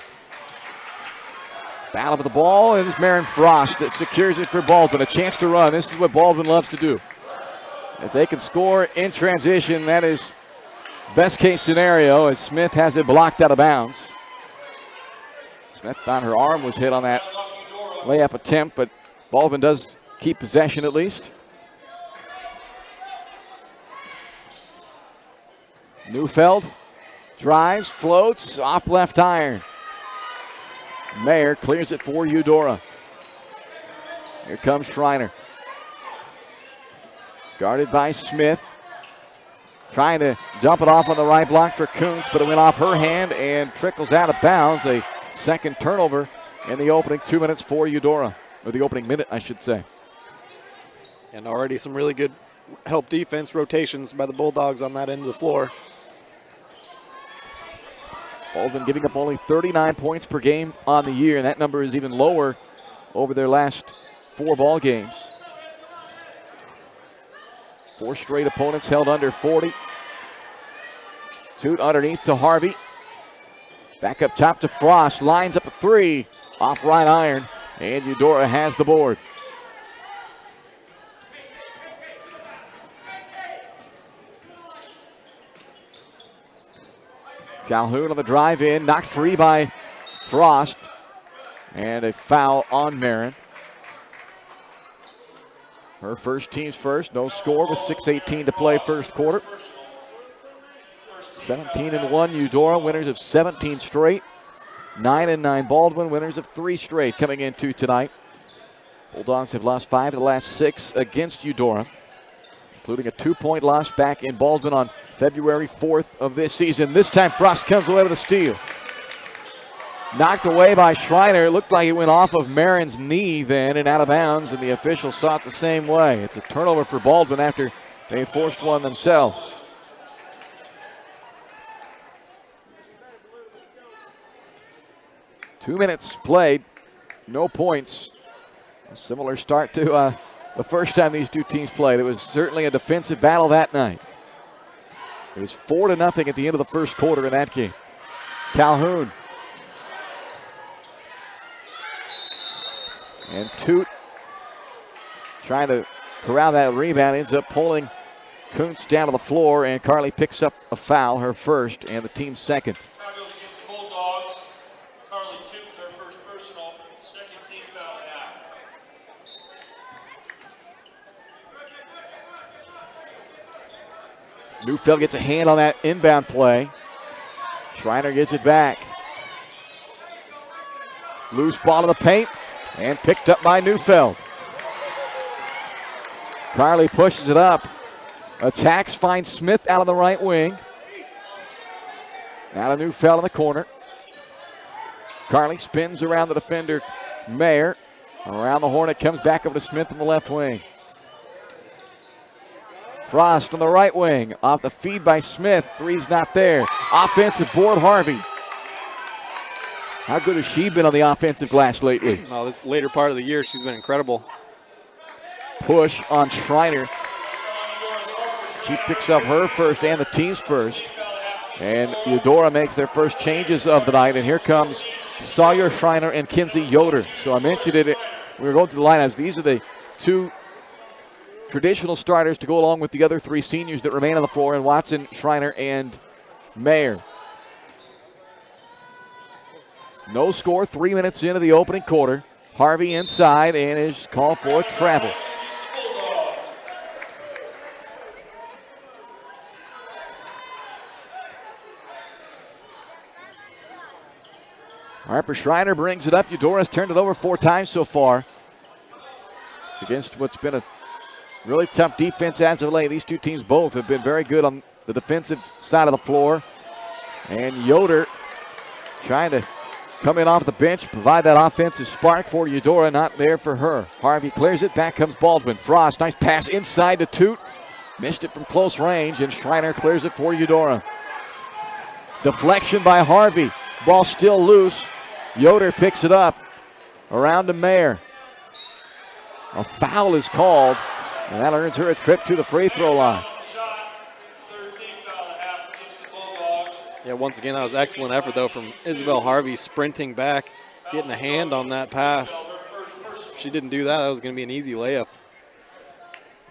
Battle for the ball, and it's Marin Frost that secures it for Baldwin. A chance to run. This is what Baldwin loves to do. If they can score in transition, that is best case scenario, as Smith has it blocked out of bounds. Smith thought her arm was hit on that layup attempt, but Baldwin does keep possession at least. Neufeld drives, floats, off left iron. Mayer clears it for Eudora. Here comes Schreiner. Guarded by Smith. Trying to dump it off on the right block for Kuntz, but it went off her hand and trickles out of bounds. A second turnover in the opening 2 minutes for Eudora. Or the opening minute, I should say. And already some really good help defense rotations by the Bulldogs on that end of the floor. Baldwin giving up only 39 points per game on the year, and that number is even lower over their last 4 ball games. 4 straight opponents held under 40. Toot underneath to Harvey. Back up top to Frost. Lines up a 3 off right iron, and Eudora has the board. Calhoun on the drive in, knocked free by Frost, and a foul on Marin. Her first, team's first, no score with 6:18 to play first quarter. 17-1 Eudora, winners of 17 straight. 9-9 Baldwin, winners of 3 straight coming into tonight. Bulldogs have lost 5 of the last 6 against Eudora, including a 2-point loss back in Baldwin on February 4th of this season. This time Frost comes away with a steal. Knocked away by Schreiner. It looked like it went off of Marin's knee then and out of bounds, and the officials saw it the same way. It's a turnover for Baldwin after they forced one themselves. Two minutes played, no points. A similar start to the first time these two teams played. It was certainly a defensive battle that night. It was 4-0 at the end of the first quarter in that game. Calhoun. And Toot trying to corral that rebound, ends up pulling Kuntz down to the floor, and Carly picks up a foul, her first, and the team's second. Foul goes against the Bulldogs. Carly Toot, their first personal, second team foul now. Neufeld gets a hand on that inbound play. Schreiner gets it back. Loose ball to the paint, and picked up by Neufeld. Carly pushes it up. Attacks, finds Smith out of the right wing. Now to Neufeld in the corner. Carly spins around the defender, Mayer. Around the horn, it comes back over to Smith in the left wing. Frost on the right wing. Off the feed by Smith. Three's not there. Offensive board, Harvey. How good has she been on the offensive glass lately? Oh, this later part of the year, she's been incredible. Push on Schreiner. She picks up her first and the team's first. And Eudora makes their first changes of the night. And here comes Sawyer Schreiner and Kinsey Yoder. So I mentioned it. We were going through the lineups. These are the 2 traditional starters to go along with the other 3 seniors that remain on the floor, and Watson, Schreiner, and Mayer. No score, 3 minutes into the opening quarter. Harvey inside and is called for a travel. Harper Schreiner brings it up. Eudora's turned it over 4 times so far against what's been a really tough defense as of late. These two teams both have been very good on the defensive side of the floor. And Yoder trying to come in off the bench, provide that offensive spark for Eudora. Not there for her. Harvey clears it. Back comes Baldwin. Frost, nice pass inside to Toot. Missed it from close range, and Schreiner clears it for Eudora. Deflection by Harvey. Ball still loose. Yoder picks it up. Around to Mayer. A foul is called, and that earns her a trip to the free throw line. Yeah, once again, that was excellent effort, though, from Isabel Harvey sprinting back, getting a hand on that pass. If she didn't do that, that was going to be an easy layup.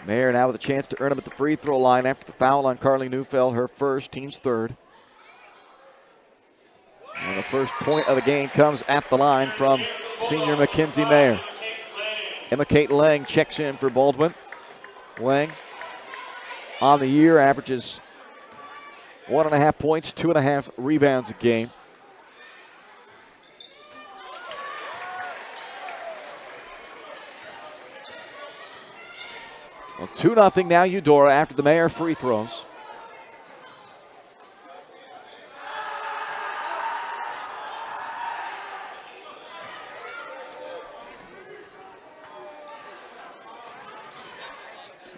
Mayer now with a chance to earn him at the free throw line after the foul on Carly Neufeld, her first, team's third. And the first point of the game comes at the line from senior Mackenzie Mayer. Emma Kate Lang checks in for Baldwin. Lang on the year averages 1.5 points, 2.5 rebounds a game. Well, 2-0 now Eudora after the Mayer free throws.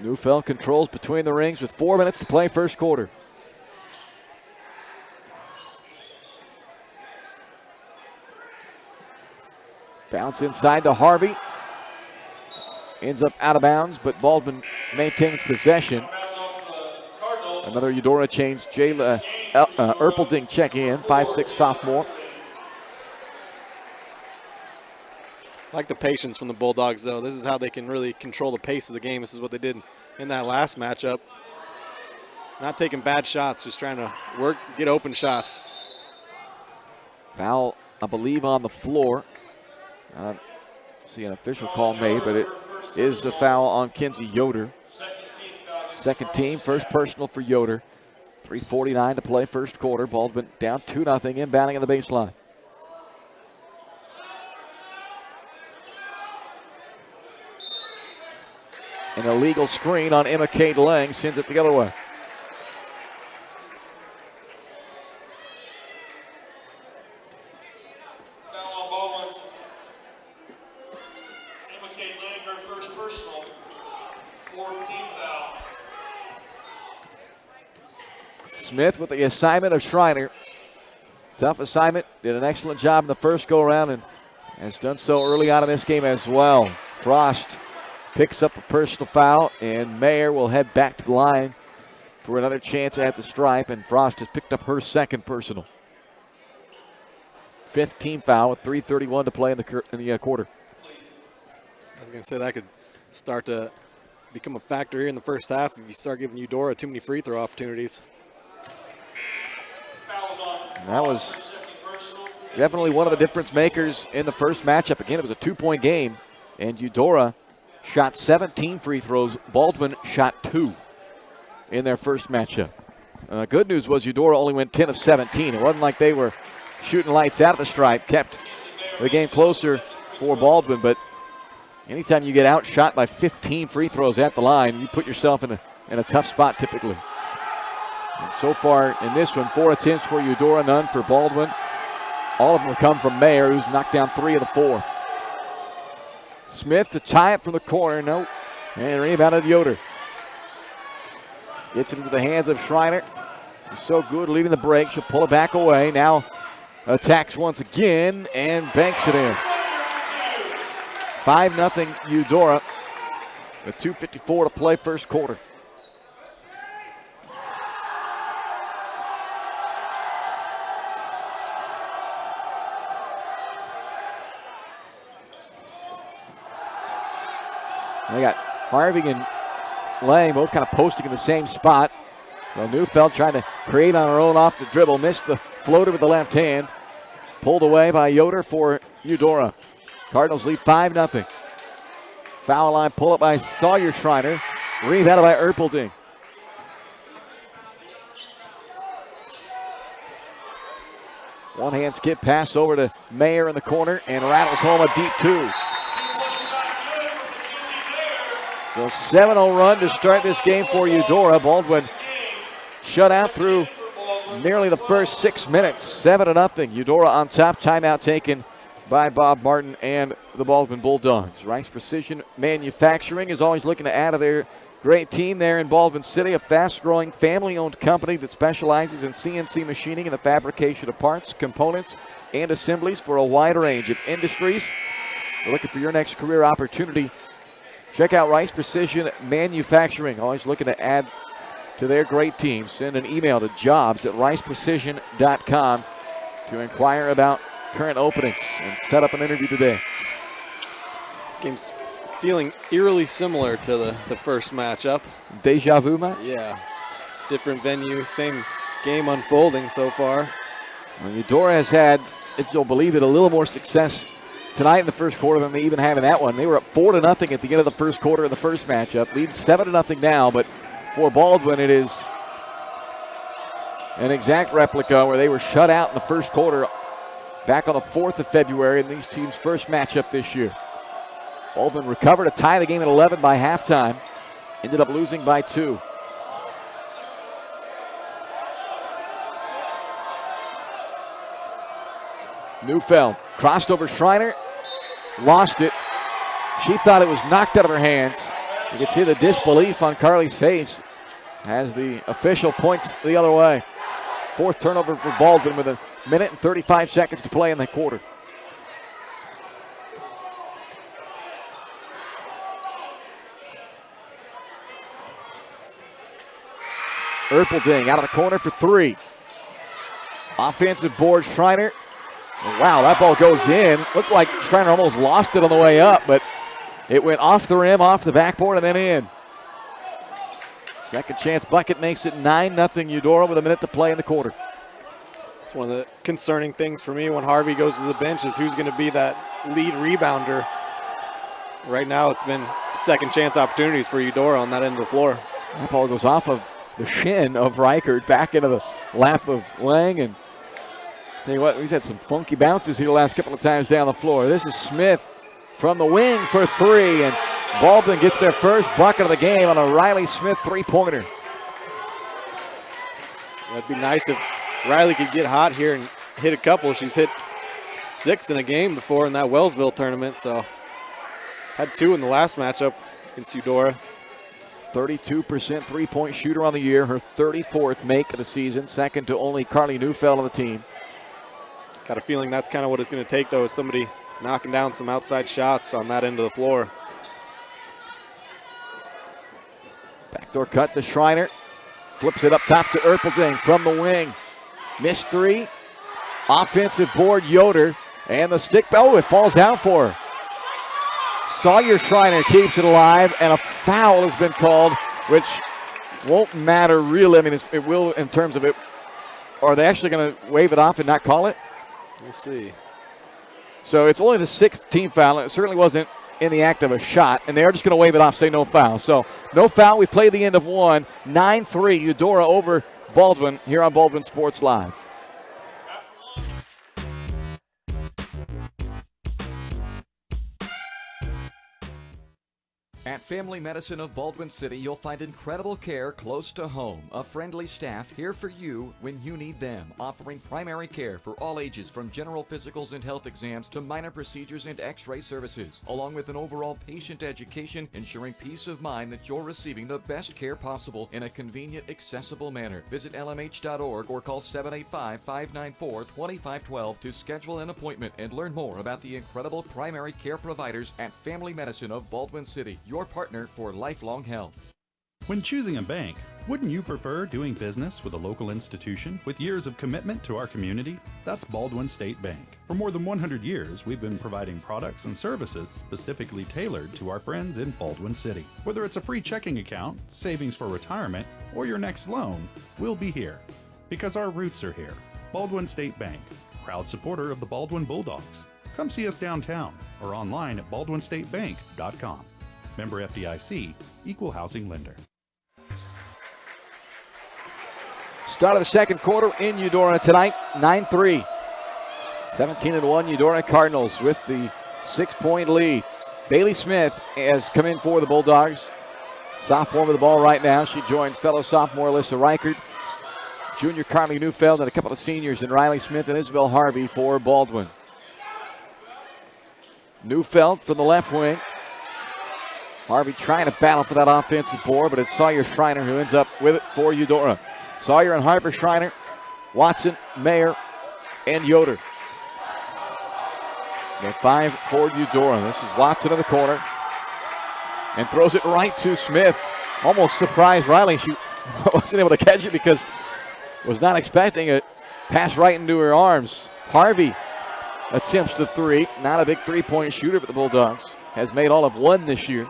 Neufeld controls between the rings with 4 minutes to play first quarter. Bounce inside to Harvey. Ends up out of bounds, but Baldwin maintains possession. Another Eudora change. Erpelding checking in, 5'6" sophomore. Like the patience from the Bulldogs, though. This is how they can really control the pace of the game. This is what they did in that last matchup. Not taking bad shots, just trying to work, get open shots. Foul, I believe, on the floor. I don't see an official call made, but it is a foul on Kinsey Yoder. Second team, first personal for Yoder. 3:49 to play, first quarter. Baldwin down 2-0, inbounding on the baseline. An illegal screen on Emma Cade Lang sends it the other way. Foul on Baldwin's. Emma Cade Lang, her first personal. 4th team foul. Smith with the assignment of Schreiner. Tough assignment, did an excellent job in the first go-around and has done so early on in this game as well. Frost picks up a personal foul, and Mayer will head back to the line for another chance at the stripe, and Frost has picked up her second personal. 5th team foul with 3:31 to play in the quarter. I was going to say that could start to become a factor here in the first half if you start giving Eudora too many free throw opportunities. That was definitely one of the difference makers in the first matchup. Again, it was a 2-point game, and Eudora shot 17 free throws. Baldwin shot 2 in their first matchup. Good news was Eudora only went 10 of 17. It wasn't like they were shooting lights out of the stripe, kept the game closer for Baldwin, but anytime you get outshot by 15 free throws at the line, you put yourself in a tough spot typically. And so far in this one, 4 attempts for Eudora, none for Baldwin. All of them have come from Mayer, who's knocked down 3 of the 4. Smith to tie it from the corner, nope. And rebounded Yoder. Gets it into the hands of Schreiner. He's so good leading the break. She'll pull it back away. Now attacks once again and banks it in. 5-0 Eudora with 2:54 to play first quarter. They got Harvey and Lang both kind of posting in the same spot. Well, Neufeld trying to create on her own off the dribble. Missed the floater with the left hand. Pulled away by Yoder for Eudora. Cardinals lead 5-0. Foul line pull up by Sawyer Schreiner. Rebounded by Erpelding. One hand skip pass over to Mayer in the corner and rattles home a deep 2. So 7-0 run to start this game for Eudora. Baldwin shut out through nearly the first 6 minutes. 7-0. Eudora on top. Timeout taken by Bob Martin and the Baldwin Bulldogs. Rice Precision Manufacturing is always looking to add to their great team there in Baldwin City, a fast-growing family-owned company that specializes in CNC machining and the fabrication of parts, components, and assemblies for a wide range of industries. We're looking for your next career opportunity. Check out Rice Precision Manufacturing, always looking to add to their great team. Send an email to jobs@riceprecision.com to inquire about current openings and set up an interview today. This game's feeling eerily similar to the first matchup. Deja vu, Matt? Yeah. Different venue, same game unfolding so far. Well, Eudora has had, if you'll believe it, a little more success tonight in the first quarter than they even have in that one. They were up 4-0 at the end of the first quarter of the first matchup. Lead 7-0 now, but for Baldwin it is an exact replica where they were shut out in the first quarter back on the 4th of February in these teams' first matchup this year. Baldwin recovered to tie the game at 11 by halftime. Ended up losing by 2. Neufeld crossed over Schreiner, lost it. She thought it was knocked out of her hands. You can see the disbelief on Carly's face as the official points the other way. 4th turnover for Baldwin with 1 minute and 35 seconds to play in the quarter. Erpelding out of the corner for three. Offensive board, Schreiner. Wow, that ball goes in. Looked like Schreiner almost lost it on the way up, but it went off the rim, off the backboard, and then in. Second chance bucket makes it 9-0 Eudora with a minute to play in the quarter. It's one of the concerning things for me when Harvey goes to the bench is who's going to be that lead rebounder. Right now it's been second chance opportunities for Eudora on that end of the floor. That ball goes off of the shin of Reichert back into the lap of Lang. And tell you what, he's had some funky bounces here the last couple of times down the floor. This is Smith from the wing for three, and Baldwin gets their first bucket of the game on a Riley Smith three-pointer. That'd be nice if Riley could get hot here and hit a couple. She's hit 6 in a game before in that Wellsville tournament, so had 2 in the last matchup against Eudora. 32% three-point shooter on the year, her 34th make of the season, second to only Carly Neufeld on the team. Got a feeling that's kind of what it's going to take, though, is somebody knocking down some outside shots on that end of the floor. Backdoor cut to Schreiner. Flips it up top to Erpelding from the wing. Missed three. Offensive board, Yoder. And the stick, oh, it falls out for her. Sawyer Schreiner keeps it alive, and a foul has been called, which won't matter really. I mean, it will in terms of it. Are they actually going to wave it off and not call it? We'll see. So it's only the 6th team foul. It certainly wasn't in the act of a shot, and they're just going to wave it off, say no foul. So no foul. We played the end of one. 9-3, Eudora over Baldwin here on Baldwin Sports Live. At Family Medicine of Baldwin City, you'll find incredible care close to home. A friendly staff here for you when you need them, offering primary care for all ages from general physicals and health exams to minor procedures and x-ray services, along with an overall patient education, ensuring peace of mind that you're receiving the best care possible in a convenient, accessible manner. Visit lmh.org or call 785-594-2512 to schedule an appointment and learn more about the incredible primary care providers at Family Medicine of Baldwin City, your partner for lifelong health. When choosing a bank, wouldn't you prefer doing business with a local institution with years of commitment to our community? That's Baldwin State Bank. For more than 100 years, we've been providing products and services specifically tailored to our friends in Baldwin City. Whether it's a free checking account, savings for retirement, or your next loan, we'll be here. Because our roots are here. Baldwin State Bank, proud supporter of the Baldwin Bulldogs. Come see us downtown or online at baldwinstatebank.com. Member FDIC, Equal Housing Lender. Start of the second quarter in Eudora tonight, 9-3. 17-1 Eudora Cardinals with the 6-point lead. Bailey Smith has come in for the Bulldogs. Sophomore with the ball right now. She joins fellow sophomore Alyssa Reichert, junior Carly Neufeld, and a couple of seniors in Riley Smith and Isabel Harvey for Baldwin. Neufeld from the left wing. Harvey trying to battle for that offensive board, but it's Sawyer Schreiner who ends up with it for Eudora. Sawyer and Harper, Schreiner, Watson, Mayer, and Yoder. The 5 for Eudora. This is Watson in the corner and throws it right to Smith. Almost surprised Riley. She wasn't able to catch it because was not expecting it. Pass right into her arms. Harvey attempts the three. Not a big three-point shooter, but the Bulldogs has made all of one this year.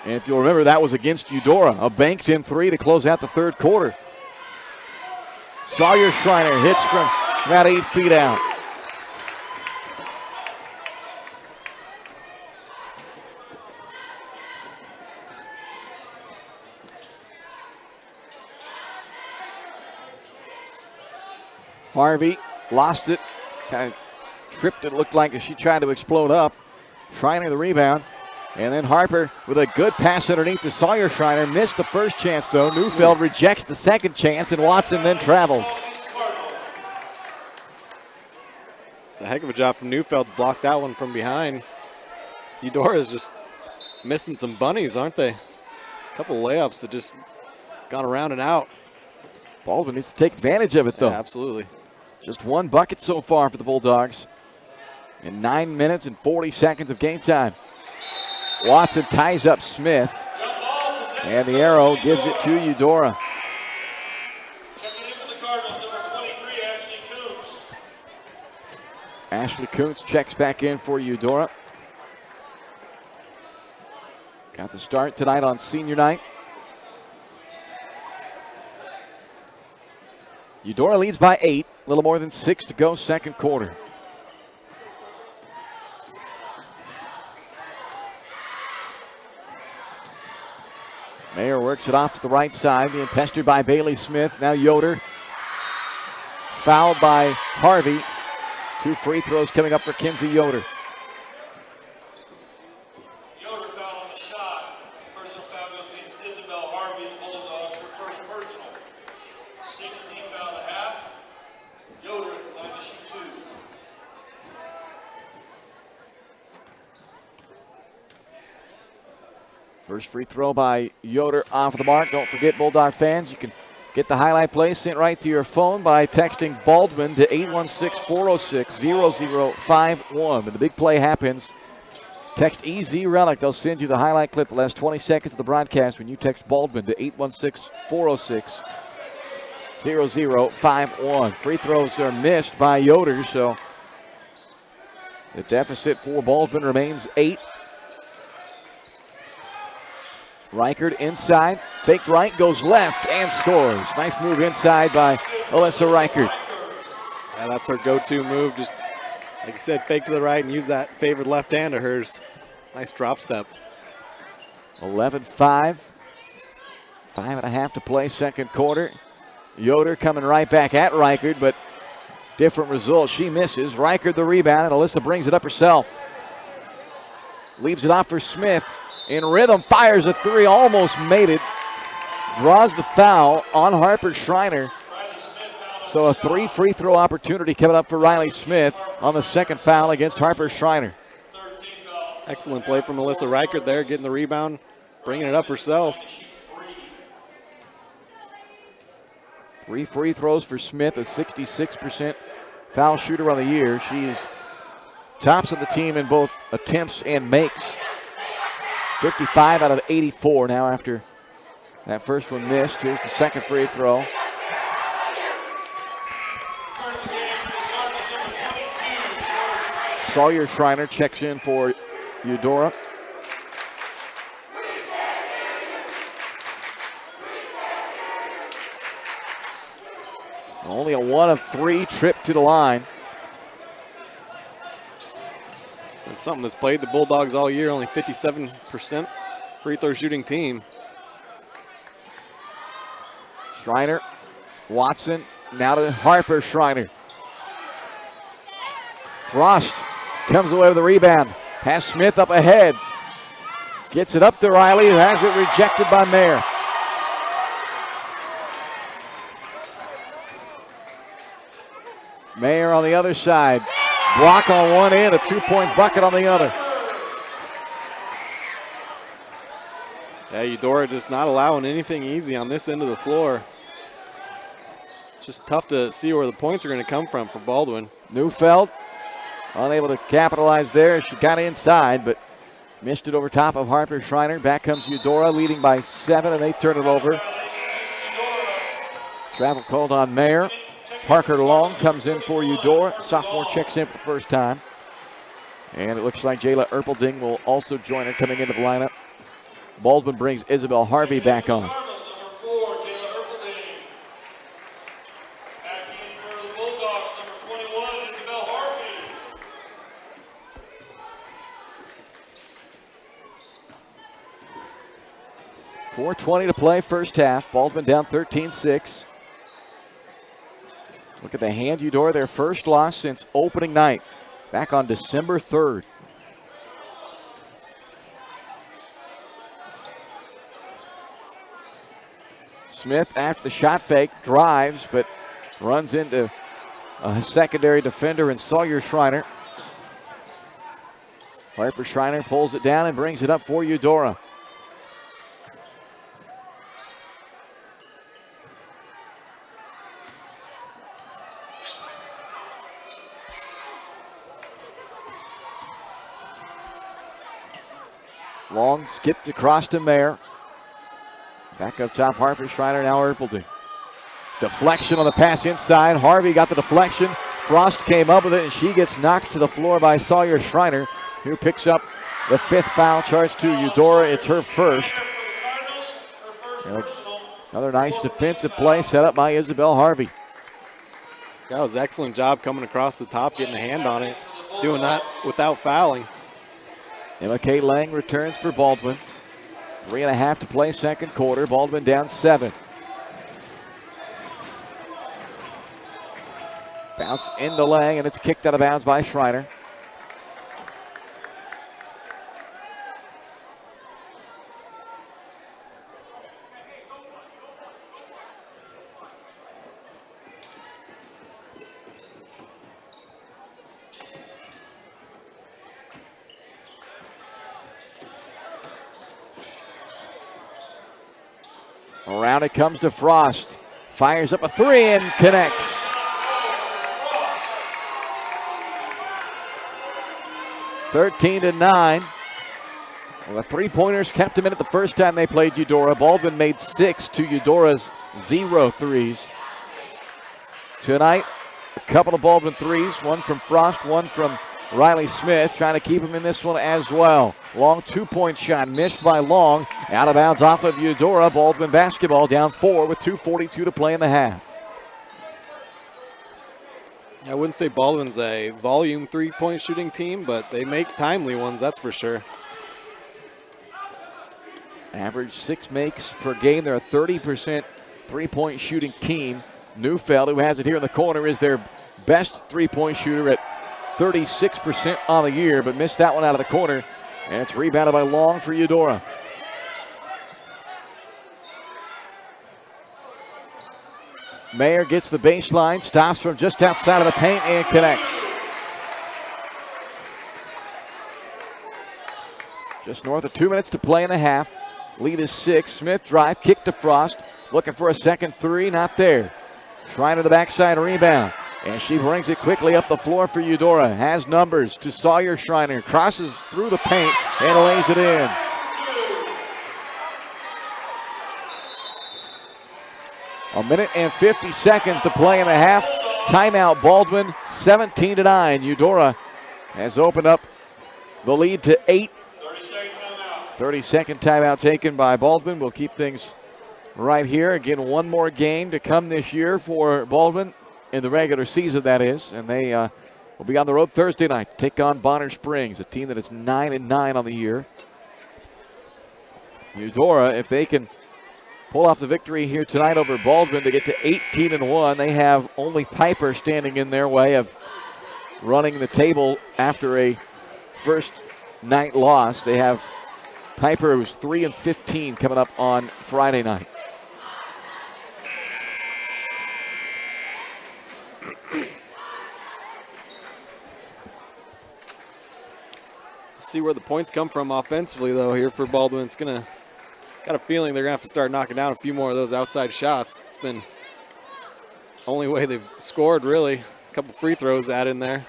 And if you'll remember, that was against Eudora. A banked-in three to close out the third quarter. Sawyer Schreiner hits from about 8 feet out. Harvey lost it, kind of tripped it, looked like as she tried to explode up. Schreiner the rebound. And then Harper with a good pass underneath to Sawyer Schreiner. Missed the first chance, though. Neufeld rejects the second chance, and Watson then travels. It's a heck of a job from Neufeld to block that one from behind. Eudora's just missing some bunnies, aren't they? A couple layups that just gone around and out. Baldwin needs to take advantage of it, though. Yeah, absolutely. Just one bucket so far for the Bulldogs in 9 minutes and 40 seconds of game time. Watson ties up Smith, and the arrow gives it to Eudora. Cardinals, number 23, Ashley Coombs. Ashley Kuntz checks back in for Eudora. Got the start tonight on senior night. Eudora leads by 8, a little more than 6 to go, second quarter. Mayer works it off to the right side, being pestered by Bailey Smith. Now Yoder, fouled by Harvey. 2 free throws coming up for Kinsey Yoder. Yoder foul on the shot. Personal foul goes against Isabel Harvey, the Bulldogs, for first personal. 16 foul and a half. Yoder at the line to shoot 2. First free throw by Yoder off the mark. Don't forget, Bulldog fans, you can get the highlight play sent right to your phone by texting Baldwin to 816-406-0051. When the big play happens, text EZ Relic. They'll send you the highlight clip the last 20 seconds of the broadcast when you text Baldwin to 816-406-0051. Free throws are missed by Yoder, so the deficit for Baldwin remains 8. Reichert inside, faked right, goes left and scores. Nice move inside by Alyssa Reichert. Yeah, that's her go-to move. Just, like you said, fake to the right and use that favored left hand of hers. Nice drop step. 11-5. 5.5 to play, second quarter. Yoder coming right back at Reichert, but different result. She misses. Reichert the rebound, and Alyssa brings it up herself. Leaves it off for Smith. In rhythm, fires a 3, almost made it. Draws the foul on Harper Schreiner. So a 3 free throw opportunity coming up for Riley Smith on the second foul against Harper Schreiner. Excellent play from Melissa Reichert there, getting the rebound, bringing it up herself. 3 free throws for Smith, a 66% foul shooter on the year. She's tops of the team in both attempts and makes. 55 out of 84 now after that first one missed. Here's the second free throw. Sawyer Schreiner checks in for Eudora. Only a 1 of 3 trip to the line. It's something that's played the Bulldogs all year, only 57% free throw shooting team. Schreiner, Watson, now to Harper Schreiner. Frost comes away with the rebound. Has Smith up ahead. Gets it up to Riley, who has it rejected by Mayer. Mayer on the other side. Block on one end, a 2-point bucket on the other. Yeah, Eudora just not allowing anything easy on this end of the floor. It's just tough to see where the points are going to come from for Baldwin. Neufeld unable to capitalize there. She got inside, but missed it over top of Harper Schreiner. Back comes Eudora, leading by 7, and they turn it over. Travel called on Mayer. Parker Long comes in for Eudora. Sophomore checks in for the first time. And it looks like Jayla Erpelding will also join her coming into the lineup. Baldwin brings Isabel Harvey back on. Cardinals, number 4, Jayla Erpelding. Back in for the Bulldogs, number 21, Isabel Harvey. 4:20 to play, first half. Baldwin down 13-6. Look at the hand Eudora, their first loss since opening night, back on December 3rd. Smith, after the shot fake, drives, but runs into a secondary defender in Sawyer Schreiner. Harper Schreiner pulls it down and brings it up for Eudora. Long skipped across to Mayer. Back up top, Harper Schreiner, now Erpelding. Deflection on the pass inside. Harvey got the deflection. Frost came up with it, and she gets knocked to the floor by Sawyer Schreiner, who picks up the 5th foul charged to Eudora. It's her first. Another nice defensive play set up by Isabel Harvey. That was an excellent job coming across the top, getting a hand on it, doing that without fouling. Emma Kate Lang returns for Baldwin. 3.5 to play, second quarter. Baldwin down 7. Bounce into Lang, and it's kicked out of bounds by Schreiner. Around it comes to Frost. Fires up a 3 and connects. (13 to 9). Well, the three-pointers kept them in it the first time they played Eudora. Baldwin made 6 to Eudora's 0 threes. Tonight, a couple of Baldwin threes, one from Frost, one from Riley Smith, trying to keep him in this one as well. Long 2-point shot missed by Long. Out of bounds off of Eudora. Baldwin basketball down 4 with 2:42 to play in the half. I wouldn't say Baldwin's a volume 3-point shooting team, but they make timely ones, that's for sure. Average 6 makes per game. They're a 30% 3-point shooting team. Neufeld, who has it here in the corner, is their best 3-point shooter at 36% on the year, but missed that one out of the corner. And it's rebounded by Long for Eudora. Mayer gets the baseline, stops from just outside of the paint and connects. Just north of 2 minutes to play in the half. Lead is 6. Smith drive, kick to Frost. Looking for a second 3, not there. Trying to the backside rebound. And she brings it quickly up the floor for Eudora. Has numbers to Sawyer Schreiner. Crosses through the paint and lays it in. A minute and 50 seconds to play in the half. Timeout Baldwin, 17 to 9. Eudora has opened up the lead to 8. 30-second timeout taken by Baldwin. We'll keep things right here. Again, one more game to come this year for Baldwin in the regular season, that is. And they will be on the road Thursday night to take on Bonner Springs, a team that is 9-9 on the year. Eudora, if they can pull off the victory here tonight over Baldwin to get to 18-1, they have only Piper standing in their way of running the table after a first night loss. They have Piper, who's 3-15, coming up on Friday night. See where the points come from offensively, though, here for Baldwin. It's got a feeling they're going to have to start knocking down a few more of those outside shots. It's been the only way they've scored, really. A couple free throws added in there.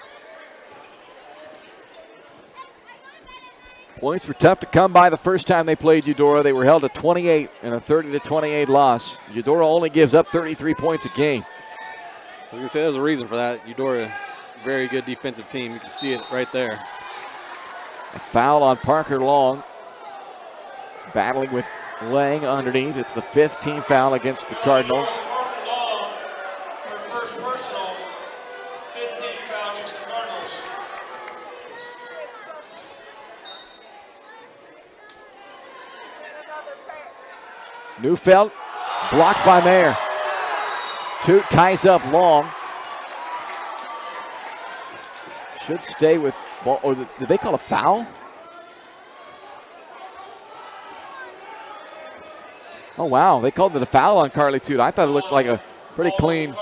Points were tough to come by the first time they played Eudora. They were held to 28 in a 30-28 loss. Eudora only gives up 33 points a game. I was going to say there's a reason for that. Eudora, very good defensive team. You can see it right there. A foul on Parker Long. Battling with Lang underneath. It's the 5th team foul against the Cardinals. Neufeld blocked by Mayer. Toot ties up Long. Should stay with ball. Or did they call a foul? Oh, wow. They called it a foul on Carly Toot. I thought it looked like a pretty clean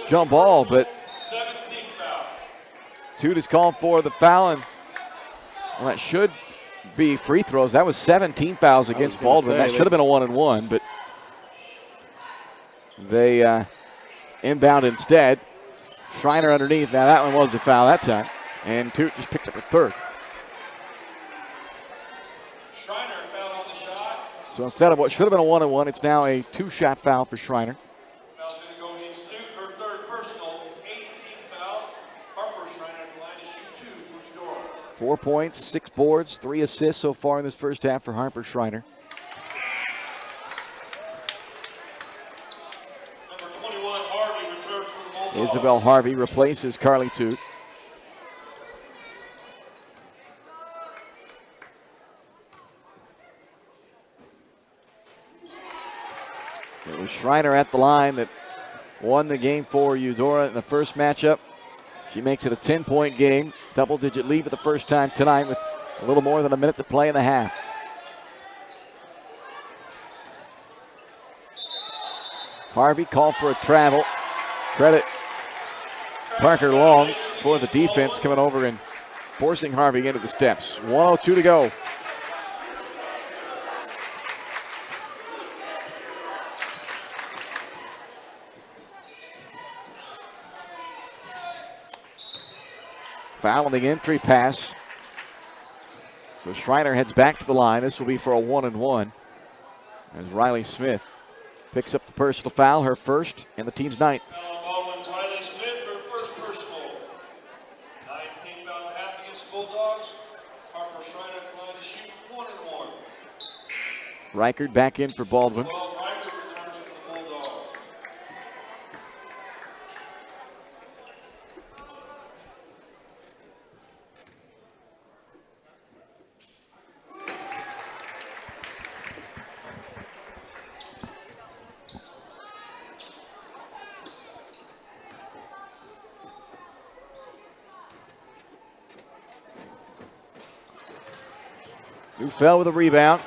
jump ball, but Toot is called for the foul, and well, that should be free throws. That was 17 fouls against Baldwin. That should have been a 1-and-1, but they inbound instead. Schreiner underneath. Now that one was a foul that time, and Toot just picked up a 3rd. Schreiner fouled on the shot. So instead of what should have been a 1-and-1, it's now a 2-shot foul for Schreiner. personal, 18th foul. Harper Schreiner at the line to shoot 2 for Eudora. 4 points, 6 boards, 3 assists so far in this first half for Harper Schreiner. Number 21, Harvey, returns for the Bulldogs. Isabel Harvey replaces Carly Toot. It was Schreiner at the line that won the game for Eudora in the first matchup. She makes it a 10-point game. Double-digit lead for the first time tonight with a little more than a minute to play in the half. Harvey called for a travel. Credit Parker Long for the defense coming over and forcing Harvey into the steps. 1:02 to go. Foul on the entry pass. So Schreiner heads back to the line. This will be for a 1-and-1 as Riley Smith picks up the personal foul, her first and the team's ninth. Foul on Baldwin's Riley Smith, her first personal. 19th foul and a half against the Bulldogs. Harper Schreiner at the line to shoot 1-and-1. Reichard back in for Baldwin. 12, Reichert returns for the Bulldogs. Neufeld with a rebound.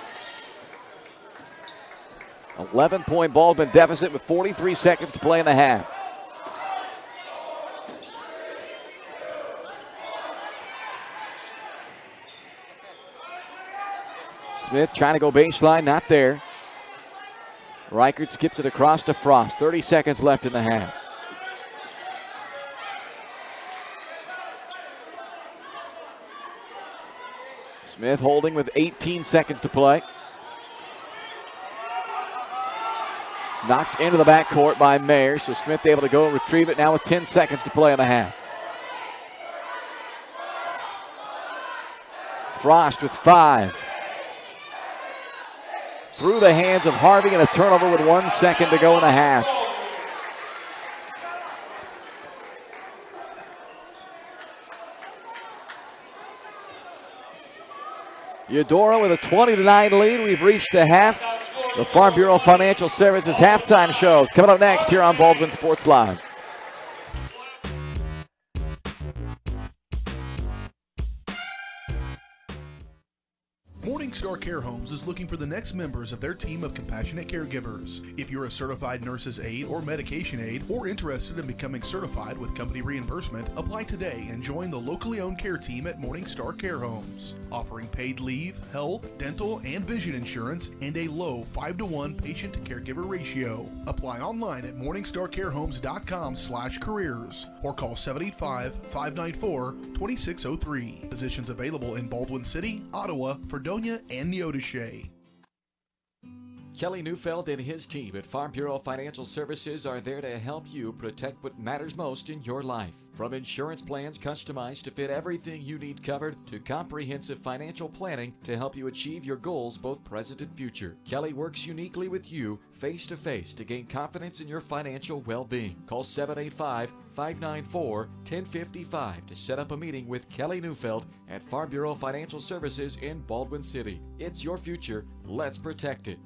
11-point Baldwin deficit with 43 seconds to play in the half. Smith trying to go baseline, not there. Reichert skips it across to Frost. 30 seconds left in the half. Smith holding with 18 seconds to play. Knocked into the backcourt by Mayer, so Smith able to go and retrieve it now with 10 seconds to play in the half. Frost with 5. Through the hands of Harvey and a turnover with 1 second to go in the half. Eudora with a 20-9 lead. We've reached the half. The Farm Bureau Financial Services halftime shows coming up next here on Baldwin Sports Live. Morningstar Care Homes is looking for the next members of their team of compassionate caregivers. If you're a certified nurse's aide or medication aide or interested in becoming certified with company reimbursement, apply today and join the locally owned care team at Morningstar Care Homes. Offering paid leave, health, dental, and vision insurance and a low 5-to-1 patient to caregiver ratio. Apply online at morningstarcarehomes.com/careers or call 785-594-2603. Positions available in Baldwin City, Ottawa, Fredonia, and Neodesha. Kelly Neufeld and his team at Farm Bureau Financial Services are there to help you protect what matters most in your life. From insurance plans customized to fit everything you need covered to comprehensive financial planning to help you achieve your goals both present and future. Kelly works uniquely with you face-to-face to gain confidence in your financial well-being. Call 785-594-1055 to set up a meeting with Kelly Neufeld at Farm Bureau Financial Services in Baldwin City. It's your future. Let's protect it.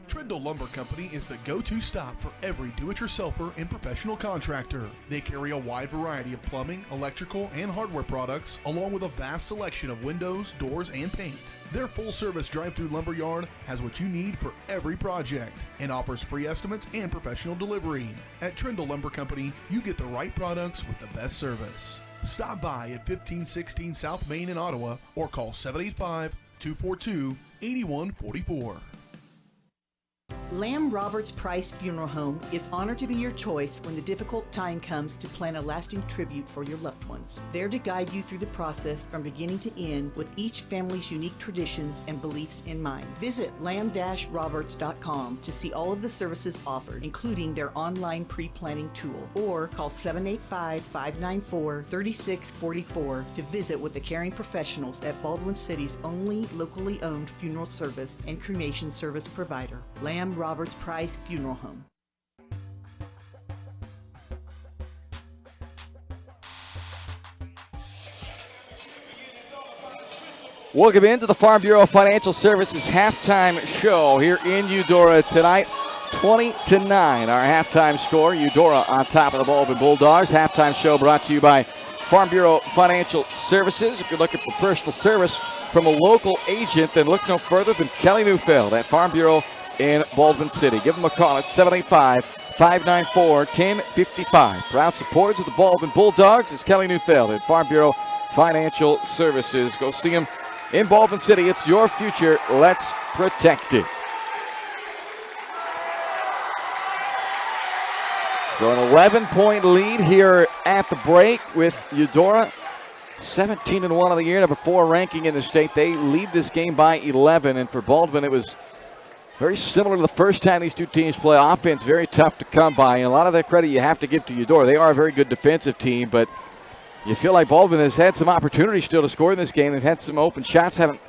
Trendle Lumber Company is the go-to stop for every do-it-yourselfer and professional contractor. They carry a wide variety of plumbing, electrical, and hardware products, along with a vast selection of windows, doors, and paint. Their full-service drive-through lumber yard has what you need for every project and offers free estimates and professional delivery. At Trendle Lumber Company, you get the right products with the best service. Stop by at 1516 South Main in Ottawa or call 785-242-8144. Lamb Roberts Price Funeral Home is honored to be your choice when the difficult time comes to plan a lasting tribute for your loved ones. There to guide you through the process from beginning to end with each family's unique traditions and beliefs in mind. Visit lamb-roberts.com to see all of the services offered, including their online pre-planning tool, or call 785-594-3644 to visit with the caring professionals at Baldwin City's only locally owned funeral service and cremation service provider, Lamb Roberts Price Funeral Home. Welcome into the Farm Bureau Financial Services halftime show here in Eudora tonight. 20-9, our halftime score. Eudora on top of the Baldwin Bulldogs. Halftime show brought to you by Farm Bureau Financial Services. If you're looking for personal service from a local agent, then look no further than Kelly Neufeld at Farm Bureau in Baldwin City. Give them a call at 785-594-1055. Proud supporters of the Baldwin Bulldogs is Kelly Neufeld at Farm Bureau Financial Services. Go see him in Baldwin City. It's your future. Let's protect it. So an 11-point lead here at the break with Eudora. 17-1 of the year, number 4 ranking in the state. They lead this game by 11, and for Baldwin, it was very similar to the first time these two teams play. Offense very tough to come by, and a lot of that credit you have to give to Eudora. They are a very good defensive team, but you feel like Baldwin has had some opportunities still to score in this game. They've had some open shots, haven't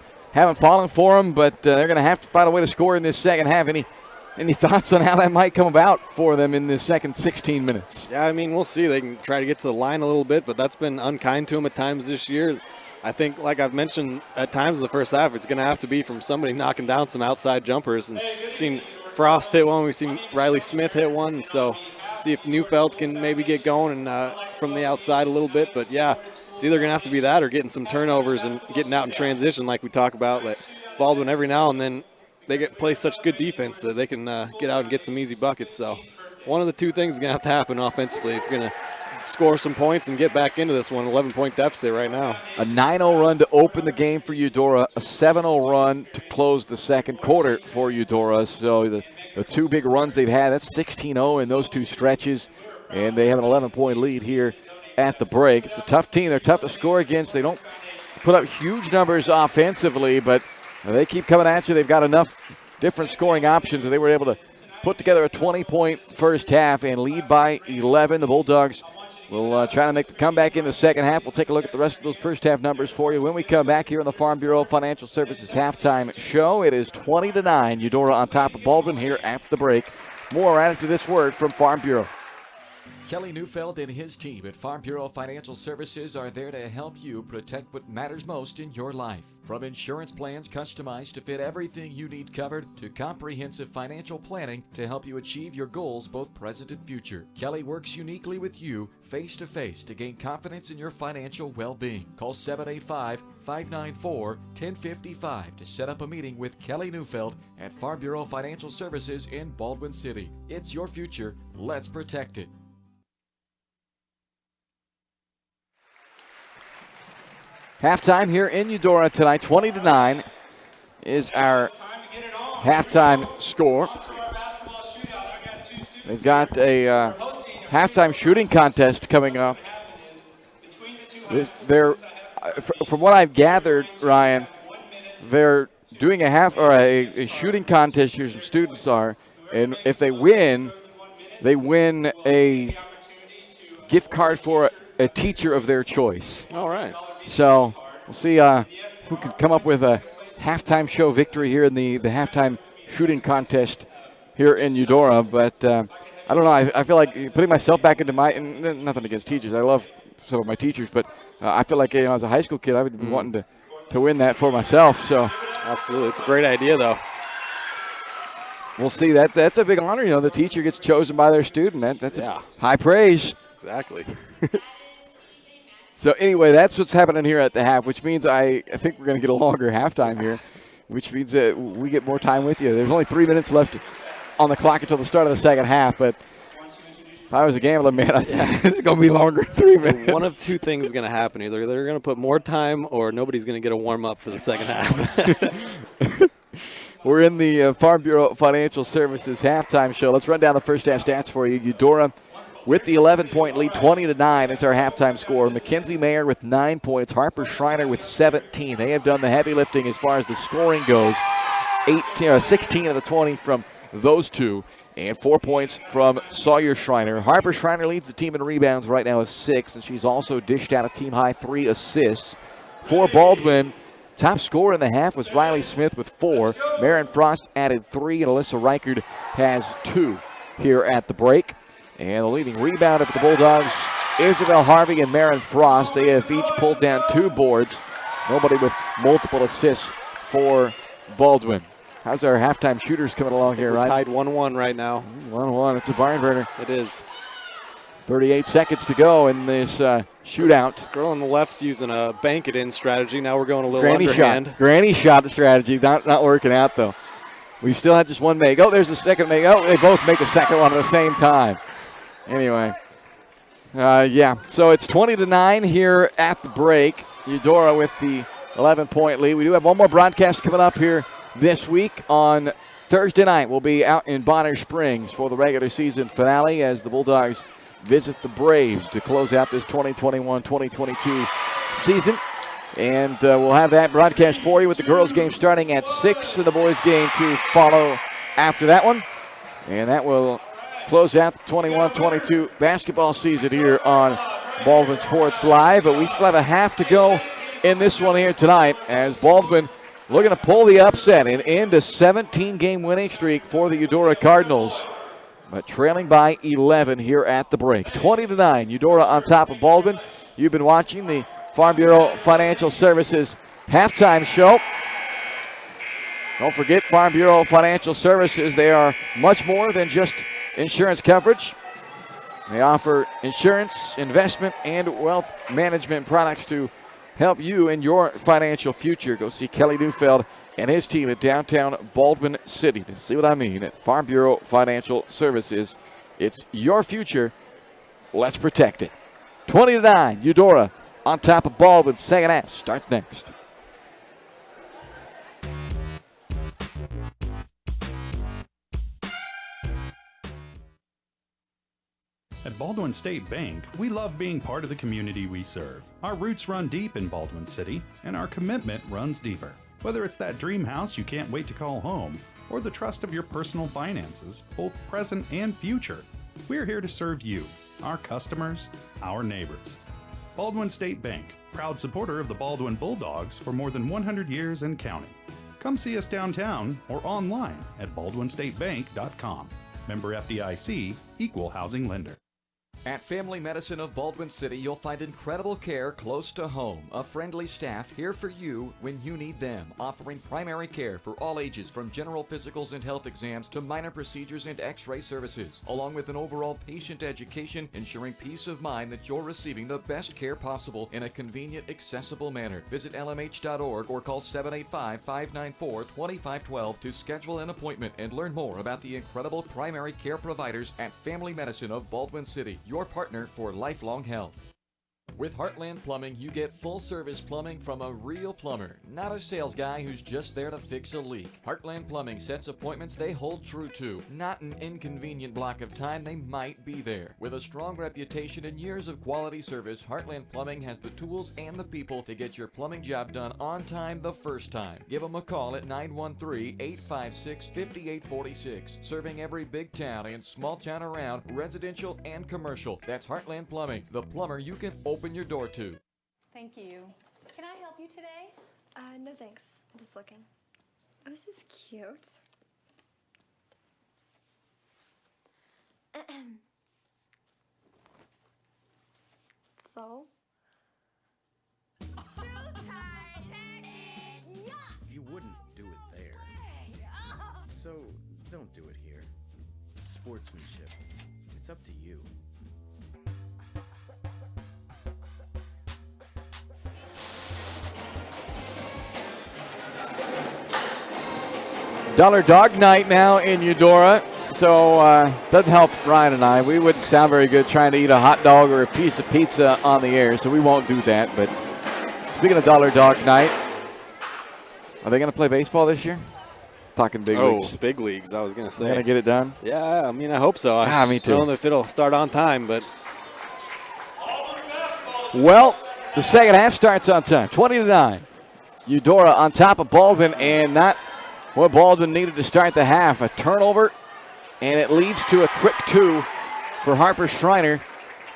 fallen for them, but they're going to have to find a way to score in this second half. Any thoughts on how that might come about for them in this second 16 minutes? Yeah, I mean, we'll see. They can try to get to the line a little bit, but that's been unkind to them at times this year. I think, like I've mentioned, at times in the first half, it's going to have to be from somebody knocking down some outside jumpers. And we've seen Frost hit one. We've seen Riley Smith hit one. And so see if Neufeld can maybe get going and from the outside a little bit. But, yeah, it's either going to have to be that or getting some turnovers and getting out in transition like we talk about. Like Baldwin, every now and then, they play such good defense that they can get out and get some easy buckets. So one of the two things is going to have to happen offensively if you're going to score some points and get back into this one. 11-point deficit right now. A 9-0 run to open the game for Eudora. A 7-0 run to close the second quarter for Eudora. So the two big runs they've had, that's 16-0 in those two stretches. And they have an 11-point lead here at the break. It's a tough team. They're tough to score against. They don't put up huge numbers offensively, but they keep coming at you. They've got enough different scoring options, and they were able to put together a 20-point first half and lead by 11. The Bulldogs will try to make the comeback in the second half. We'll take a look at the rest of those first half numbers for you when we come back here on the Farm Bureau Financial Services halftime show. It is 20-9. Eudora on top of Baldwin here after the break. More right after this word from Farm Bureau. Kelly Neufeld and his team at Farm Bureau Financial Services are there to help you protect what matters most in your life. From insurance plans customized to fit everything you need covered to comprehensive financial planning to help you achieve your goals both present and future. Kelly works uniquely with you face-to-face to gain confidence in your financial well-being. Call 785-594-1055 to set up a meeting with Kelly Neufeld at Farm Bureau Financial Services in Baldwin City. It's your future. Let's protect it. Halftime here in Eudora tonight, 20-9 is our halftime score. They've got a halftime shooting contest coming up. From what I've gathered, Ryan, they're doing a shooting contest here. Some students are, and if they win a gift card for a teacher of their choice. All right. So we'll see who can come up with a halftime show victory here in the halftime shooting contest here in Eudora. But I don't know. I feel like putting myself back into nothing against teachers. I love some of my teachers, but I feel like as a high school kid, I would be wanting to win that for myself. So absolutely, it's a great idea though. We'll see. That's a big honor. The teacher gets chosen by their student. That's high praise. Exactly. So anyway, that's what's happening here at the half, which means I think we're going to get a longer halftime here, which means that we get more time with you. There's only 3 minutes left on the clock until the start of the second half, but if I was a gambler, man, it's going to be longer than 3 minutes. One of two things is going to happen. Either they're going to put more time or nobody's going to get a warm-up for the second half. We're in the Farm Bureau Financial Services halftime show. Let's run down the first half stats for you. Eudora with the 11-point lead, 20-9 is our halftime score. Mackenzie Mayer with 9 points. Harper Schreiner with 17. They have done the heavy lifting as far as the scoring goes. 16 of the 20 from those two. And 4 points from Sawyer Schreiner. Harper Schreiner leads the team in rebounds right now with 6, and she's also dished out a team-high 3 assists. For Baldwin, top scorer in the half was Riley Smith with 4. Marin Frost added 3, and Alyssa Reichard has 2 here at the break. And the leading rebounder for the Bulldogs, Isabel Harvey and Marin Frost. They have each pulled down 2 boards. Nobody with multiple assists for Baldwin. How's our halftime shooters coming along here, right? Tied 1-1 right now. 1-1. It's a barn burner. It is. 38 seconds to go in this shootout. Girl on the left's using a bank it in strategy. Now we're going a little underhand. Granny shot strategy. Not working out, though. We still have just one make. Oh, there's the second make. Oh, they both make a second one at the same time. Anyway, yeah. So it's 20-9 here at the break. Eudora with the 11-point lead. We do have one more broadcast coming up here this week. On Thursday night, we'll be out in Bonner Springs for the regular season finale as the Bulldogs visit the Braves to close out this 2021-2022 season. And we'll have that broadcast for you with the girls' game starting at 6 and the boys' game to follow after that one. And that will close out the 21-22 basketball season here on Baldwin Sports Live. But we still have a half to go in this one here tonight as Baldwin looking to pull the upset and end a 17-game winning streak for the Eudora Cardinals. But trailing by 11 here at the break. 20-9, Eudora on top of Baldwin. You've been watching the Farm Bureau Financial Services halftime show. Don't forget Farm Bureau Financial Services. They are much more than just insurance coverage. They offer insurance, investment, and wealth management products to help you in your financial future. Go see Kelly Neufeld and his team at downtown Baldwin City to see what I mean at Farm Bureau Financial Services. It's your future. Let's protect it. 20-9, Eudora on top of Baldwin. Second half starts next. At Baldwin State Bank, we love being part of the community we serve. Our roots run deep in Baldwin City, and our commitment runs deeper. Whether it's that dream house you can't wait to call home, or the trust of your personal finances, both present and future, we're here to serve you, our customers, our neighbors. Baldwin State Bank, proud supporter of the Baldwin Bulldogs for more than 100 years and counting. Come see us downtown or online at baldwinstatebank.com. Member FDIC, Equal Housing Lender. At Family Medicine of Baldwin City, you'll find incredible care close to home. A friendly staff here for you when you need them, offering primary care for all ages from general physicals and health exams to minor procedures and x-ray services, along with an overall patient education, ensuring peace of mind that you're receiving the best care possible in a convenient, accessible manner. Visit lmh.org or call 785-594-2512 to schedule an appointment and learn more about the incredible primary care providers at Family Medicine of Baldwin City, your partner for lifelong health. With Heartland Plumbing, you get full-service plumbing from a real plumber, not a sales guy who's just there to fix a leak. Heartland Plumbing sets appointments they hold true to, not an inconvenient block of time they might be there. With a strong reputation and years of quality service, Heartland Plumbing has the tools and the people to get your plumbing job done on time the first time. Give them a call at 913-856-5846, serving every big town and small town around, residential and commercial. That's Heartland Plumbing, the plumber you can open your door to. Thank you. Can I help you today? No thanks. I'm just looking. Oh, this is cute. So? You wouldn't do it there. So, don't do it here. Sportsmanship. It's up to you. Dollar Dog Night now in Eudora, so doesn't help Ryan and I. We wouldn't sound very good trying to eat a hot dog or a piece of pizza on the air, so we won't do that. But speaking of Dollar Dog Night, are they going to play baseball this year? Talking big leagues. Oh, big leagues, I was going to say. Going to get it done? Yeah, I mean, I hope so. Me too. I don't know if it'll start on time, but. Well, the second half starts on time, 20-9. Eudora on top of Baldwin, and not what Baldwin needed to start the half. A turnover, and it leads to a quick 2 for Harper Schreiner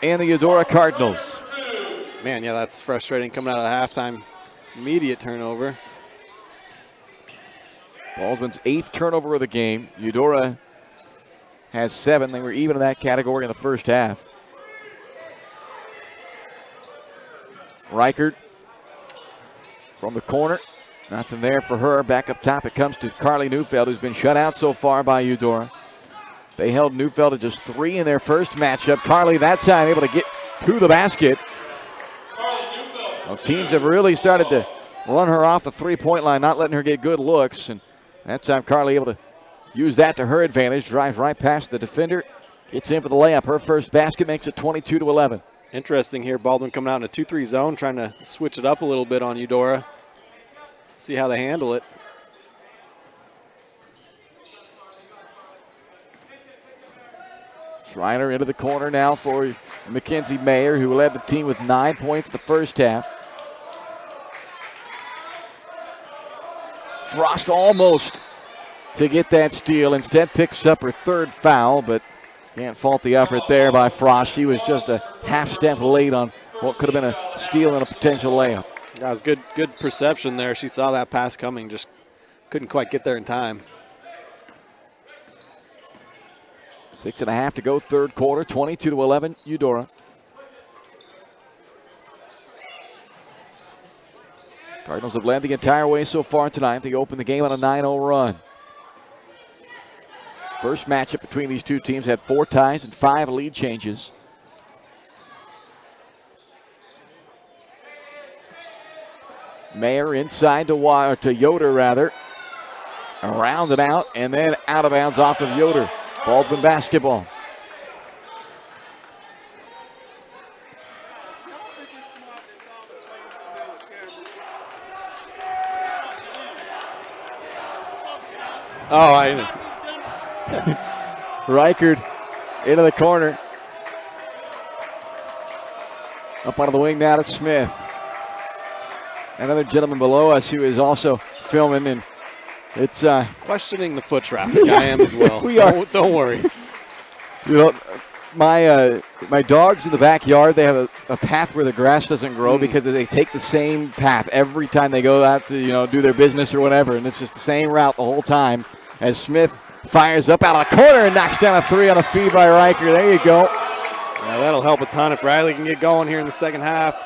and the Eudora Cardinals. Man, yeah, that's frustrating coming out of the halftime. Immediate turnover. Baldwin's 8th turnover of the game. Eudora has 7. They were even in that category in the first half. Reichert from the corner. Nothing there for her. Back up top it comes to Carly Neufeld, who's been shut out so far by Eudora. They held Neufeld to just 3 in their first matchup. Carly that time able to get to the basket. Well, teams have really started to run her off the three-point line, not letting her get good looks. And that time Carly able to use that to her advantage. Drives right past the defender. Gets in for the layup. Her first basket makes it 22-11. Interesting here, Baldwin coming out in a 2-3 zone, trying to switch it up a little bit on Eudora. See how they handle it. Schreiner into the corner now for Mackenzie Mayer, who led the team with 9 points the first half. Frost almost to get that steal. Instead picks up her 3rd foul, but can't fault the effort there by Frost. She was just a half step late on what could have been a steal and a potential layup. That was good perception there. She saw that pass coming, just couldn't quite get there in time. 6.5 to go, third quarter, 22-11, Eudora. Cardinals have led the entire way so far tonight. They opened the game on a 9-0 run. First matchup between these two teams had 4 ties and 5 lead changes. Mayer inside to Yoder, rather. Around and out, and then out of bounds off of Yoder. Baldwin basketball. Oh, I Reichert into the corner. Up out of the wing now to Smith. Another gentleman below us who is also filming, and it's questioning the foot traffic. I am as well. We are. Don't worry. You know, my dogs in the backyard, they have a path where the grass doesn't grow because they take the same path every time they go out to do their business or whatever, and it's just the same route the whole time. As Smith fires up out of the corner and knocks down a 3 on a feed by Reichert. There you go. Yeah, that'll help a ton if Riley can get going here in the second half.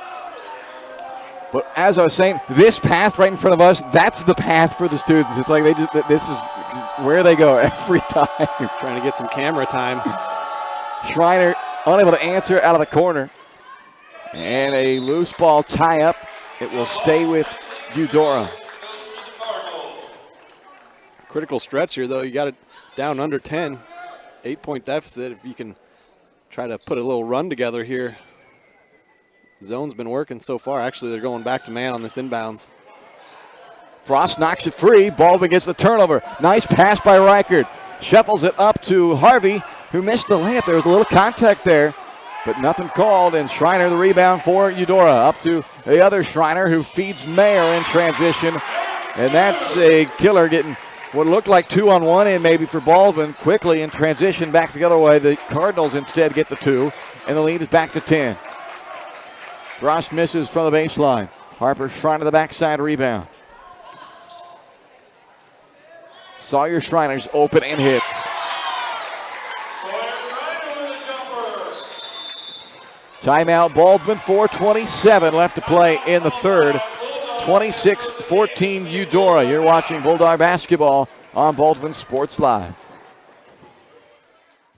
But as I was saying, this path right in front of us, that's the path for the students. It's like this is where they go every time. Trying to get some camera time. Schreiner unable to answer out of the corner. And a loose ball tie-up. It will stay with Eudora. Critical stretch here, though. You got it down under 10. 8-point deficit. If you can try to put a little run together here. Zone's been working so far. Actually, they're going back to man on this inbounds. Frost knocks it free. Baldwin gets the turnover. Nice pass by Reichert. Shuffles it up to Harvey, who missed the layup. There was a little contact there, but nothing called. And Schreiner the rebound for Eudora. Up to the other Schreiner, who feeds Mayer in transition. And that's a killer, getting what looked like 2-on-1 in maybe for Baldwin. Quickly in transition back the other way. The Cardinals instead get the 2, and the lead is back to 10. Frost misses from the baseline. Harper Schreiner the backside rebound. Sawyer Schreiner's open and hits. Timeout Baldwin, 4:27 left to play in the third. 26-14 Eudora. You're watching Bulldog basketball on Baldwin Sports Live.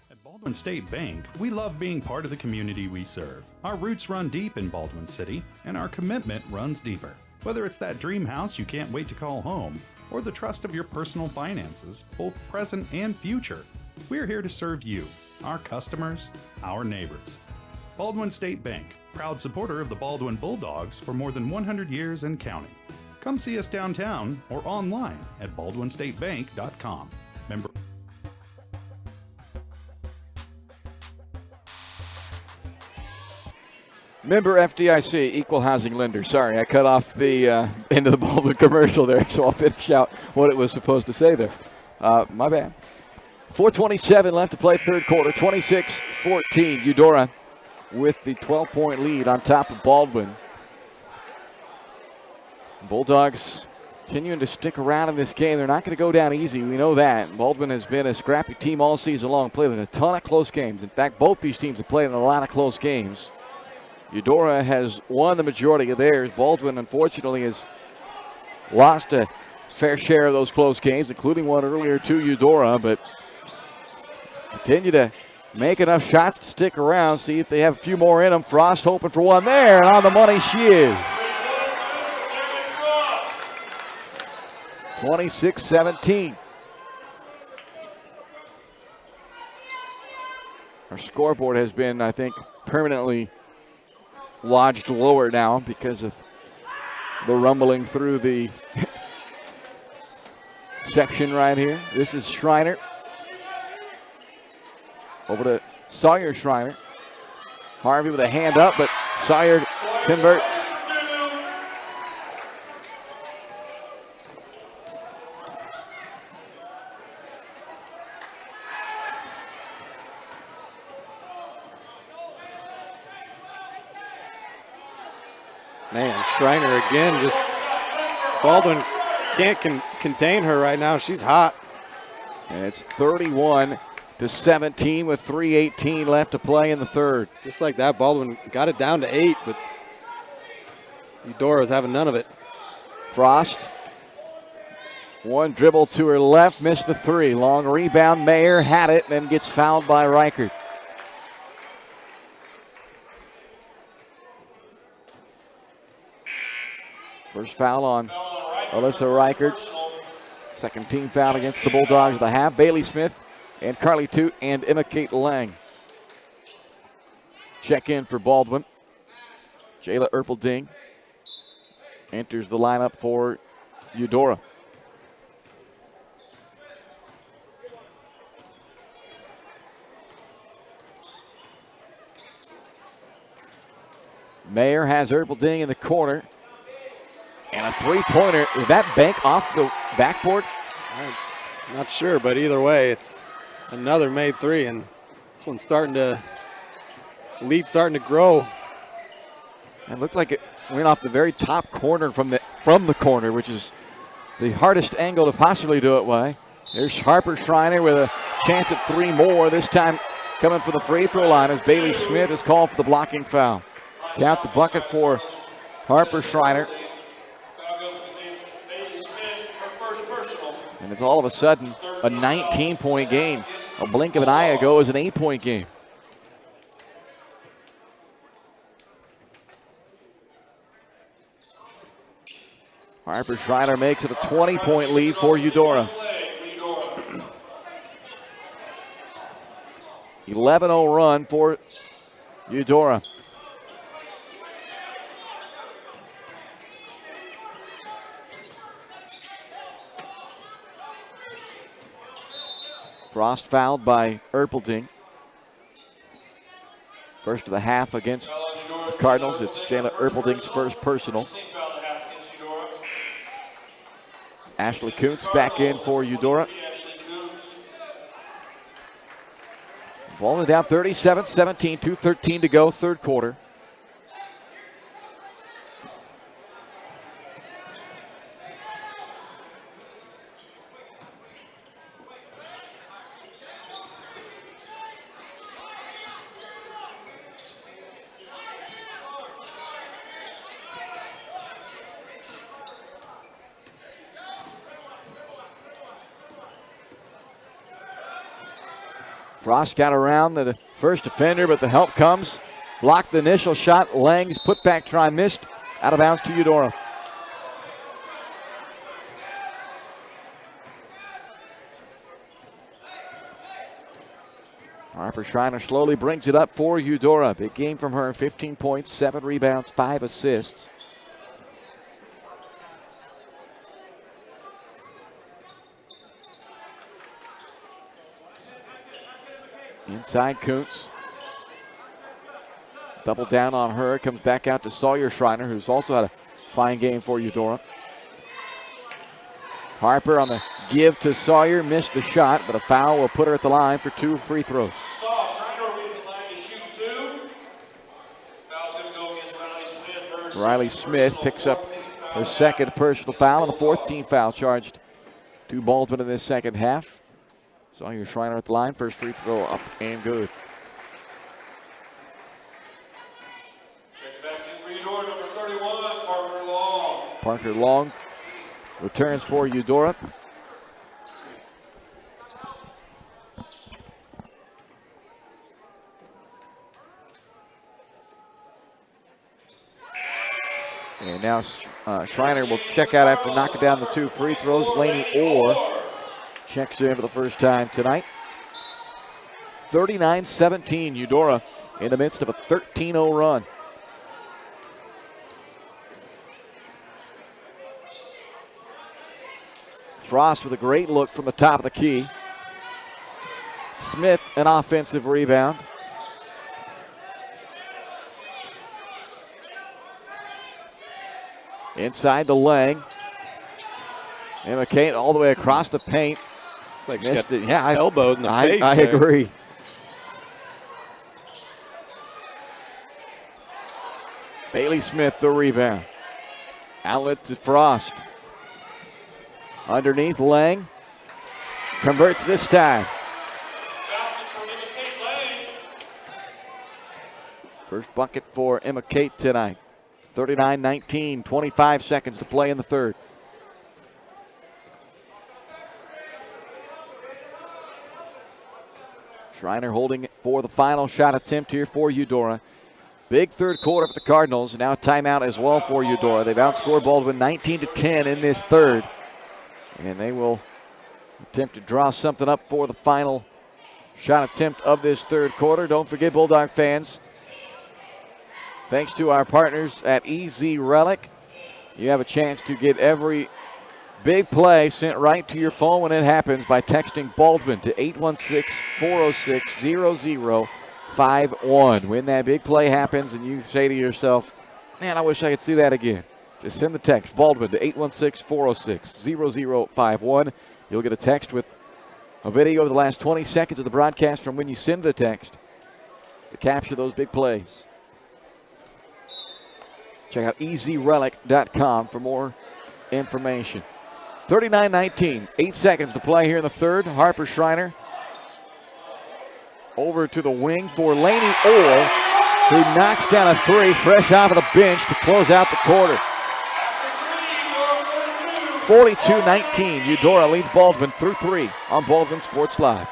At Baldwin State Bank, we love being part of the community we serve. Our roots run deep in Baldwin City, and our commitment runs deeper. Whether it's that dream house you can't wait to call home, or the trust of your personal finances, both present and future, we're here to serve you, our customers, our neighbors. Baldwin State Bank, proud supporter of the Baldwin Bulldogs for more than 100 years and counting. Come see us downtown or online at baldwinstatebank.com. Member Member FDIC, equal housing lender. Sorry, I cut off the end of the Baldwin commercial there, so I'll finish out what it was supposed to say there. My bad. 4:27 left to play third quarter, 26-14. Eudora with the 12-point lead on top of Baldwin. Bulldogs continuing to stick around in this game. They're not going to go down easy. We know that. Baldwin has been a scrappy team all season long, played in a ton of close games. In fact, both these teams have played in a lot of close games. Eudora has won the majority of theirs. Baldwin, unfortunately, has lost a fair share of those close games, including one earlier to Eudora, but continue to make enough shots to stick around, see if they have a few more in them. Frost hoping for one there, and on the money she is. 26-17. Our scoreboard has been, I think, permanently lodged lower now because of the rumbling through the section right here. This is Schreiner. Over to Sawyer Schreiner. Harvey with a hand up, but Sawyer converts. Man, Schreiner again, just Baldwin can't contain her right now. She's hot. And it's 31-17 with 3:18 left to play in the third. Just like that, Baldwin got it down to 8, but Eudora's having none of it. Frost. One dribble to her left, missed the three. Long rebound, Mayer had it, then gets fouled by Reichert. First foul on Alyssa Reichert. Second team foul against the Bulldogs of the half. Bailey Smith and Carly Toot and Emma Kate Lang. Check in for Baldwin. Jayla Erpelding enters the lineup for Eudora. Mayer has Erpelding in the corner. And a three-pointer. Is that bank off the backboard? I'm not sure, but either way, it's another made three, and this one's starting to grow. It looked like it went off the very top corner from the corner, which is the hardest angle to possibly do it by. There's Harper Schreiner with a chance at three more. This time coming for the free throw line as Bailey Smith is called for the blocking foul. Count the bucket for Harper Schreiner. And it's all of a sudden a 19-point game. A blink of an eye ago is an 8-point game. Harper Schreiner makes it a 20-point lead for Eudora. 11-0 run for Eudora. Frost fouled by Erpelding. First of the half against the Cardinals. It's Jayla Erpelding's first personal. Ashley Kuntz back in for Eudora. Baldwin down 37-17, 2:13 to go, third quarter. Frost got around the first defender, but the help comes. Blocked the initial shot. Lang's putback try missed. Out of bounds to Eudora. Harper Schreiner slowly brings it up for Eudora. Big game from her. 15 points, 7 rebounds, 5 assists. Inside Kuntz. Double down on her. Comes back out to Sawyer Schreiner, who's also had a fine game for Eudora. Harper on the give to Sawyer. Missed the shot, but a foul will put her at the line for 2 free throws. Schreiner will be at the line to shoot 2. Foul's going to go against Riley Smith. Riley Smith picks up her second personal foul and a 4th team foul charged to Baldwin in this second half. Sawyer Schreiner at the line. First free throw up and good. Check back in for Eudora, number 31, Parker Long. Parker Long returns for Eudora. And now Schreiner will check out after knocking down the 2 free throws. Blaney Orr checks in for the first time tonight. 39-17, Eudora in the midst of a 13-0 run. Frost with a great look from the top of the key. Smith an offensive rebound. Inside to Lang. Emma Kate all the way across the paint. Like missed it. Yeah, elbowed in the face. I agree. Bailey Smith the rebound. Outlet to Frost. Underneath Lang. Converts this time. First bucket for Emma Kate tonight. 39-19, 25 seconds to play in the third. Schreiner holding it for the final shot attempt here for Eudora. Big third quarter for the Cardinals. Now a timeout as well for Eudora. They've outscored Baldwin 19-10 in this third. And they will attempt to draw something up for the final shot attempt of this third quarter. Don't forget, Bulldog fans, thanks to our partners at EZ Relic, you have a chance to get every big play sent right to your phone when it happens by texting Baldwin to 816-406-0051. When that big play happens and you say to yourself, man, I wish I could see that again, just send the text Baldwin to 816-406-0051. You'll get a text with a video of the last 20 seconds of the broadcast from when you send the text to capture those big plays. Check out ezrelic.com for more information. 39-19, 8 seconds to play here in the third. Harper Schreiner over to the wing for Laney Orr, who knocks down a 3 fresh off of the bench to close out the quarter. 42-19, Eudora leads Baldwin through 3 on Baldwin Sports Live.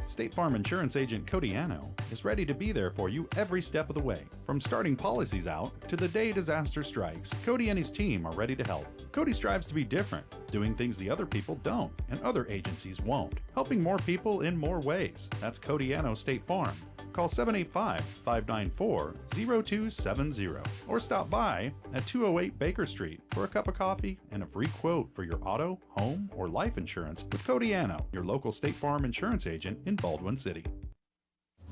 State Farm Insurance Agent Cody Anno is ready to be there for you every step of the way. From starting policies out to the day disaster strikes, Cody and his team are ready to help. Cody strives to be different, doing things the other people don't and other agencies won't, helping more people in more ways. That's Cody Anno State Farm. Call 785-594-0270 or stop by at 208 Baker Street for a cup of coffee and a free quote for your auto, home, or life insurance with Cody Anno, your local State Farm insurance agent in Baldwin City.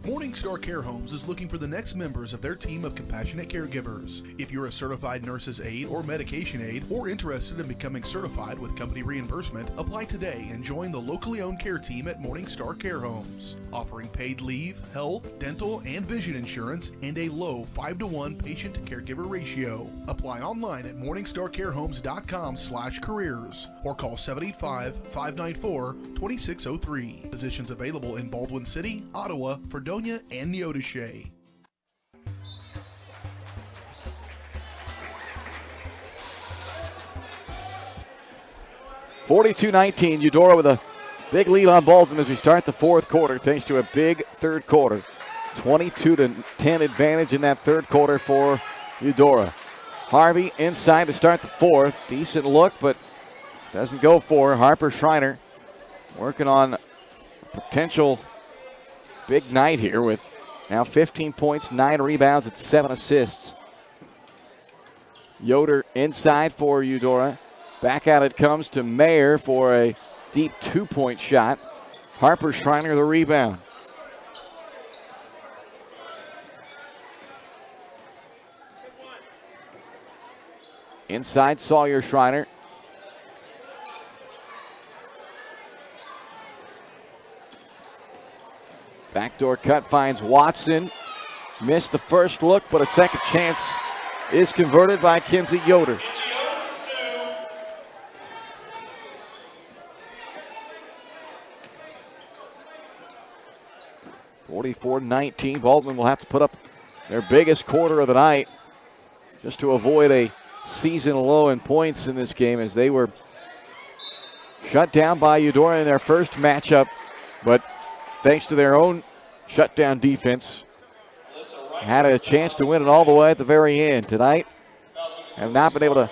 Morningstar Care Homes is looking for the next members of their team of compassionate caregivers. If you're a certified nurse's aide or medication aide or interested in becoming certified with company reimbursement, apply today and join the locally owned care team at Morningstar Care Homes. Offering paid leave, health, dental, and vision insurance and a low 5-to-1 patient-to-caregiver ratio. Apply online at morningstarcarehomes.com/careers or call 785-594-2603. Positions available in Baldwin City, Ottawa, Fredonia, and Neodesha. (42-19), Eudora with a big lead on Baldwin as we start the fourth quarter thanks to a big third quarter. 22-10 advantage in that third quarter for Eudora. Harvey inside to start the fourth. Decent look, but doesn't go for her. Harper Schreiner working on a potential big night here with now 15 points, 9 rebounds, and 7 assists. Yoder inside for Eudora. Back out it comes to Mayer for a deep 2-point shot. Harper Schreiner the rebound. Inside Sawyer Schreiner. Backdoor cut finds Watson. Missed the first look, but a second chance is converted by Kinsey Yoder. (44-19). Baldwin will have to put up their biggest quarter of the night just to avoid a season low in points in this game, as they were shut down by Eudora in their first matchup, but thanks to their own shutdown defense, had a chance to win it all the way at the very end. Tonight, have not been able to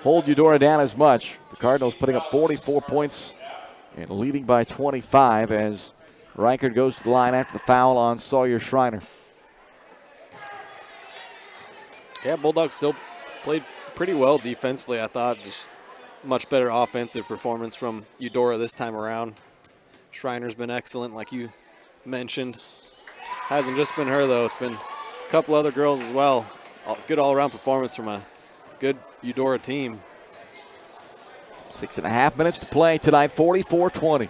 hold Eudora down as much. The Cardinals putting up 44 points and leading by 25 as Reichert goes to the line after the foul on Sawyer Schreiner. Yeah, Bulldogs still played pretty well defensively, I thought. Just much better offensive performance from Eudora this time around. Schreiner's been excellent, like you mentioned. Hasn't just been her, though. It's been a couple other girls as well. Good all-around performance from a good Eudora team. 6.5 minutes to play tonight, 44-20.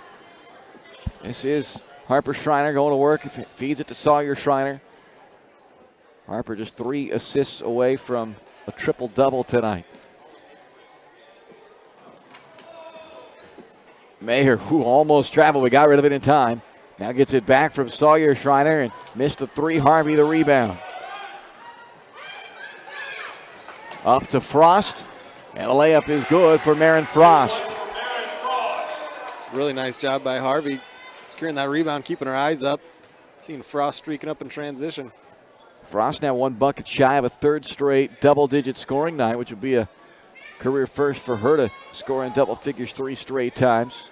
This is Harper Schreiner going to work. Feeds it to Sawyer Schreiner. Harper just 3 assists away from a triple-double tonight. Mayer, who almost traveled, we got rid of it in time. Now gets it back from Sawyer Schreiner and missed the 3. Harvey the rebound. Up to Frost, and a layup is good for Marin Frost. It's a really nice job by Harvey, securing that rebound, keeping her eyes up. Seeing Frost streaking up in transition. Frost now 1 bucket shy of a 3rd straight double-digit scoring night, which would be a career first for her to score in double figures 3 straight times.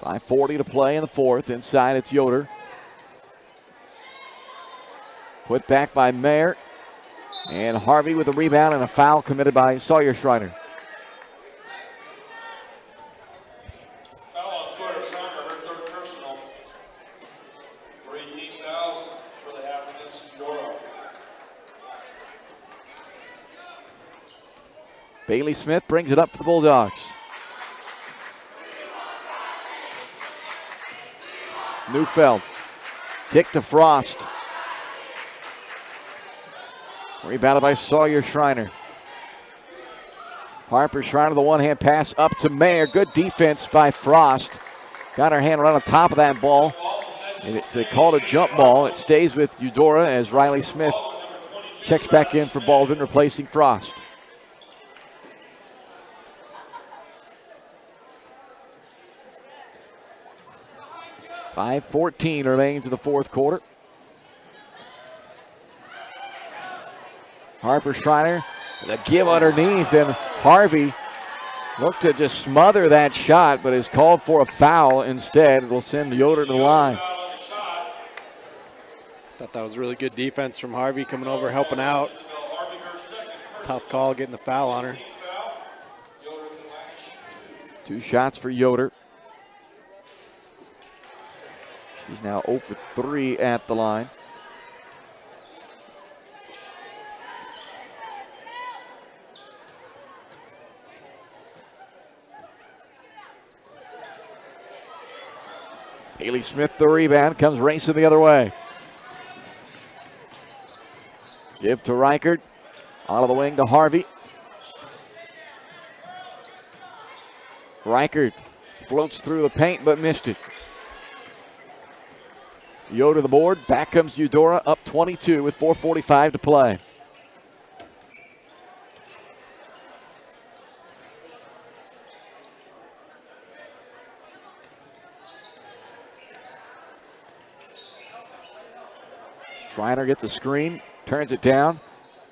5:40 to play in the 4th. Inside it's Yoder. Put back by Mayer. And Harvey with a rebound and a foul committed by Sawyer Schreiner. Foul on Sawyer Schreiner, her 3rd personal. For 18 fouls for the half against Eudora. Bailey Smith brings it up for the Bulldogs. Neufeld. Kick to Frost. Rebounded by Sawyer Schreiner. Harper Schreiner, the one-hand pass up to Mayer. Good defense by Frost. Got her hand right on top of that ball. And it's called a jump ball. It stays with Eudora as Riley Smith checks back in for Baldwin, replacing Frost. .5:14 remaining to the 4th quarter. Harper Schreiner, the give underneath, and Harvey looked to just smother that shot, but is called for a foul instead. It will send Yoder to the line. Thought that was really good defense from Harvey coming over, helping out. Tough call getting the foul on her. 2 shots for Yoder. She's now 0 for 3 at the line. Haley Smith the rebound, comes racing the other way. Give to Reichert, out of the wing to Harvey. Reichert floats through the paint but missed it. Yoder the board, back comes Eudora, up 22 with 4:45 to play. Schreiner gets a screen, turns it down,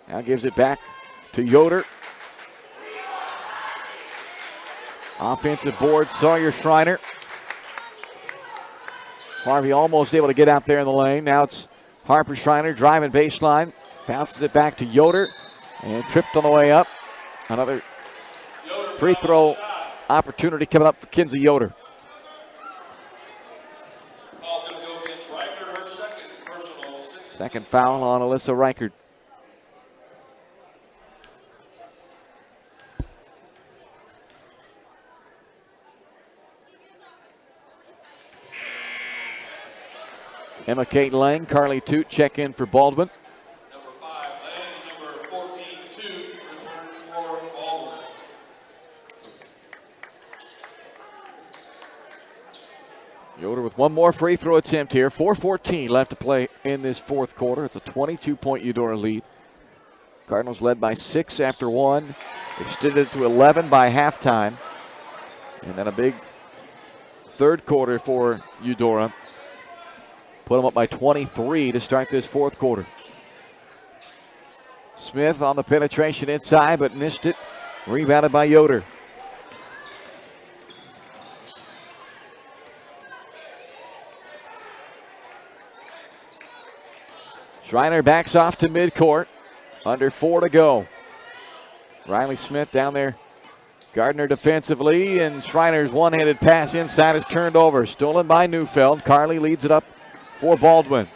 now gives it back to Yoder. Offensive board, Sawyer Schreiner. Harvey almost able to get out there in the lane. Now it's Harper Schreiner driving baseline. Bounces it back to Yoder. And tripped on the way up. Another free throw opportunity coming up for Kinsey Yoder. Second foul on Alyssa Reichert. Emma Kate Lang, Carly Toot check in for Baldwin. Number 5, Lang. Number 14, Toot, return for Baldwin. Yoder with one more free throw attempt here. 4:14 left to play in this fourth quarter. It's a 22-point Eudora lead. Cardinals led by 6 after 1. Extended to 11 by halftime. And then a big third quarter for Eudora. Put them up by 23 to start this fourth quarter. Smith on the penetration inside, but missed it. Rebounded by Yoder. Schreiner backs off to midcourt. Under 4 to go. Riley Smith down there. Gardner defensively, and Schreiner's one-handed pass inside is turned over. Stolen by Neufeld. Carly leads it up for Baldwin.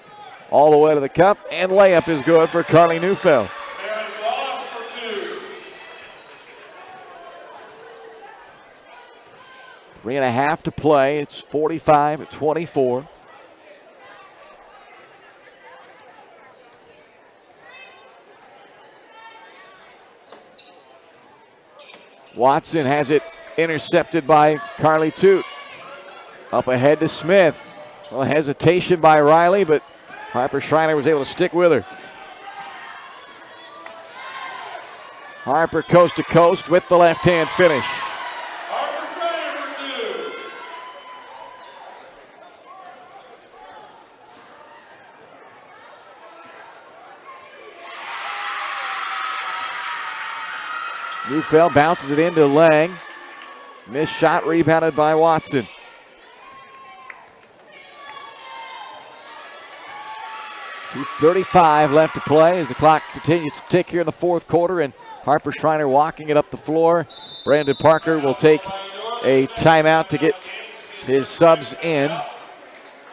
All the way to the cup, and layup is good for Carly Neufeld. 3.5 to play. It's 45-24. Watson has it intercepted by Carly Toot. Up ahead to Smith. A little hesitation by Riley, but Harper Schreiner was able to stick with her. Harper coast to coast with the left-hand finish. Harper Schreiner for 2. Neufeld bounces it into Lang. Missed shot rebounded by Watson. .35 left to play as the clock continues to tick here in the fourth quarter, and Harper Schreiner walking it up the floor. Brandon Parker will take a timeout to get his subs in.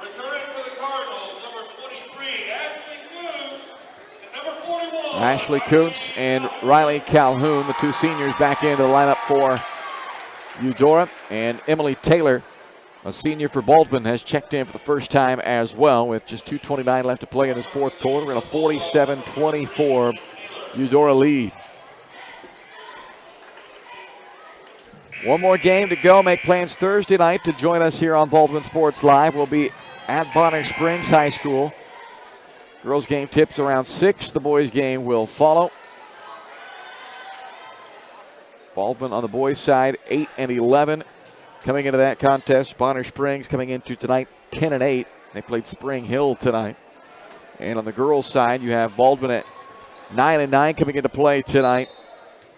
Returning for the Cardinals, number 23, Ashley Coons, and number 41. Ashley Kuntz and Riley Calhoun, the two seniors, back into the lineup for Eudora. And Emily Taylor, a senior for Baldwin, has checked in for the first time as well, with just 2:29 left to play in this fourth quarter. We're in a 47-24 Eudora lead. One more game to go. Make plans Thursday night to join us here on Baldwin Sports Live. We'll be at Bonner Springs High School. Girls game tips around 6. The boys game will follow. Baldwin on the boys side, 8 and 11. Coming into that contest, Bonner Springs coming into tonight 10 and 8. They played Spring Hill tonight. And on the girls' side, you have Baldwin at 9 and 9 coming into play tonight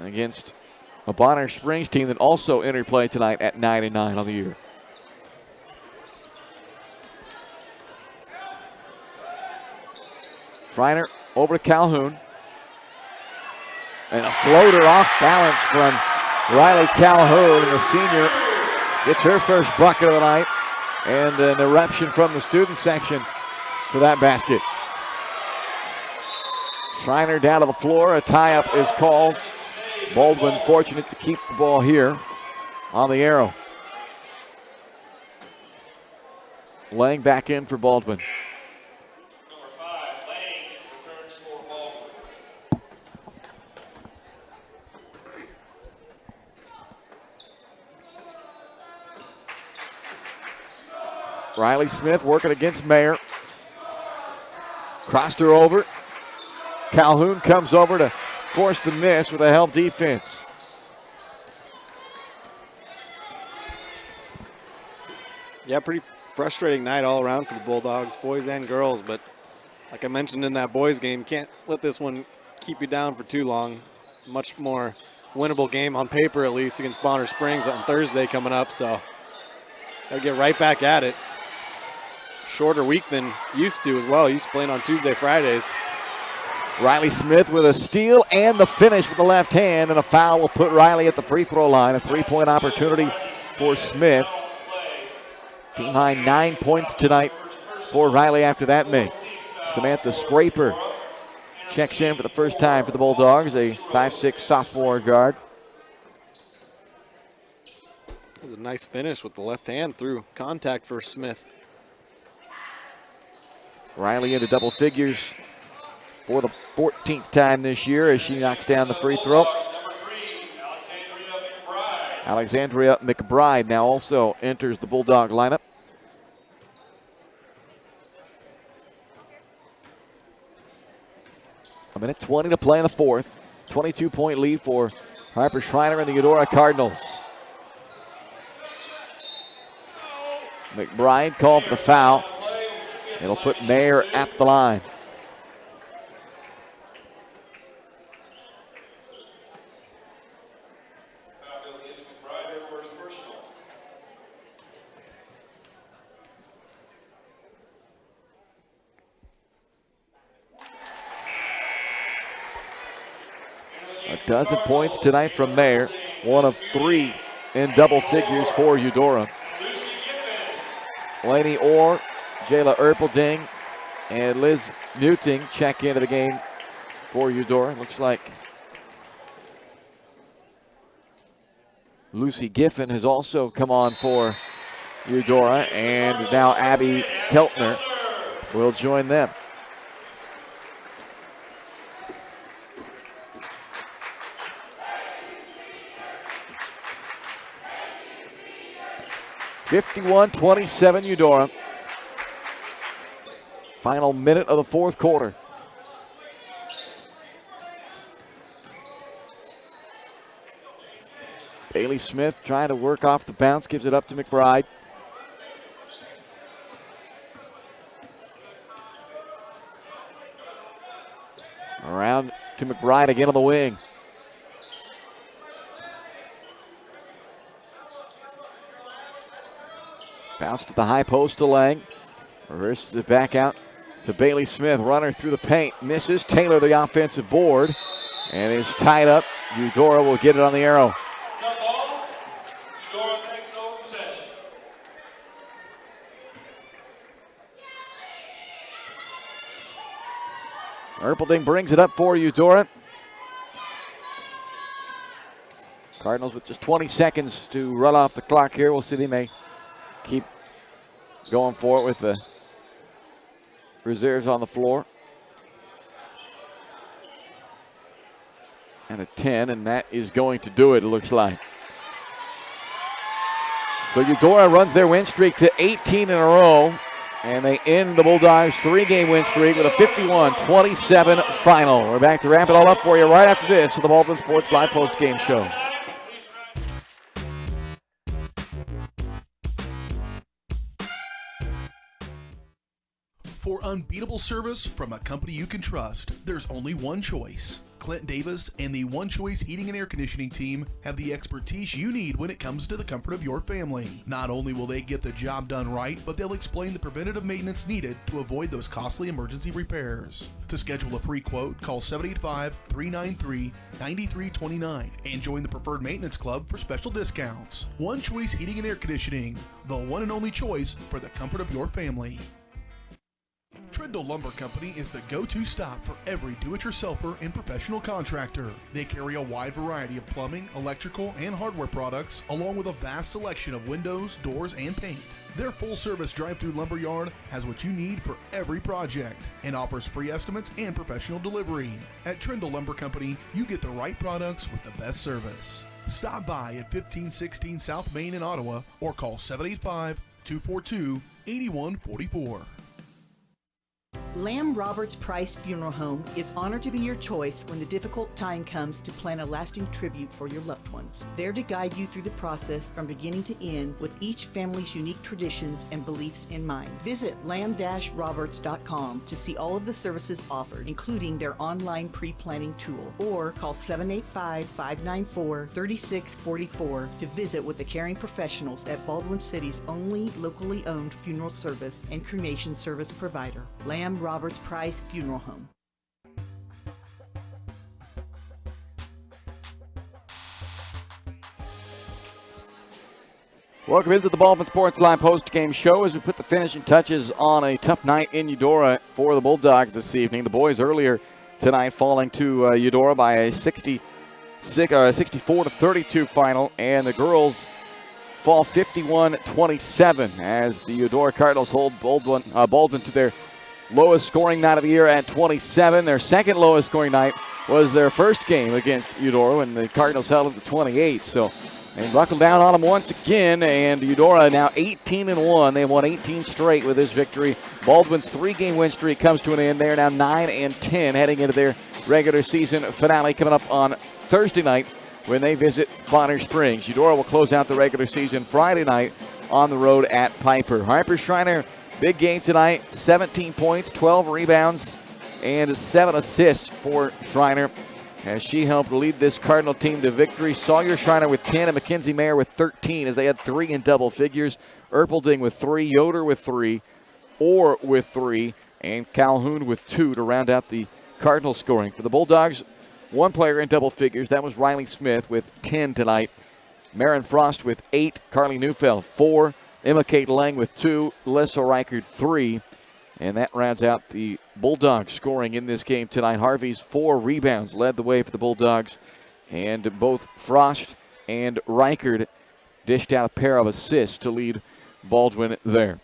against a Bonner Springs team that also entered play tonight at 9 and 9 on the year. Schreiner over to Calhoun. And a floater off balance from Riley Calhoun, and the senior gets her first bucket of the night, and an eruption from the student section for that basket. Schreiner down to the floor. A tie-up is called. Baldwin fortunate to keep the ball here on the arrow. Lang back in for Baldwin. Number 5, Lang, returns for Baldwin. Riley Smith working against Mayer. Crossed her over. Calhoun comes over to force the miss with a help defense. Yeah, pretty frustrating night all around for the Bulldogs, boys and girls. But like I mentioned in that boys game, can't let this one keep you down for too long. Much more winnable game on paper, at least, against Bonner Springs on Thursday coming up. So got to get right back at it. shorter week than used to as well. Used to playing on Tuesday, Fridays. Riley Smith with a steal and the finish with the left hand, and a foul will put Riley at the free throw line. A 3-point opportunity for Smith. Team high 9 points tonight for Riley after that make. Samantha Scraper checks in for the first time for the Bulldogs, a 5'6" sophomore guard. That was a nice finish with the left hand through contact for Smith. Riley into double figures for the 14th time this year as she knocks down the free throw. Alexandria McBride now also enters the Bulldog lineup. A minute 20 to play in the fourth. 22-point lead for Harper Schreiner and the Eudora Cardinals. McBride called for the foul. It'll put Mayer at the line. A dozen points tonight from Mayer. 1 of 3 in double figures for Eudora. Lainey Orr, Jayla Erpelding, and Liz Muting check into the game for Eudora. Looks like Lucy Giffen has also come on for Eudora, and now Abby Keltner will join them. (51-27) Eudora. Final minute of the fourth quarter. Bailey Smith trying to work off the bounce, gives it up to McBride. Around to McBride again on the wing. Bounce to the high post to Lang. Reverses it back out to Bailey Smith. Runner through the paint. Misses. Taylor the offensive board. And is tied up. Eudora will get it on the arrow. Eudora takes over possession. Erpelding brings it up for Eudora. Cardinals with just 20 seconds to run off the clock here. We'll see, they may keep going for it with the reserves on the floor. And a 10, and that is going to do it, it looks like. So Eudora runs their win streak to 18 in a row, and they end the Bulldogs' 3-game win streak with a 51-27 final. We're back to wrap it all up for you right after this with the Baldwin Sports Live Post Game Show. For unbeatable service from a company you can trust, there's only one choice. Clint Davis and the One Choice Heating and Air Conditioning team have the expertise you need when it comes to the comfort of your family. Not only will they get the job done right, but they'll explain the preventative maintenance needed to avoid those costly emergency repairs. To schedule a free quote, call 785-393-9329 and join the Preferred Maintenance Club for special discounts. One Choice Heating and Air Conditioning, the one and only choice for the comfort of your family. Trindle Lumber Company is the go-to stop for every do-it-yourselfer and professional contractor. They carry a wide variety of plumbing, electrical, and hardware products, along with a vast selection of windows, doors, and paint. Their full-service drive-through lumber yard has what you need for every project and offers free estimates and professional delivery. At Trindle Lumber Company, you get the right products with the best service. Stop by at 1516 South Main in Ottawa or call 785-242-8144. Lamb Roberts Price Funeral Home is honored to be your choice when the difficult time comes to plan a lasting tribute for your loved ones. There to guide you through the process from beginning to end with each family's unique traditions and beliefs in mind. Visit lamb-roberts.com to see all of the services offered, including their online pre-planning tool, or call 785-594-3644 to visit with the caring professionals at Baldwin City's only locally owned funeral service and cremation service provider, Lamb Roberts Price Funeral Home. Welcome into the Baldwin Sports Line post-game show as we put the finishing touches on a tough night in Eudora for the Bulldogs this evening. The boys earlier tonight falling to Eudora by a 64-32 final, and the girls fall 51-27 as the Eudora Cardinals hold Baldwin to their lowest scoring night of the year at 27. Their second lowest scoring night was their first game against Eudora when the Cardinals held them to 28. So they buckled down on them once again, and Eudora now 18-1. They've won 18 straight with this victory. Baldwin's 3-game win streak comes to an end. They are now 9-10 heading into their regular season finale coming up on Thursday night when they visit Bonner Springs. Eudora will close out the regular season Friday night on the road at Piper. Harper Schreiner, big game tonight, 17 points, 12 rebounds, and 7 assists for Schreiner as she helped lead this Cardinal team to victory. Sawyer Schreiner with 10 and Mackenzie Mayer with 13 as they had 3 in double figures. Erpelding with 3, Yoder with 3, Orr with 3, and Calhoun with 2 to round out the Cardinal scoring. For the Bulldogs, 1 player in double figures. That was Riley Smith with 10 tonight. Marin Frost with 8, Carly Neufeld 4, Emma Kate Lang with 2, Lissa Reichert 3. And that rounds out the Bulldogs scoring in this game tonight. Harvey's 4 rebounds led the way for the Bulldogs. And both Frost and Reichert dished out a pair of assists to lead Baldwin there.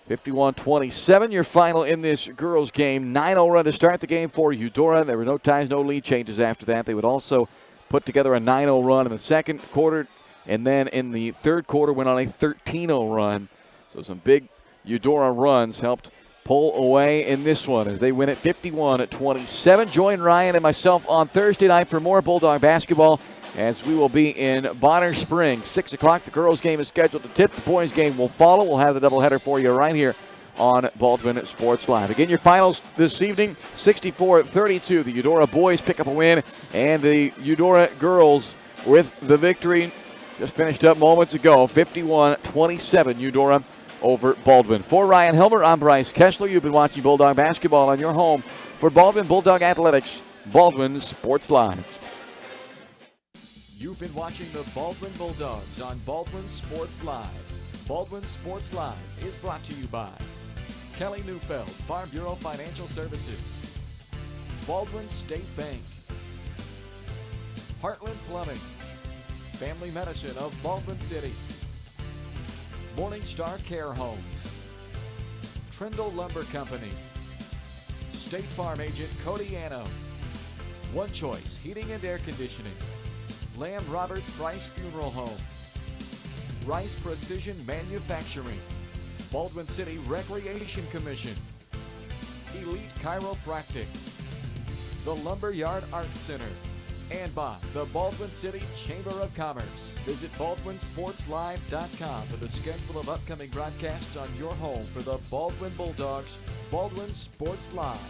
51-27, your final in this girls game. 9-0 run to start the game for Eudora. There were no ties, no lead changes after that. They would also put together a 9-0 run in the second quarter, and then in the third quarter went on a 13-0 run. So some big Eudora runs helped pull away in this one as they win it 51-27. Join Ryan and myself on Thursday night for more Bulldog basketball as we will be in Bonner Springs. 6 o'clock, the girls' game is scheduled to tip. The boys' game will follow. We'll have the doubleheader for you right here on Baldwin Sports Live. Again, your finals this evening, 64-32. The Eudora boys pick up a win, and the Eudora girls with the victory just finished up moments ago, 51-27, Eudora over Baldwin. For Ryan Helmer, I'm Bryce Kessler. You've been watching Bulldog basketball on your home for Baldwin Bulldog Athletics, Baldwin Sports Live. You've been watching the Baldwin Bulldogs on Baldwin Sports Live. Baldwin Sports Live is brought to you by Kelly Neufeld, Farm Bureau Financial Services, Baldwin State Bank, Heartland Plumbing, Family Medicine of Baldwin City, Morningstar Care Homes, Trindle Lumber Company, State Farm Agent Cody Anno, One Choice Heating and Air Conditioning, Lamb Roberts Price Funeral Home, Rice Precision Manufacturing, Baldwin City Recreation Commission, Elite Chiropractic, the Lumberyard Arts Center, and by the Baldwin City Chamber of Commerce. Visit BaldwinSportsLive.com for the schedule of upcoming broadcasts on your home for the Baldwin Bulldogs, Baldwin Sports Live.